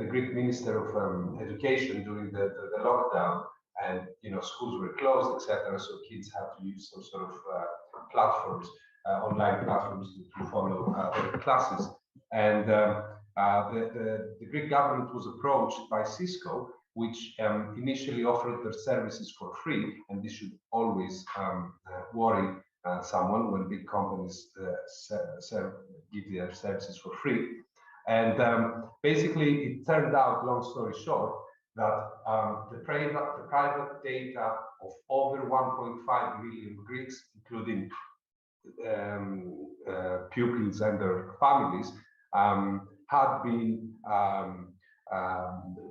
Greek Minister of Education during the lockdown, and schools were closed, etc. So kids had to use some sort of platforms, online platforms to follow their classes. And the Greek government was approached by Cisco, which initially offered their services for free, and this should always worry someone when big companies give their services for free. And basically, it turned out, long story short, that the private data of over 1.5 million Greeks, including pupils and their families, had been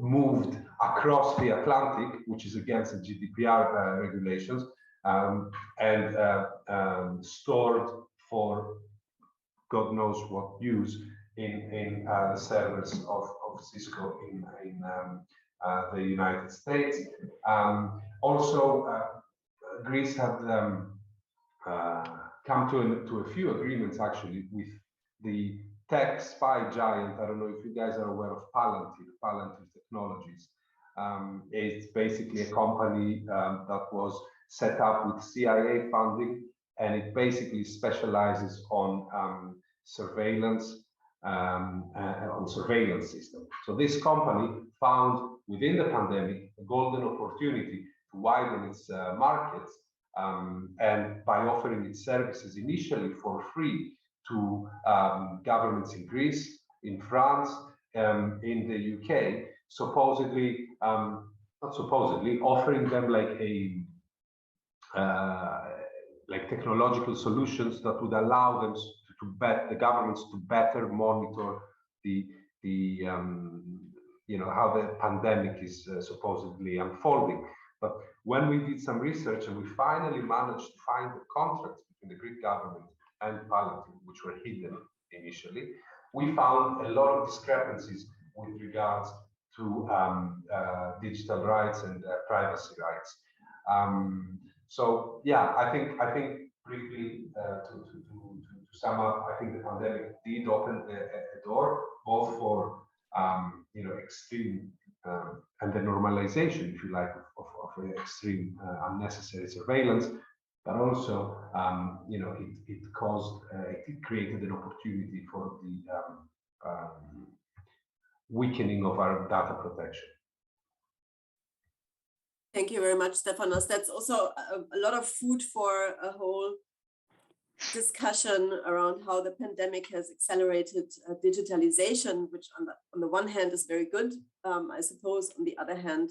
moved across the Atlantic, which is against the GDPR regulations, and stored for God knows what use in the servers of Cisco in the United States. Also, Greece had come to a few agreements actually with the tech spy giant. I don't know if you guys are aware of Palantir Technologies. It's basically a company that was set up with CIA funding, and it basically specializes on surveillance system. So this company found within the pandemic a golden opportunity to widen its markets, and by offering its services initially for free to governments in Greece, in France, in the UK, supposedly, not supposedly, offering them like technological solutions that would allow them the governments to better monitor how the pandemic is supposedly unfolding. But when we did some research and we finally managed to find the contracts between the Greek government and Palantir, which were hidden initially, we found a lot of discrepancies with regards to digital rights and privacy rights. So yeah, I think briefly to sum up, I think the pandemic did open a door both for extreme and the normalization, if you like, of extreme unnecessary surveillance, but also it created an opportunity for the weakening of our data protection. Thank you very much, Stefanos. That's also a lot of food for a whole discussion around how the pandemic has accelerated digitalization, which on the one hand is very good, I suppose. On the other hand,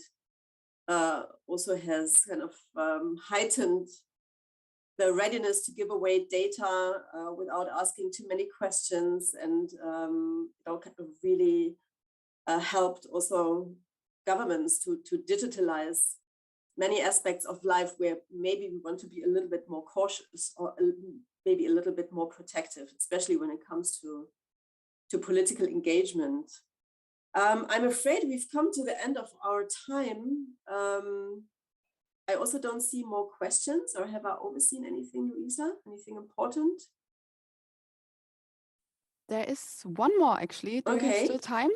also has kind of heightened the readiness to give away data without asking too many questions, and kind of really helped also governments to digitalize many aspects of life where maybe we want to be a little bit more cautious or maybe a little bit more protective, especially when it comes to political engagement. I'm afraid we've come to the end of our time. I also don't see more questions, or have I overseen anything, Luisa? Anything important? There is one more actually. Do we have still time?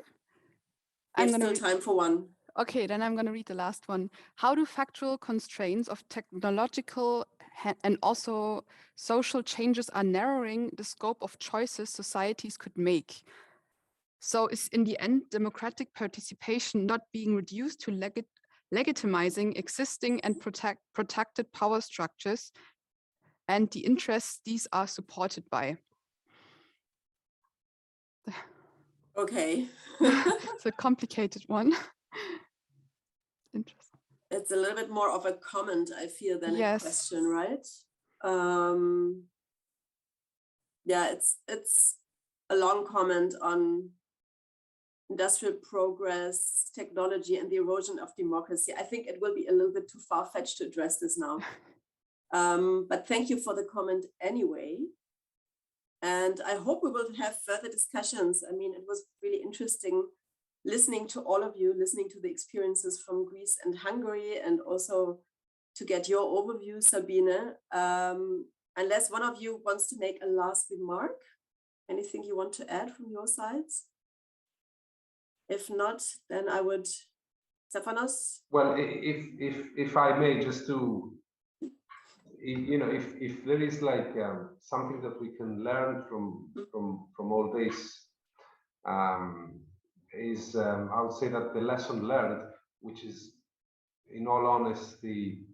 There's still time for one. Okay, then I'm going to read the last one. How do factual constraints of technological and also social changes are narrowing the scope of choices societies could make? So is in the end democratic participation not being reduced to legitimizing existing and protected power structures and the interests these are supported by? Okay. It's a complicated one. Interesting. It's a little bit more of a comment, I feel, than a question, right? Yeah, it's a long comment on industrial progress, technology, and the erosion of democracy. I think it will be a little bit too far-fetched to address this now. But thank you for the comment anyway. And I hope we will have further discussions. I mean, it was really interesting listening to all of you, listening to the experiences from Greece and Hungary, and also to get your overview, Sabine. Unless one of you wants to make a last remark, anything you want to add from your sides? If not, then I would, Stefanos? Well, if I may, just to, if there is like something that we can learn from all this, is I would say that the lesson learned, which is, in all honesty,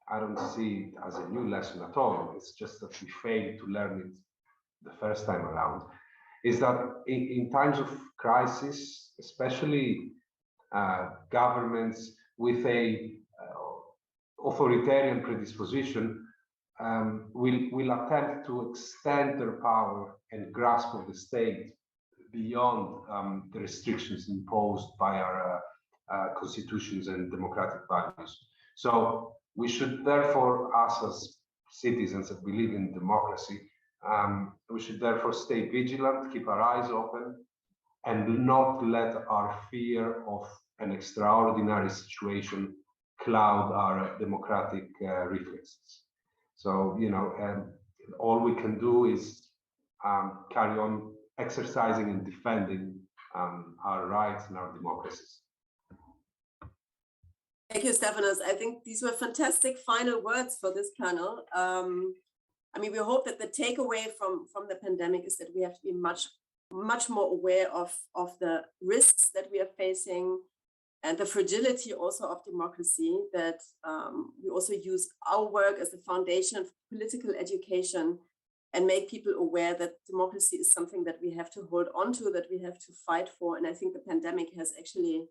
I don't see it as a new lesson at all. It's just that we failed to learn it the first time around, is that in times of crisis, especially governments with a authoritarian predisposition will attempt to extend their power and grasp of the state beyond the restrictions imposed by our constitutions and democratic values. So we should therefore, us as citizens that believe in democracy, we should therefore stay vigilant, keep our eyes open, and not let our fear of an extraordinary situation cloud our democratic reflexes. So, all we can do is carry on exercising and defending our rights and our democracies. Thank you, Stefanos. I think these were fantastic final words for this panel. I mean, we hope that the takeaway from the pandemic is that we have to be much more aware of the risks that we are facing and the fragility also of democracy, that we also use our work as the foundation for political education and make people aware that democracy is something that we have to hold on to, that we have to fight for. And I think the pandemic has actually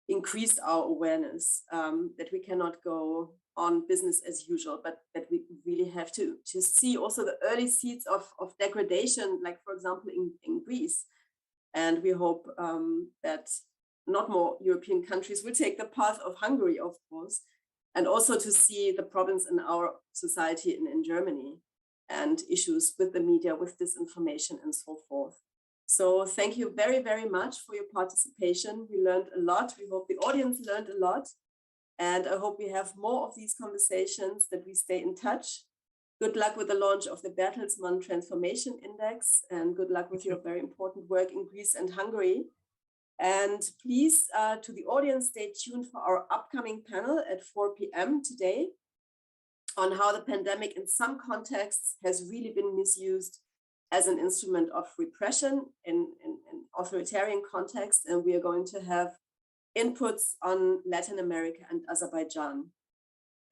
increased our awareness that we cannot go on business as usual, but that we really have to see also the early seeds of degradation, like, for example, in Greece. And we hope that not more European countries will take the path of Hungary, of course, and also to see the problems in our society in Germany and issues with the media, with disinformation and so forth. So thank you very, very much for your participation. We learned a lot. We hope the audience learned a lot. And I hope we have more of these conversations, that we stay in touch. Good luck with the launch of the Bertelsmann Transformation Index, and good luck with your very important work in Greece and Hungary. And please, to the audience, stay tuned for our upcoming panel at 4 p.m. today on how the pandemic in some contexts has really been misused as an instrument of repression in authoritarian context. And we are going to have inputs on Latin America and Azerbaijan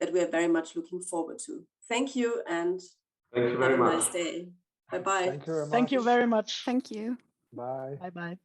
that we are very much looking forward to. Thank you, and thank you very have a much. nice day. Bye-bye. Thank you very much. Thank you very much. Thank you. Bye. Bye-bye.